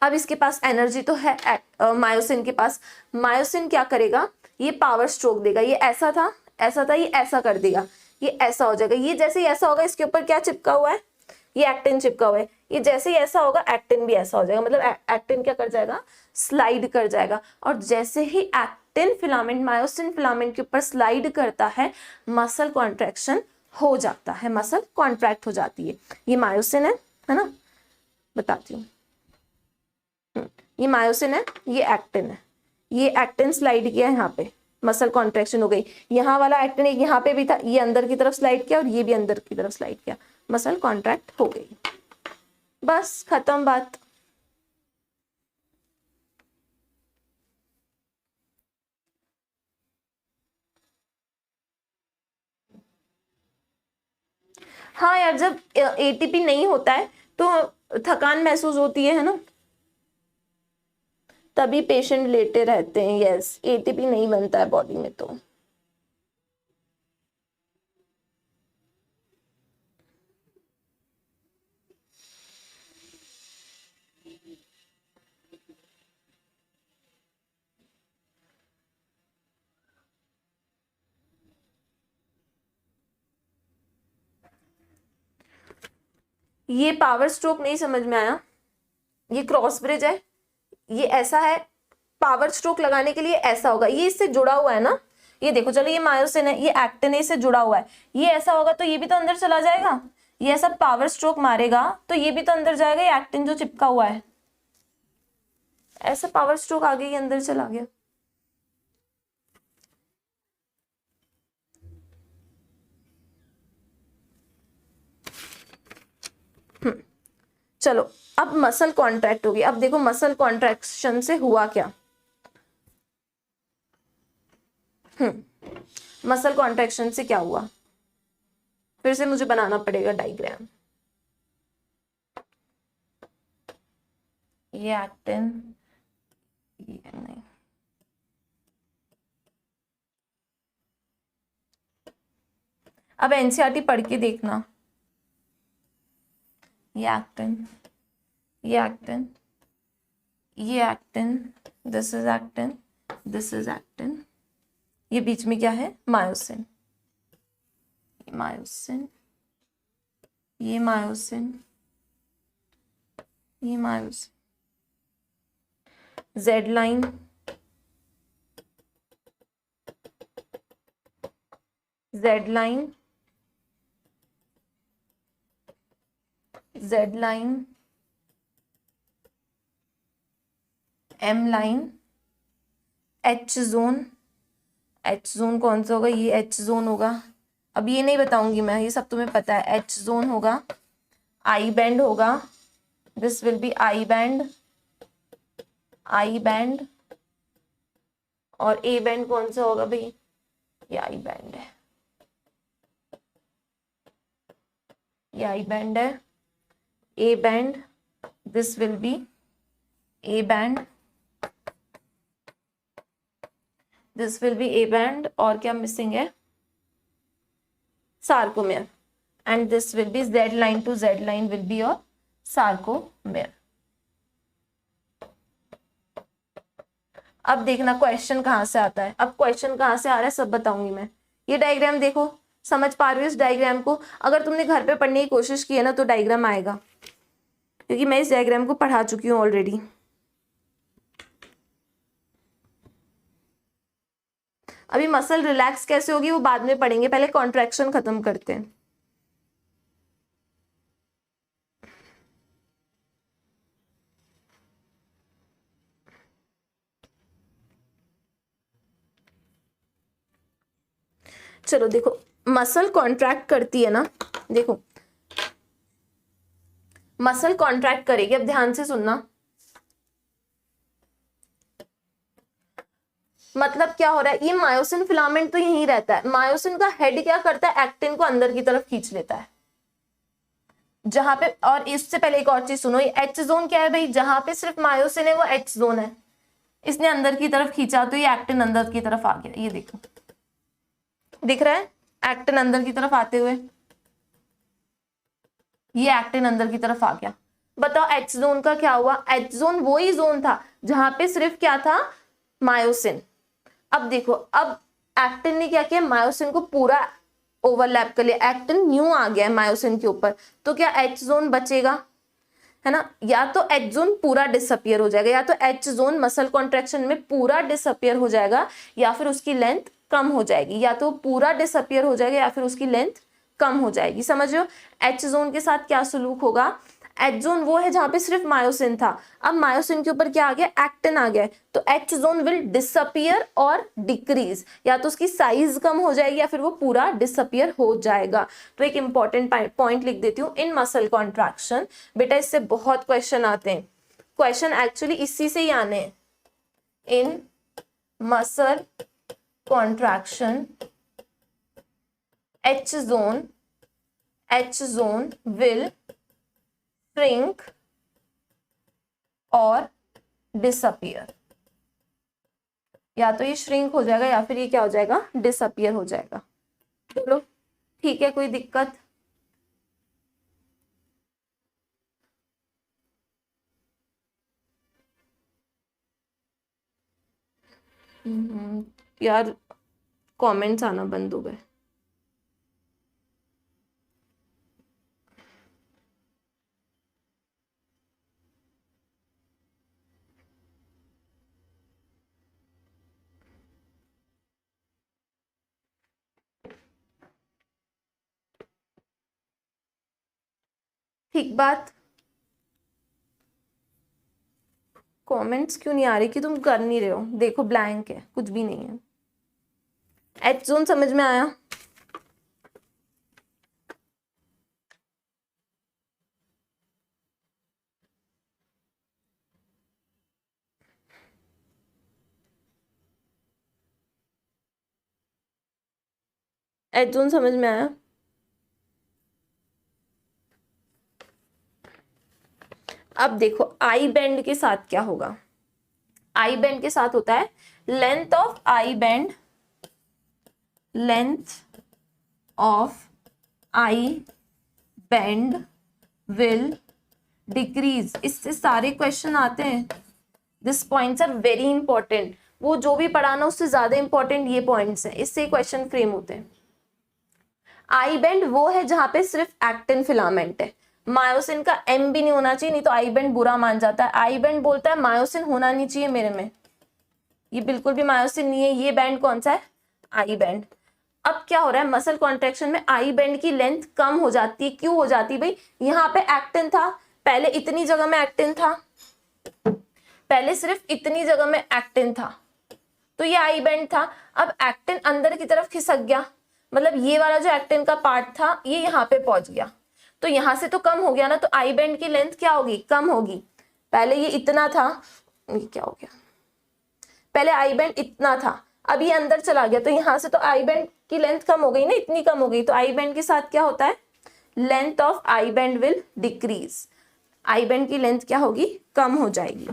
अब इसके पास एनर्जी तो है मायोसिन के पास, मायोसिन क्या करेगा, ये पावर स्ट्रोक देगा, ये ऐसा था ऐसा था, ये ऐसा कर देगा, ये ऐसा हो जाएगा, ये जैसे ही ऐसा होगा इसके ऊपर क्या चिपका हुआ है, ये एक्टिन चिपका हुआ है, ये जैसे ही ऐसा होगा एक्टिन भी ऐसा हो जाएगा, मतलब एक्टिन क्या कर जाएगा, स्लाइड कर जाएगा। और जैसे ही एक्टिन फिलामेंट मायोसिन फिलामेंट के ऊपर स्लाइड करता है, मसल कॉन्ट्रैक्शन हो जाता है, मसल कॉन्ट्रैक्ट हो जाती है। ये मायोसिन है ना, बताती हूँ, ये मायोसिन है, ये एक्टिन है, ये एक्टिन स्लाइड किया है यहाँ पे, मसल कॉन्ट्रैक्शन हो गई। यहाँ वाला एक्टिन एक यहाँ पे भी था, ये अंदर की तरफ स्लाइड किया और ये भी अंदर की तरफ स्लाइड किया, मसल कॉन्ट्रैक्ट हो गई, बस खत्म बात। हाँ यार, जब ATP नहीं होता है तो थकान महसूस होती है ना, तभी पेशेंट लेटे रहते हैं। यस, ATP नहीं बनता है बॉडी में तो। ये पावर स्ट्रोक नहीं समझ में आया, ये क्रॉस ब्रिज है, ये ऐसा है, पावर स्ट्रोक लगाने के लिए ऐसा होगा, ये इससे जुड़ा हुआ है ना, ये देखो, चलो ये मायोसिन है, ये एक्टिन से जुड़ा हुआ है, ये ऐसा होगा तो ये भी तो अंदर चला जाएगा, ये ऐसा पावर स्ट्रोक मारेगा तो ये भी तो अंदर जाएगा, ये एक्टिन जो चिपका हुआ है, ऐसा पावर स्ट्रोक आगे ये अंदर चला गया। चलो अब मसल कॉन्ट्रैक्ट होगी, अब देखो मसल कॉन्ट्रैक्शन से हुआ क्या, मसल कॉन्ट्रैक्शन से क्या हुआ, फिर से मुझे बनाना पड़ेगा डायग्राम। ये एक्टिन, ये नहीं, अब NCERT पढ़ के देखना, ये एक्टिन, ये एक्टिन, ये actin, this is actin, this is actin, ये बीच में क्या है, मायोसिन, मायोसिन, ये मायोसिन, ये myosin, Z line, Z line, Z line, M line, H zone, H zone कौन सा होगा, ये एच जोन होगा, अब ये नहीं बताऊंगी मैं, ये सब तुम्हें पता है, एच जोन होगा, आई बैंड होगा, this will be I band, I band, और ए बैंड कौन सा होगा भाई, ये आई बैंड है, ये आई बैंड है, A band, this will be A band, this will be A band, और क्या मिसिंग है, sarcomere, and this will be Z line to Z line will be your sarcomere. अब देखना question कहाँ से आता है, अब क्वेश्चन कहाँ से आ रहा है सब बताऊंगी मैं। ये डायग्राम देखो, समझ पा रही हो इस डायग्राम को, अगर तुमने घर पे पढ़ने की कोशिश की है ना तो डायग्राम आएगा, क्योंकि मैं इस डायग्राम को पढ़ा चुकी हूँ ऑलरेडी। अभी मसल रिलैक्स कैसे होगी वो बाद में पढ़ेंगे, पहले कॉन्ट्रैक्शन खत्म करते हैं। चलो देखो, मसल कॉन्ट्रैक्ट करती है ना, देखो मसल कॉन्ट्रैक्ट करेगी, अब ध्यान से सुनना, मतलब क्या हो रहा है, ये मायोसिन फिलामेंट तो यहीं रहता है, मायोसिन का हेड क्या करता है, एक्टिन को अंदर की तरफ खींच लेता है, जहां पे, और इससे पहले एक और चीज सुनो, ये एच जोन क्या है भाई, जहां पे सिर्फ मायोसिन है वो एच जोन है, इसने अंदर की तरफ खींचा तो ये एक्टिन अंदर की तरफ आ गया, ये देखो दिख रहा है एक्टिन अंदर की तरफ आते हुए, ये एक्टिन अंदर की तरफ आ गया। बताओ एच जोन का क्या हुआ, एच जोन वही जोन था जहां पे सिर्फ क्या था, मायोसिन। अब देखो, अब एक्टिन ने क्या किया, मायोसिन को पूरा ओवरलैप कर लिया, एक्टिन न्यू आ गया है मायोसिन के ऊपर, तो क्या एच जोन बचेगा, है ना, या तो एच जोन पूरा डिसअपियर हो जाएगा, या तो एच जोन मसल कॉन्ट्रैक्शन में पूरा डिसअपियर हो जाएगा, या फिर उसकी लेंथ कम हो जाएगी, या तो पूरा डिसअपियर हो जाएगा या फिर उसकी लेंथ कम हो जाएगी। समझ रहे हो, एच जोन के साथ क्या सलूक होगा, एच जोन वो है जहां पे सिर्फ मायोसिन था, अब मायोसिन के ऊपर क्या आ गया, एक्टिन आ गया, तो एच जोन विल डिसअपियर और डिक्रीज, या तो उसकी साइज कम हो जाएगी या फिर वो पूरा डिसअपियर हो जाएगा। तो एक इंपॉर्टेंट पॉइंट लिख देती हूँ, इन मसल कॉन्ट्रैक्शन, बेटा इससे बहुत क्वेश्चन आते हैं, क्वेश्चन एक्चुअली इसी से ही आने हैं, in muscle contraction H zone will shrink और disappear, या तो ये श्रिंक हो जाएगा या फिर ये क्या हो जाएगा, डिसअपियर हो जाएगा। चलो ठीक है, कोई दिक्कत, यार कमेंट्स आना बंद हो गए। ठीक बात, कमेंट्स क्यों नहीं आ रही कि तुम कर नहीं रहे हो, देखो ब्लैंक है, कुछ भी नहीं है। एच जोन समझ में आया, एच जोन समझ में आया। अब देखो आई बैंड के साथ क्या होगा, आई बैंड के साथ होता है length of I band, length of I band will decrease, इससे सारे क्वेश्चन आते हैं, this points are very important, वो जो भी पढ़ाना उससे ज्यादा इंपॉर्टेंट ये पॉइंट्स हैं, इससे क्वेश्चन फ्रेम होते हैं। आई बैंड वो है जहां पे सिर्फ एक्टिन फिलामेंट है, मायोसिन का एम भी नहीं होना चाहिए, नहीं तो आई बैंड बुरा मान जाता है। आई बैंड बोलता है मायोसिन होना नहीं चाहिए मेरे में, ये बिल्कुल भी मायोसिन नहीं है, ये बैंड कौन सा है, आई बैंड। अब क्या हो रहा है, मसल कॉन्ट्रेक्शन में आई बैंड की लेंथ कम हो जाती है, क्यों हो जाती है भाई, यहाँ पे एक्टिन था, पहले इतनी जगह में एक्टिन था, पहले सिर्फ इतनी जगह में एक्टिन था, तो ये आई बैंड था। अब एक्टिन अंदर की तरफ खिसक गया, मतलब ये वाला जो एक्टिन का पार्ट था ये यहाँ पे पहुंच गया, तो यहाँ से तो कम हो गया ना, तो आई बैंड की लेंथ क्या होगी, कम होगी। पहले ये इतना था, ये क्या हो गया, पहले आई बैंड इतना था, अब ये अंदर चला गया, तो यहाँ से तो आई बैंड की लेंथ कम हो गई ना, इतनी कम हो गई, तो आई बैंड के साथ क्या होता है, length of I band will decrease, I band की लेंथ क्या होगी, कम हो जाएगी।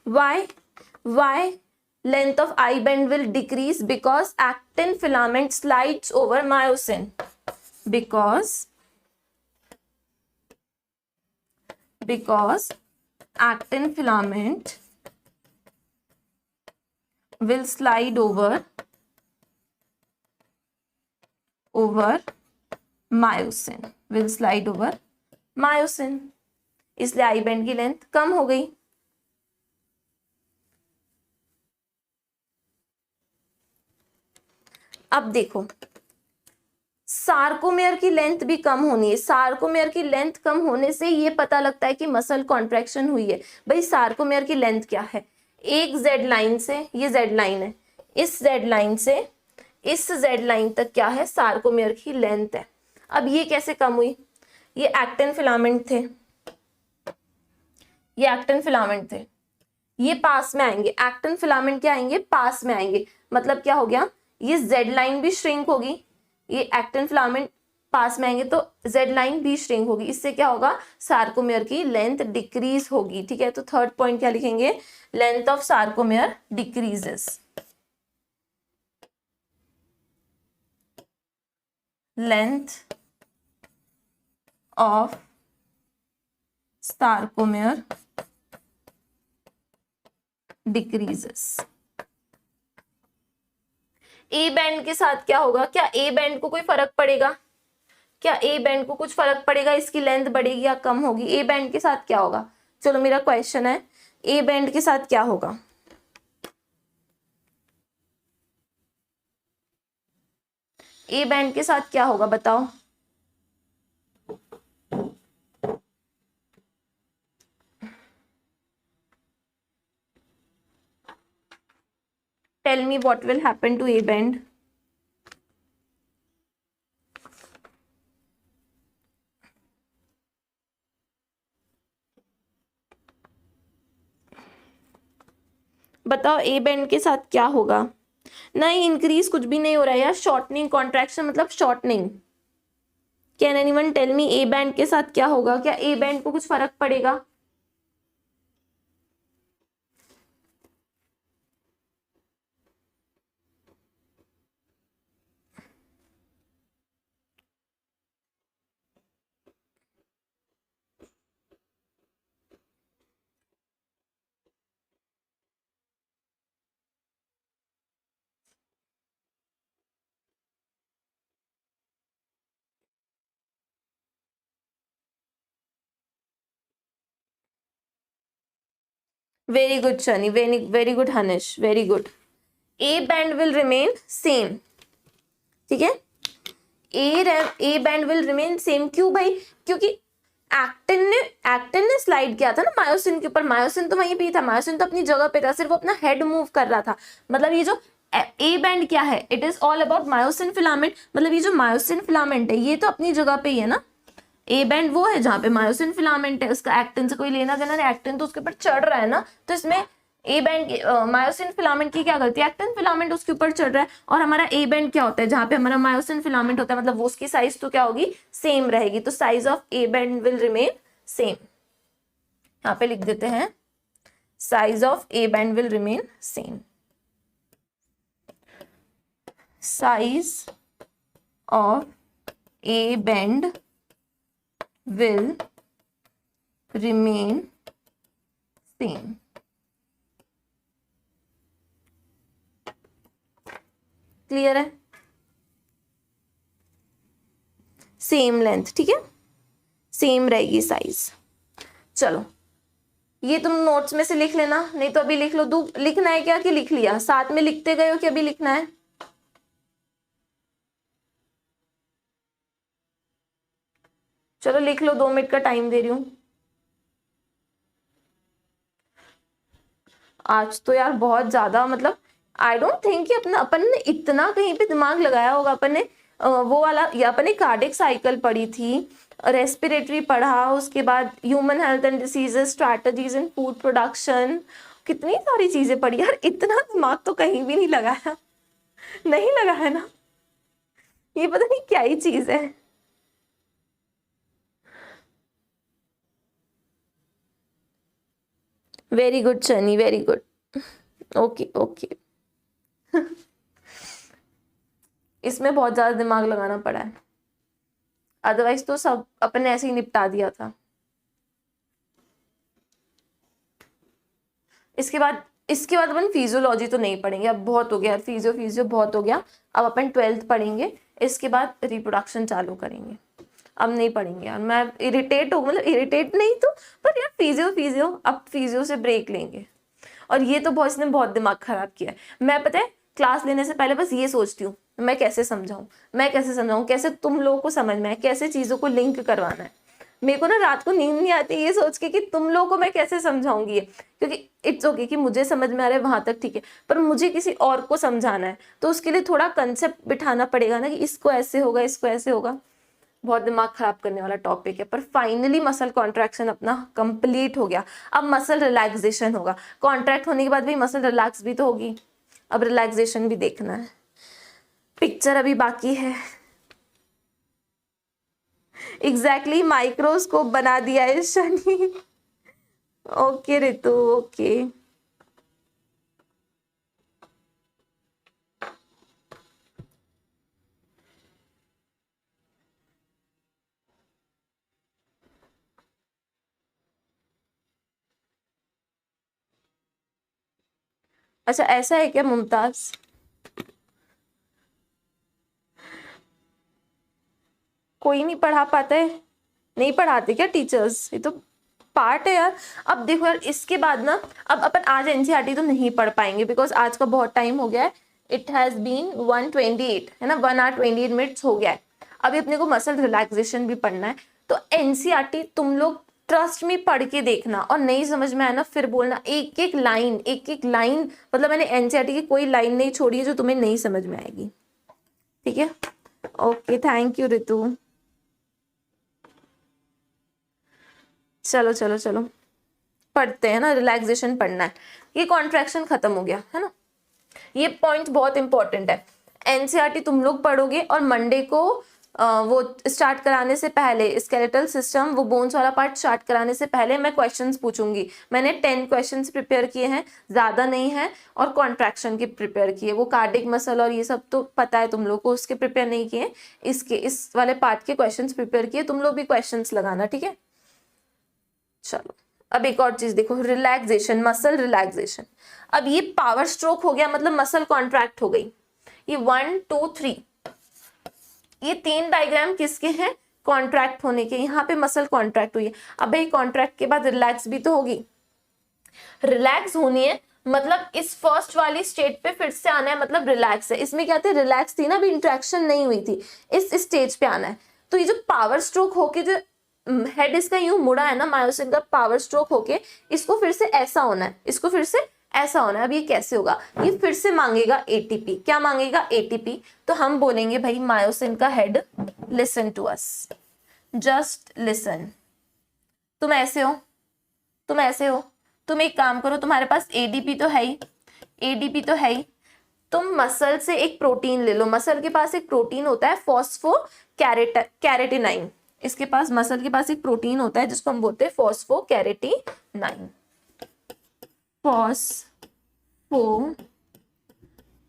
why length of eye band will decrease, because actin filament slides over myosin, because actin filament will slide over myosin, इसलिए आई बैंड की length कम हो गई। अब देखो सार्कोमेयर की लेंथ भी कम होनी है, सार्कोमेयर की लेंथ कम होने से ये पता लगता है कि मसल कॉन्ट्रैक्शन हुई है। भाई सार्कोमेयर की लेंथ क्या है, एक जेड लाइन से, ये जेड लाइन है, इस जेड लाइन से इस जेड लाइन तक क्या है, सार्कोमेयर की लेंथ है। अब ये कैसे कम हुई, ये एक्टिन फिलामेंट थे, ये एक्टिन फिलामेंट थे, ये पास में आएंगे, एक्टिन फिलामेंट क्या आएंगे, पास में आएंगे, मतलब क्या हो गया, ये जेड लाइन भी श्रिंक होगी, ये एक्टिन फिलामेंट पास में आएंगे तो जेड लाइन भी श्रिंक होगी, इससे क्या होगा, सार्कोमेयर की लेंथ डिक्रीज होगी। ठीक है, तो थर्ड पॉइंट क्या लिखेंगे, length of sarcomere decreases, length of sarcomere decreases. A band के साथ क्या होगा, क्या ए बैंड को कोई फर्क पड़ेगा, क्या ए बैंड को कुछ फर्क पड़ेगा, इसकी लेंथ बढ़ेगी या कम होगी, ए बैंड के साथ क्या होगा। चलो मेरा क्वेश्चन है, ए बैंड के साथ क्या होगा, ए बैंड के साथ क्या होगा बताओ। Tell me what will happen to A band. बताओ ए बैंड के साथ क्या होगा, नहीं इंक्रीज कुछ भी नहीं हो रहा है यार, शॉर्टनिंग, कॉन्ट्रैक्शन मतलब shortening. Can anyone tell me A band के साथ क्या होगा, क्या ए बैंड को कुछ फर्क पड़ेगा। Very good Shani, very good Hanish, very good. A band will remain same, ठीक है, A band will remain same, क्यों भाई, क्योंकि एक्टिन ने स्लाइड किया था ना मायोसिन के ऊपर, मायोसिन तो वहीं पे ही था, मायोसिन तो अपनी जगह पे था, सिर्फ वो अपना हेड मूव कर रहा था। मतलब ये जो ए बैंड क्या है, it is all about myosin filament, मतलब ये जो मायोसिन फिलामेंट है ये तो अपनी जगह पे ही है ना, ए बैंड वो है जहाँ पे मायोसिन फिलामेंट है, उसका एक्टिन से कोई लेना देना नहीं, एक्टिन तो उसके ऊपर चढ़ रहा है ना, तो इसमें ए बैंड मायोसिन फिलामेंट की क्या गलती है, एक्टिन फिलामेंट उसके ऊपर चढ़ रहा है, और हमारा ए बैंड क्या होता है, जहाँ पे हमारा मायोसिन फिलामेंट होता है, मतलब वो उसकी साइज तो क्या होगी, सेम रहेगी, तो size of A band will remain same. यहाँ पे लिख देते हैं size of A band will remain same, size of A band will remain same. Clear है? सेम लेंथ, ठीक है, सेम रहेगी साइज। चलो ये तुम नोट्स में से लिख लेना, नहीं तो अभी लिख लो। लिखना है क्या कि लिख लिया? साथ में लिखते गए हो कि अभी लिखना है? चलो लिख लो, 2 मिनट का टाइम दे रही हूं। आज तो यार बहुत ज्यादा, मतलब आई डोंट थिंक कि अपन ने इतना कहीं पे दिमाग लगाया होगा। अपन ने वो वाला, या अपन ने कार्डिक साइकिल पढ़ी थी, रेस्पिरेटरी पढ़ा, उसके बाद human health and diseases, strategies in food production, कितनी सारी चीजें पढ़ी यार। इतना दिमाग तो कहीं भी नहीं लगाया, नहीं लगा है ना? ये पता नहीं क्या ही चीज है। Very good Shani, very good. Okay okay. इसमें बहुत ज्यादा दिमाग लगाना पड़ा है, अदरवाइज तो सब अपन ने ऐसे ही निपटा दिया था। इसके बाद अपन फिजियोलॉजी तो नहीं पढ़ेंगे, अब बहुत हो गया यार, फिजियो बहुत हो गया। अब अपन 12th पढ़ेंगे, इसके बाद रिप्रोडक्शन चालू करेंगे। अब नहीं पढ़ेंगे यार, मैं इरिटेट हूँ, मतलब इरिटेट नहीं तो, पर यार फिजियो अब फिजियो से ब्रेक लेंगे। और ये तो बहुत, इसने बहुत दिमाग खराब किया है। मैं पता है क्लास लेने से पहले बस ये सोचती हूँ मैं कैसे समझाऊं, कैसे तुम लोगों को समझ में आए, कैसे चीजों को लिंक करवाना है। मेरे को ना रात को नींद नहीं आती ये सोच के कि तुम लोगों को मैं कैसे समझाऊंगी ये, क्योंकि इट्स ओके कि मुझे समझ में आ रहा है वहां तक, ठीक है, पर मुझे किसी और को समझाना है, तो उसके लिए थोड़ा कंसेप्ट बिठाना पड़ेगा ना कि इसको ऐसे होगा, इसको ऐसे होगा। बहुत दिमाग खराब करने वाला टॉपिक है, पर फाइनली मसल कॉन्ट्रैक्शन अपना कंप्लीट हो गया। अब मसल रिलैक्सेशन होगा। कॉन्ट्रैक्ट होने के बाद भी मसल रिलैक्स भी तो होगी, अब रिलैक्सेशन भी देखना है। पिक्चर अभी बाकी है। एग्जैक्टली माइक्रोस्कोप बना दिया है शनि। ओके ऋतु, ओके। अच्छा ऐसा है क्या मुमताज? कोई नहीं पढ़ा पाता है? नहीं पढ़ाते क्या टीचर्स? ये तो पार्ट है यार। अब देखो यार, इसके बाद ना, अब अपन आज एनसीईआरटी तो नहीं पढ़ पाएंगे, बिकॉज आज का बहुत टाइम हो गया है। इट हैज बीन 1:28 है ना, 1 hour 28 minutes हो गया है। अभी अपने को मसल रिलैक्सेशन भी पढ़ना है। तो एनसीईआरटी तुम लोग ट्रस्ट में पढ़ के देखना, और नहीं समझ में आया ना फिर बोलना। एक एक लाइन, मतलब मैंने एनसीईआरटी की कोई लाइन नहीं छोड़ी है जो तुम्हें नहीं समझ में आएगी, ठीक है? ओके, थैंक यू ऋतु। चलो चलो चलो पढ़ते हैं ना, रिलैक्सेशन पढ़ना है। ये कॉन्ट्रैक्शन खत्म हो गया है ना, ये पॉइंट बहुत इंपॉर्टेंट है। एनसीईआरटी तुम लोग पढ़ोगे, और मंडे को वो स्टार्ट कराने से पहले, स्केलेटल सिस्टम, वो बोन्स वाला पार्ट स्टार्ट कराने से पहले मैं क्वेश्चंस पूछूंगी। मैंने 10 क्वेश्चंस प्रिपेयर किए हैं, ज्यादा नहीं है, और कॉन्ट्रैक्शन के प्रिपेयर किए। वो कार्डिक मसल और ये सब तो पता है तुम लोग को, उसके प्रिपेयर नहीं किए, इस वाले पार्ट के क्वेश्चन प्रिपेयर किए। तुम लोग भी क्वेश्चन लगाना, ठीक है? चलो अब एक और चीज देखो, रिलैक्सेशन, मसल रिलैक्सेशन। अब ये पावर स्ट्रोक हो गया, मतलब मसल कॉन्ट्रैक्ट हो गई। ये 1 2 3, ये 3 डायग्राम किसके हैं? कॉन्ट्रैक्ट होने के। यहाँ पे मसल कॉन्ट्रैक्ट हुई है। अब भाई कॉन्ट्रैक्ट के बाद रिलैक्स भी तो होगी, रिलैक्स होनी है, मतलब इस फर्स्ट वाली स्टेट पे फिर से आना है, मतलब रिलैक्स है। इसमें क्या थे, रिलैक्स थी ना, अभी इंट्रैक्शन नहीं हुई थी, इस स्टेज पे आना है। तो ये जो पावर स्ट्रोक होके जो हेड इसका यूं मुड़ा है ना, मायोसिन का पावर स्ट्रोक होके, इसको फिर से ऐसा होना है, इसको फिर से ऐसा होना है। अब ये कैसे होगा? ये फिर से मांगेगा एटीपी। क्या मांगेगा? एटीपी। तो हम बोलेंगे भाई मायोसिन का head, listen to us, just listen. तुम ऐसे हो, तुम ऐसे हो, तुम एक काम करो, तुम्हारे पास एडीपी तो है ही, एडीपी तो है ही, तुम मसल से एक प्रोटीन ले लो। मसल के पास एक प्रोटीन होता है फॉस्फो कैरेटिनाइन। इसके पास, मसल के पास एक प्रोटीन होता है जिसको हम बोलते हैं फॉस्फो कैरेटिनाइन, फॉस्फो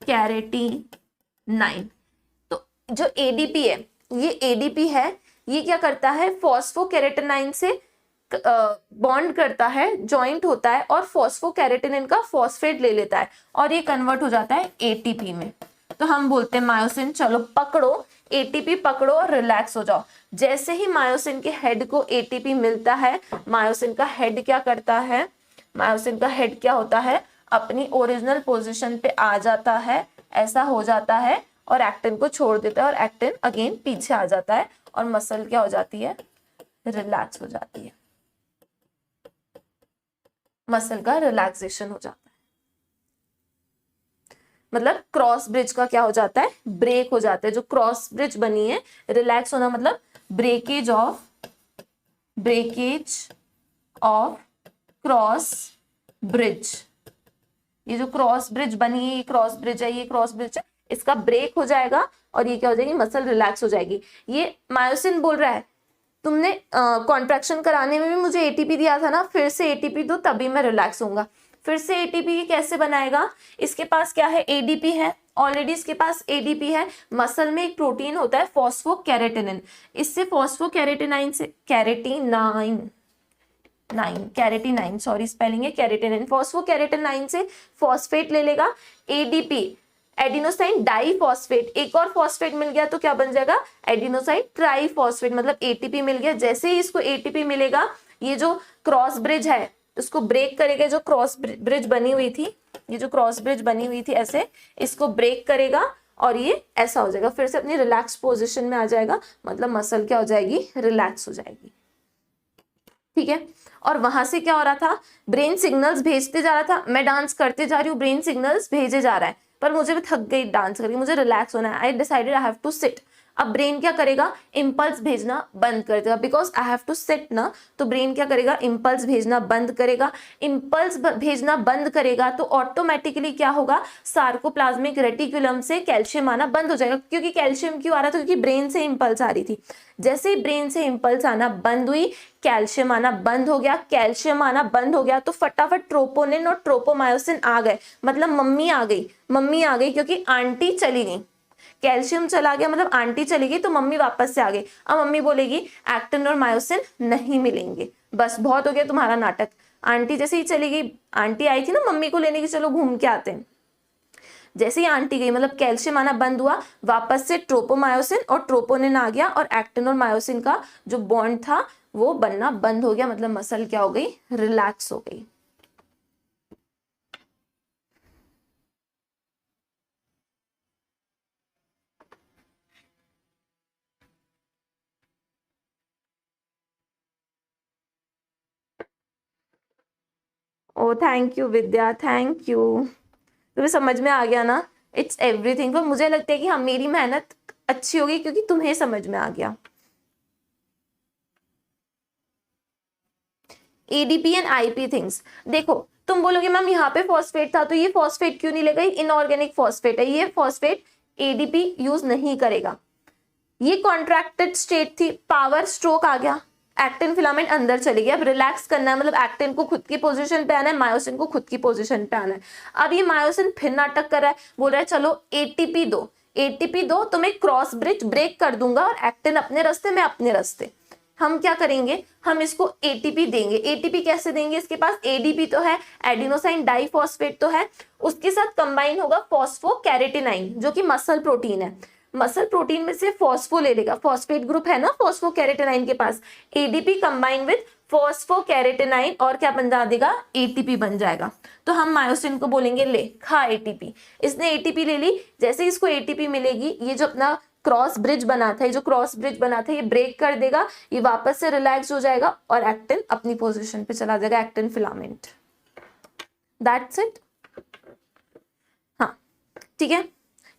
कैरेटिनाइन। तो जो एडीपी है, ये एडीपी है, ये क्या करता है, फॉस्फो कैरेटिनाइन से बॉन्ड करता है, ज्वाइंट होता है और फॉस्फोकैरेटिनिन का फॉस्फेट ले लेता है और ये कन्वर्ट हो जाता है एटीपी में। तो हम बोलते हैं मायोसिन चलो पकड़ो, एटीपी पकड़ो और रिलैक्स हो जाओ। जैसे ही मायोसिन के हेड को एटीपी मिलता है, मायोसिन का हेड क्या करता है, मायोसिन का हेड क्या होता है, अपनी ओरिजिनल पोजीशन पे आ जाता है, ऐसा हो जाता है और एक्टिन को छोड़ देता है और एक्टिन अगेन पीछे आ जाता है और मसल क्या हो जाती है, रिलैक्स हो जाती है, मसल का रिलैक्सेशन हो जाता है। मतलब क्रॉस ब्रिज का क्या हो जाता है, ब्रेक हो जाता है। जो क्रॉस ब्रिज बनी है, रिलैक्स होना मतलब ब्रेकेज ऑफ क्रॉस ब्रिज। ये जो क्रॉस ब्रिज बनी है, ये क्रॉस ब्रिज है, ये क्रॉस ब्रिज है, इसका ब्रेक हो जाएगा और ये क्या हो जाएगी, मसल रिलैक्स हो जाएगी। ये मायोसिन बोल रहा है तुमने कॉन्ट्रैक्शन कराने में भी मुझे एटीपी दिया था ना, फिर से एटीपी दो तभी मैं रिलैक्स होऊंगा। फिर से एटीपी कैसे बनाएगा, इसके पास क्या है, एडीपी है, ऑलरेडी इसके पास एडीपी है। मसल में एक प्रोटीन होता है फॉस्फोकैरेटिनिन, इससे फॉस्फोकैरेटिनाइन से कैरेटिनाइन सॉरी स्पेलिंग है कैरेटिनिन, फॉस्फोकैरेटिनाइन से फॉस्फेट ले लेगा, एडीपी एडिनोसाइन डाइफॉस्फेट, एक और फॉस्फेट मिल गया तो क्या बन जाएगा, एडिनोसाइन ट्राइफॉस्फेट, मतलब एटीपी मिल गया। जैसे ही इसको एटीपी मिलेगा, ये जो क्रॉस ब्रिज है उसको ब्रेक करेगा। जो क्रॉस ब्रिज बनी हुई थी, ये जो क्रॉस ब्रिज बनी हुई थी ऐसे, इसको ब्रेक करेगा और ये ऐसा हो जाएगा, फिर से अपनी रिलैक्स पोजिशन में आ जाएगा, मतलब मसल क्या हो जाएगी, रिलैक्स हो जाएगी। ठीक है, और वहां से क्या हो रहा था, ब्रेन सिग्नल्स भेजते जा रहा था, मैं डांस करते जा रही हूँ, ब्रेन सिग्नल्स भेजे जा रहा है, पर मुझे भी थक गई डांस करके, मुझे रिलैक्स होना है, I decided I have to sit. अब ब्रेन क्या करेगा, इंपल्स भेजना बंद कर देगा, because I have to sit ना, तो ब्रेन क्या करेगा, इंपल्स भेजना बंद करेगा। इंपल्स भेजना बंद करेगा तो ऑटोमेटिकली क्या होगा, सार्कोप्लाज्मिक रेटिकुलम से कैल्शियम आना बंद हो जाएगा। क्योंकि कैल्शियम क्यों आ रहा था, क्योंकि ब्रेन से इंपल्स आ रही थी। जैसे ही ब्रेन से इंपल्स आना बंद हुई, कैल्शियम आना बंद हो गया, कैल्शियम आना बंद हो गया तो फटाफट ट्रोपोनिन और ट्रोपोमायोसिन आ गए, मतलब मम्मी आ गई क्योंकि आंटी चली गई। कैल्शियम चला गया मतलब आंटी चली गई, तो मम्मी वापस से आ गई। अब मम्मी बोलेगी एक्टिन और मायोसिन नहीं मिलेंगे, बस बहुत हो गया तुम्हारा नाटक। आंटी जैसे ही चली गई, आंटी आई थी ना मम्मी को लेने की, चलो घूम के आते हैं, जैसे ही आंटी गई मतलब कैल्शियम आना बंद हुआ, वापस से ट्रोपोमायोसिन और ट्रोपोनिन आ गया और एक्टिन और मायोसिन का जो बॉन्ड था वो बनना बंद हो गया, मतलब मसल क्या हो गई, रिलैक्स हो गई। Oh thank you Vidya, thank you, तुम्हें समझ में आ गया ना, इट्स एवरीथिंग। पर मुझे लगता है कि हाँ मेरी मेहनत अच्छी होगी क्योंकि तुम्हें समझ में आ गया। एडीपी एंड आईपी थिंग्स, देखो तुम बोलोगे मैम यहाँ पे फॉस्फेट था तो ये फॉस्फेट क्यों नहीं लेगा, इनऑर्गेनिक फॉस्फेट है, ये फॉस्फेट एडीपी यूज नहीं करेगा। ये कॉन्ट्रैक्टेड स्टेट थी, पावर स्ट्रोक आ गया, एक्टिन फिलामेंट अंदर चली गई। अब रिलैक्स करना है, मतलब एक्टिन को खुद की पोजीशन पे आना है, मायोसिन को खुद की पोजीशन पे आना है। अब ये मायोसिन फिर नाटक कर रहा है, बोल रहा है चलो एटीपी दो तो मैं क्रॉस ब्रिज ब्रेक कर दूंगा और एक्टिन अपने रास्ते में अपने रास्ते। हम क्या करेंगे, हम इसको एटीपी देंगे। एटीपी कैसे देंगे, इसके पास एडीपी तो है, एडिनोसाइन डाइफॉस्फेट तो है, उसके साथ कंबाइन होगा फॉस्फोकैरेटिनाइन जो कि मसल प्रोटीन है। मसल प्रोटीन में से फॉस्फो ले लेगा, फॉस्फेट ग्रुप है ना फॉस्फोकैरेटिनाइन के पास, एडीपी कंबाइन विद फॉस्फोकैरेटिनाइन और क्या बन देगा, एटीपी बन जाएगा। तो हम मायोसिन को बोलेंगे ले खा एटीपी, इसने एटीपी ले ली। जैसे इसको एटीपी मिलेगी, ये जो अपना क्रॉस ब्रिज बना था, ये ब्रेक कर देगा, ये वापस से रिलैक्स हो जाएगा और एक्टिन अपनी पोजीशन पे चला जाएगा, एक्टिन फिलामेंट। That's it. हाँ ठीक है,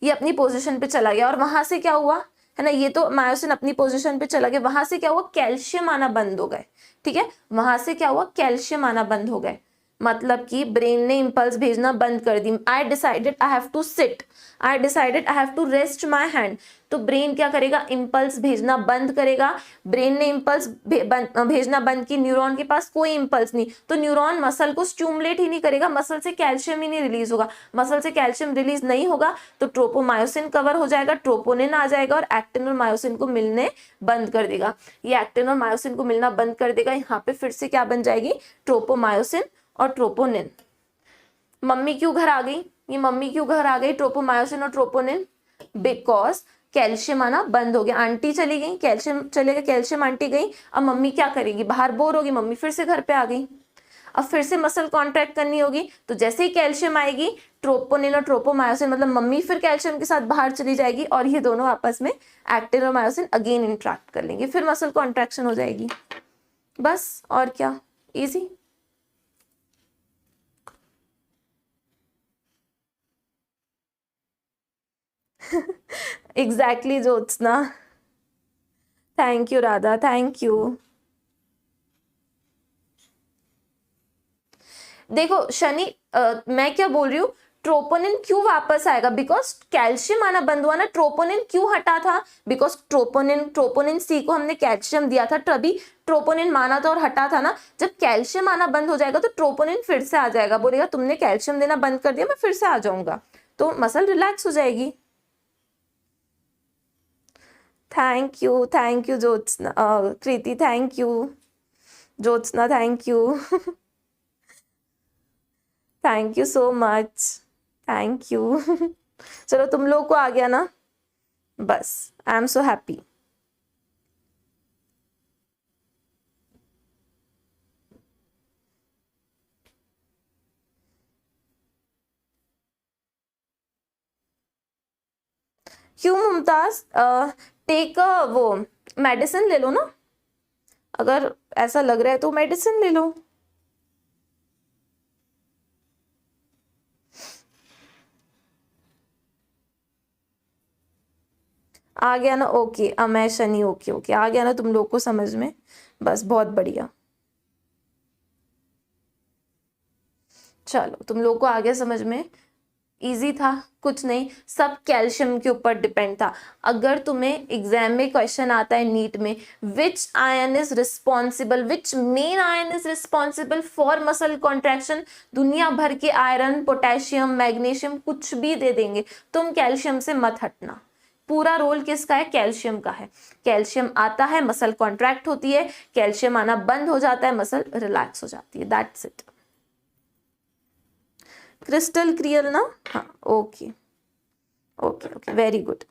ये अपनी पोजीशन पे चला गया और वहां से क्या हुआ है ना, ये तो मायोसिन अपनी पोजीशन पे चला गया, वहां से क्या हुआ, कैल्शियम आना बंद हो गए। ठीक है, वहां से क्या हुआ, कैल्शियम आना बंद हो गए, मतलब कि ब्रेन ने इंपल्स भेजना बंद कर दी। I decided I have to sit, I decided I have to rest my hand, तो ब्रेन क्या करेगा, इंपल्स भेजना बंद करेगा। ब्रेन ने इंपल्स भेजना बंद की, न्यूरॉन के पास कोई इंपल्स नहीं, तो न्यूरॉन मसल को स्टिमुलेट ही नहीं करेगा, मसल से कैल्शियम ही नहीं रिलीज होगा, मसल से कैल्शियम रिलीज नहीं होगा तो ट्रोपोमायोसिन कवर हो जाएगा, ट्रोपोनिन आ जाएगा और एक्टिन और मायोसिन को मिलने बंद कर देगा। ये एक्टिन और मायोसिन को मिलना बंद कर देगा, यहाँ पे फिर से क्या बन जाएगी, ट्रोपोमायोसिन और ट्रोपोनिन। मम्मी क्यों घर आ गई, ये मम्मी क्यों घर आ गई, ट्रोपोमायोसिन और ट्रोपोनिन, बिकॉज कैल्शियम आना बंद हो गया। आंटी चली गई, कैल्शियम चलेगा, कैल्शियम आंटी गई, अब मम्मी क्या करेगी, बाहर बोर होगी, मम्मी फिर से घर पे आ गई, अब फिर से मसल कॉन्ट्रैक्ट करनी होगी, तो जैसे ही कैल्शियम आएगी ट्रोपोनिन और ट्रोपोमायोसिन मतलब मम्मी फिर कैल्शियम के साथ बाहर चली जाएगी और ये दोनों आपस में एक्टिन और मायोसिन अगेन इंट्रैक्ट कर लेंगे, फिर मसल कॉन्ट्रैक्शन हो जाएगी, बस और क्या, easy. Exactly Jyotsna, thank you Radha, thank you. देखो शनि, मैं क्या बोल रही हूँ, ट्रोपोनिन क्यों वापस आएगा, बिकॉज कैल्शियम आना बंद हुआ ना, ट्रोपोनिन क्यों हटा था, बिकॉज ट्रोपोनिन सी को हमने कैल्शियम दिया था तभी ट्रोपोनिन माना था और हटा था ना, जब कैल्शियम आना बंद हो जाएगा तो ट्रोपोनिन फिर से आ जाएगा, बोलेगा तुमने कैल्शियम देना बंद कर दिया, मैं फिर से आ जाऊंगा, तो मसल रिलैक्स हो जाएगी। Thank you Jyotsna, Kriti thank you, Jyotsna thank you, thank you so much, thank you. चलो तुम लोग को आ गया ना, बस आई एम सो हैप्पी। क्यों मुमताज, टेक वो मेडिसिन ले लो ना, अगर ऐसा लग रहा है तो मेडिसिन ले लो। आ गया ना, okay Amay Shani, okay okay आ गया ना तुम लोग को समझ में, बस बहुत बढ़िया, चलो तुम लोग को आ गया समझ में, इजी था, कुछ नहीं, सब कैल्शियम के ऊपर डिपेंड था। अगर तुम्हें एग्जाम में क्वेश्चन आता है नीट में, विच ion is responsible, which main ion is responsible for muscle contraction, दुनिया भर के आयरन, पोटेशियम, मैग्नीशियम कुछ भी दे देंगे, तुम कैल्शियम से मत हटना। पूरा रोल किसका है, कैल्शियम का है। कैल्शियम आता है मसल कॉन्ट्रैक्ट होती है, कैल्शियम आना बंद हो जाता है मसल रिलैक्स हो जाती है, दैट्स इट। क्रिस्टल क्लियर ना, हाँ okay okay okay very good,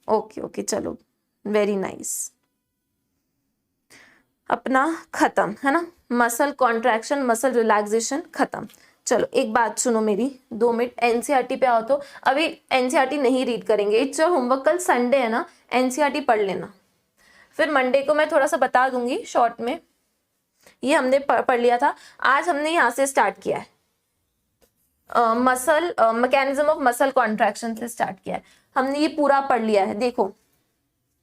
okay okay चलो वेरी नाइस, अपना खत्म है ना, मसल कॉन्ट्रैक्शन मसल रिलैक्सेशन खत्म। चलो एक बात सुनो मेरी, 2 मिनट, एनसीईआरटी पे आओ, तो अभी एनसीईआरटी नहीं रीड करेंगे, इट्स योर होमवर्क, कल संडे है ना, एनसीईआरटी पढ़ लेना, फिर मंडे को मैं थोड़ा सा बता दूंगी शॉर्ट में, ये हमने पढ़ लिया था, आज हमने यहाँ से स्टार्ट किया है, muscle mechanism of muscle contraction से स्टार्ट किया है हमने, ये पूरा पढ़ लिया है, देखो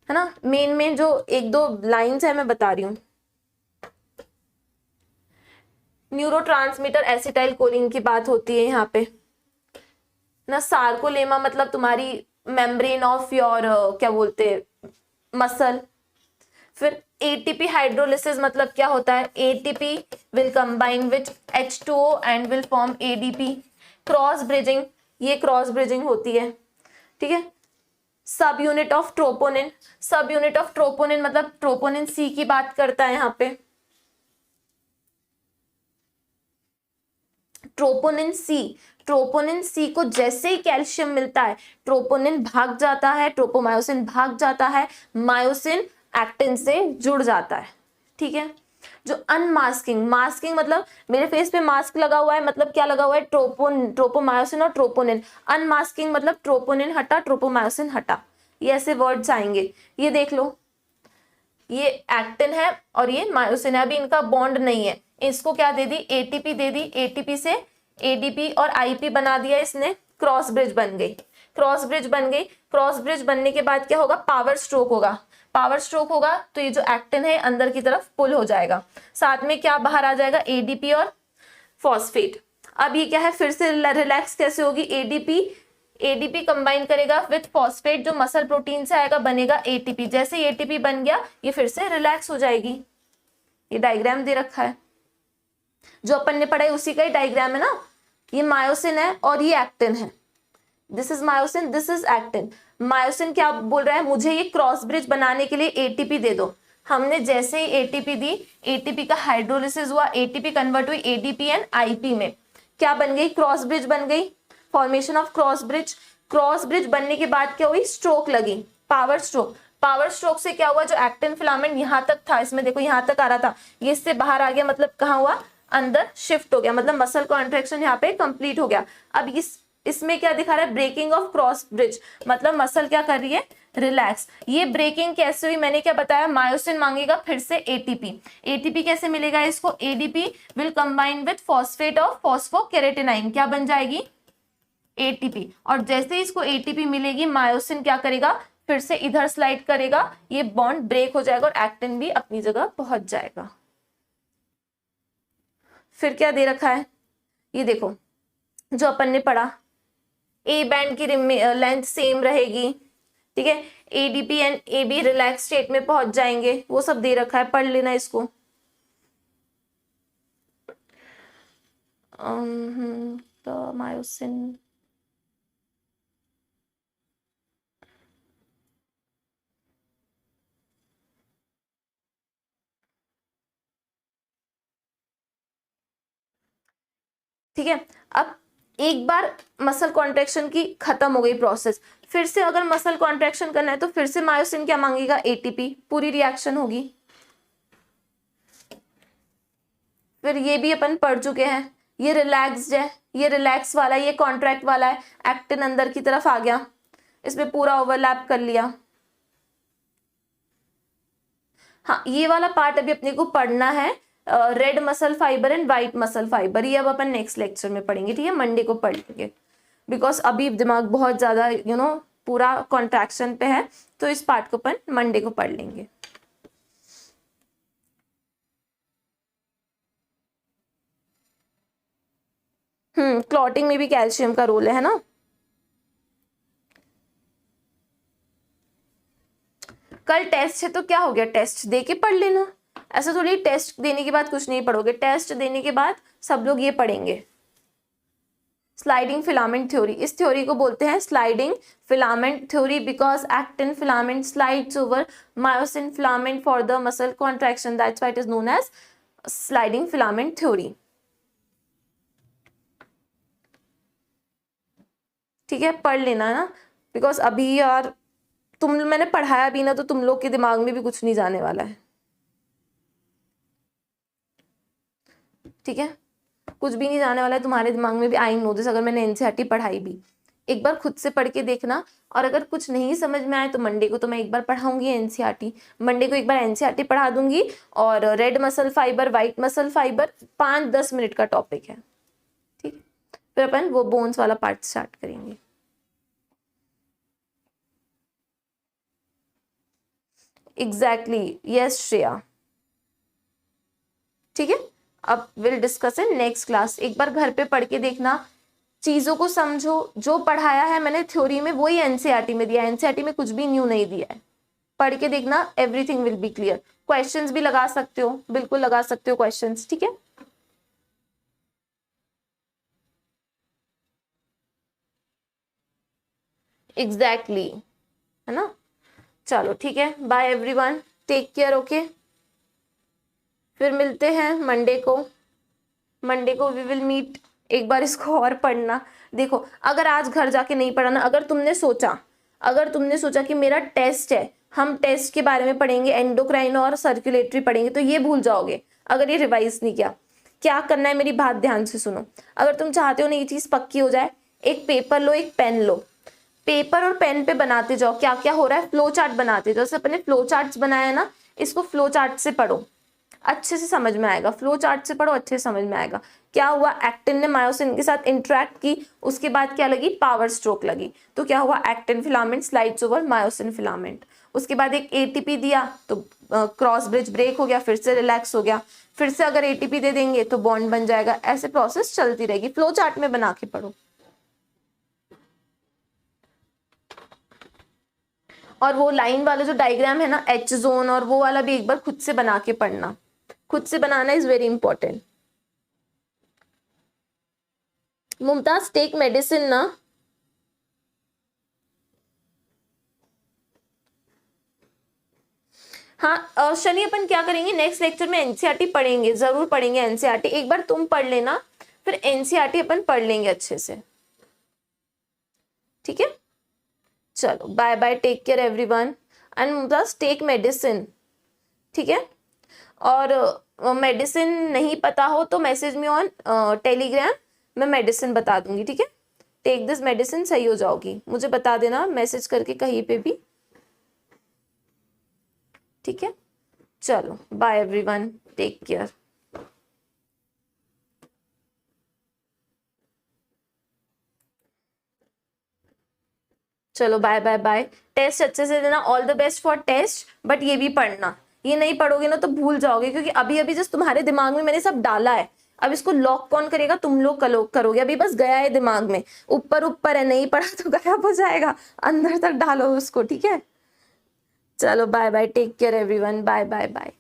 है ना, मेन जो 1-2 लाइंस है मैं बता रही हूँ। न्यूरोट्रांसमीटर एसिटाइल कोलिन की बात होती है यहाँ पे ना, सार्कोलेमा मतलब तुम्हारी मेम्ब्रेन ऑफ योर क्या बोलते मसल, फिर एटीपी हाइड्रोलिसिस मतलब क्या होता है, ATP will combine with H2O and will form ADP, cross bridging, ये क्रॉस ब्रिजिंग होती है, ठीक है। सब यूनिट ऑफ ट्रोपोनिन, सब यूनिट ऑफ ट्रोपोनिन मतलब ट्रोपोनिन सी की बात करता है यहाँ पे, ट्रोपोनिन सी को जैसे ही कैल्शियम मिलता है ट्रोपोनिन भाग जाता है, ट्रोपोमायोसिन भाग जाता है, मायोसिन एक्टिन से जुड़ जाता है, ठीक है। जो अनमास्किंग, मास्किंग मतलब मेरे फेस पे मास्क लगा हुआ है, मतलब क्या लगा हुआ है, ट्रोपोमायोसिन और ट्रोपोनिन, अनमास्किंग मतलब ट्रोपोनिन हटा ट्रोपोमायोसिन हटा, ये ऐसे वर्ड्स आएंगे, ये देख लो, ये एक्टिन है और ये मायोसिन है, अभी इनका बॉन्ड नहीं है, इसको क्या दे दी, एटीपी दे दी, एटीपी से एडीपी और आईपी बना दिया इसने, क्रॉस ब्रिज बन गई, क्रॉस ब्रिज बन गई, क्रॉस ब्रिज बनने के बाद क्या होगा, पावर स्ट्रोक होगा, पावर स्ट्रोक होगा तो ये जो एक्टिन है अंदर की तरफ पुल हो जाएगा, साथ में क्या बाहर आ जाएगा, एडीपी और फॉस्फेट। अब ये क्या है, फिर से रिलैक्स कैसे होगी, एडीपी कंबाइन करेगा विथ फॉस्फेट, जो मसल प्रोटीन से आएगा बनेगा एटीपी। जैसे एटीपी बन गया ये फिर से रिलैक्स हो जाएगी। ये डायग्राम दे रखा है जो अपन ने पढ़ा है उसी का ही डायग्राम है ना। ये मायोसिन है और ये एक्टिन है, this is myosin, this is actin. Myosin क्या बोल रहा है, मुझे ये क्रॉस ब्रिज बनाने के लिए एटीपी दे दो। हमने जैसे ही एटीपी दी, एटीपी का हाइड्रोलिसिस हुआ, एटीपी कन्वर्ट हुई एडीपी एंड आईपी में, क्या बन गई, क्रॉस ब्रिज बन गई, formation of cross bridge. Cross bridge बनने के बाद क्या हुई, स्ट्रोक लगी, पावर स्ट्रोक। पावर स्ट्रोक से क्या हुआ, जो एक्टिन फिलामेंट यहाँ तक था, इसमें देखो यहाँ तक आ रहा था, ये इससे बाहर आ गया, मतलब कहाँ हुआ, अंदर शिफ्ट हो गया, मतलब मसल कॉन्ट्रेक्शन यहाँ पे कंप्लीट हो गया। अब इसमें क्या दिखा रहा है, ब्रेकिंग ऑफ क्रॉस ब्रिज, मतलब मसल क्या कर रही है, रिलैक्स। ये ब्रेकिंग कैसे हुई, मैंने क्या बताया, मायोसिन मांगेगा फिर से एटीपी। एटीपी कैसे मिलेगा इसको, ADP will combine with phosphate of phosphocreatinine, क्या बन जाएगी, एटीपी। और जैसे ही इसको एटीपी मिलेगी, मायोसिन क्या करेगा, फिर से इधर स्लाइड करेगा, ये बॉन्ड ब्रेक हो जाएगा और एक्टिन भी अपनी जगह पहुंच जाएगा। फिर क्या दे रखा है, ये देखो जो अपन ने पढ़ा, ए बैंड की लेंथ सेम रहेगी, ठीक है, ADP and AB relax state में पहुंच जाएंगे, वो सब दे रखा है, पढ़ लेना इसको। तो मायोसिन ठीक है। अब एक बार मसल कॉन्ट्रैक्शन की खत्म हो गई प्रोसेस, फिर से अगर मसल कॉन्ट्रैक्शन करना है तो फिर से मायोसिन क्या मांगेगा, एटीपी, पूरी रिएक्शन होगी। फिर ये भी अपन पढ़ चुके हैं, ये रिलैक्स्ड है, ये रिलैक्स वाला, ये कॉन्ट्रैक्ट वाला है, एक्टिन अंदर की तरफ आ गया, इसमें पूरा ओवरलैप कर लिया। हाँ, ये वाला पार्ट अभी अपने को पढ़ना है, red muscle fibre and white muscle fibre, ये अब अपन नेक्स्ट लेक्चर में पढ़ेंगे, ठीक है, मंडे को पढ़ लेंगे, बिकॉज अभी दिमाग बहुत ज्यादा पूरा कॉन्ट्रैक्शन पे है, तो इस पार्ट को अपन मंडे को पढ़ लेंगे। क्लॉटिंग में भी कैल्शियम का रोल है ना। कल टेस्ट है तो क्या हो गया, टेस्ट दे के पढ़ लेना, ऐसा थोड़ी टेस्ट देने के बाद कुछ नहीं पढ़ोगे, टेस्ट देने के बाद सब लोग ये पढ़ेंगे। स्लाइडिंग फिलामेंट थ्योरी, इस थ्योरी को बोलते हैं sliding filament theory, because actin filament slides over myosin filament for the muscle contraction, that's why it is known as sliding filament theory. ठीक है, पढ़ लेना ना, बिकॉज अभी यार मैंने पढ़ाया भी ना तो तुम लोग के दिमाग में भी कुछ नहीं जाने वाला है, ठीक है, कुछ भी नहीं जाने वाला है तुम्हारे दिमाग में भी। आई नो दिस, अगर मैंने एनसीईआरटी पढ़ाई भी, एक बार खुद से पढ़ के देखना, और अगर कुछ नहीं समझ में आए तो मंडे को तो मैं एक बार पढ़ाऊंगी एनसीईआरटी, मंडे को एक बार एनसीईआरटी पढ़ा दूंगी, और red muscle fibre, white muscle fibre 5-10 minute का टॉपिक है, ठीक, फिर अपन वो बोन्स वाला पार्ट स्टार्ट करेंगे। एग्जैक्टली, यस श्रेया, ठीक है। अब will discuss in next class, एक बार घर पे पढ़ के देखना, चीजों को समझो, जो पढ़ाया है मैंने थ्योरी में वही एनसीईआरटी में दिया है, एनसीईआरटी में कुछ भी न्यू नहीं दिया है, पढ़ के देखना, everything will be clear. Questions भी लगा सकते हो, बिल्कुल लगा सकते हो क्वेश्चंस, ठीक है। एग्जैक्टली, है ना, चलो ठीक है, bye everyone, take care, okay, फिर मिलते हैं मंडे को, मंडे को वी विल मीट। एक बार इसको और पढ़ना, देखो अगर आज घर जाके नहीं पढ़ा ना, अगर तुमने सोचा कि मेरा टेस्ट है, हम टेस्ट के बारे में पढ़ेंगे, एंडोक्राइन और सर्कुलेटरी पढ़ेंगे, तो ये भूल जाओगे अगर ये रिवाइज नहीं किया। क्या करना है, मेरी बात ध्यान से सुनो, अगर तुम चाहते हो ना ये चीज पक्की हो जाए, एक पेपर लो, एक पेन लो, पेपर और पेन पे बनाते जाओ क्या क्या हो रहा है, फ्लो चार्ट बनाते जाओ, जैसे अपने फ्लो चार्ट्स बनाया ना, इसको फ्लो चार्ट से पढ़ो, अच्छे से समझ में आएगा, फ्लो चार्ट से पढ़ो, अच्छे से समझ में आएगा। क्या हुआ, एक्टिन ने मायोसिन के साथ इंटरेक्ट की, उसके बाद क्या लगी, पावर स्ट्रोक लगी, तो क्या हुआ, actin filament slides over myosin filament, उसके बाद एक एटीपी दिया तो क्रॉस ब्रिज ब्रेक हो गया, फिर से रिलैक्स हो गया, फिर से अगर एटीपी दे देंगे तो बॉन्ड बन जाएगा। ऐसे प्रोसेस चलती रहेगी, फ्लो चार्ट में बना के पढ़ो। और वो लाइन वाला जो डायग्राम है ना, एच जोन, और वो वाला भी एक बार खुद से बना के पढ़ना, खुद से बनाना is very important. Mumtaz take medicine ना। हाँ शनि, अपन क्या करेंगे नेक्स्ट लेक्चर में, एनसीईआरटी पढ़ेंगे, जरूर पढ़ेंगे एनसीईआरटी। एक बार तुम पढ़ लेना, फिर एनसीईआरटी अपन पढ़ लेंगे अच्छे से, ठीक है। चलो bye bye, take care everyone, and Mumtaz take medicine, ठीक है। और मेडिसिन नहीं पता हो तो मैसेज मी ऑन टेलीग्राम, मैं मेडिसिन बता दूंगी, ठीक है। टेक दिस मेडिसिन, सही हो जाओगी, मुझे बता देना मैसेज करके कहीं पे भी, ठीक है। चलो बाय एवरीवन, टेक केयर। चलो बाय बाय बाय, टेस्ट अच्छे से देना, all the best for test. But ये भी पढ़ना, ये नहीं पढ़ोगे ना तो भूल जाओगे, क्योंकि अभी अभी जस्ट तुम्हारे दिमाग में मैंने सब डाला है, अब इसको लॉक कौन करेगा, तुम लोग करोगे। अभी बस गया है दिमाग में, ऊपर ऊपर है, नहीं पढ़ा तो गायब हो जाएगा, अंदर तक डालो उसको, ठीक है। चलो bye bye, take care everyone, bye bye bye.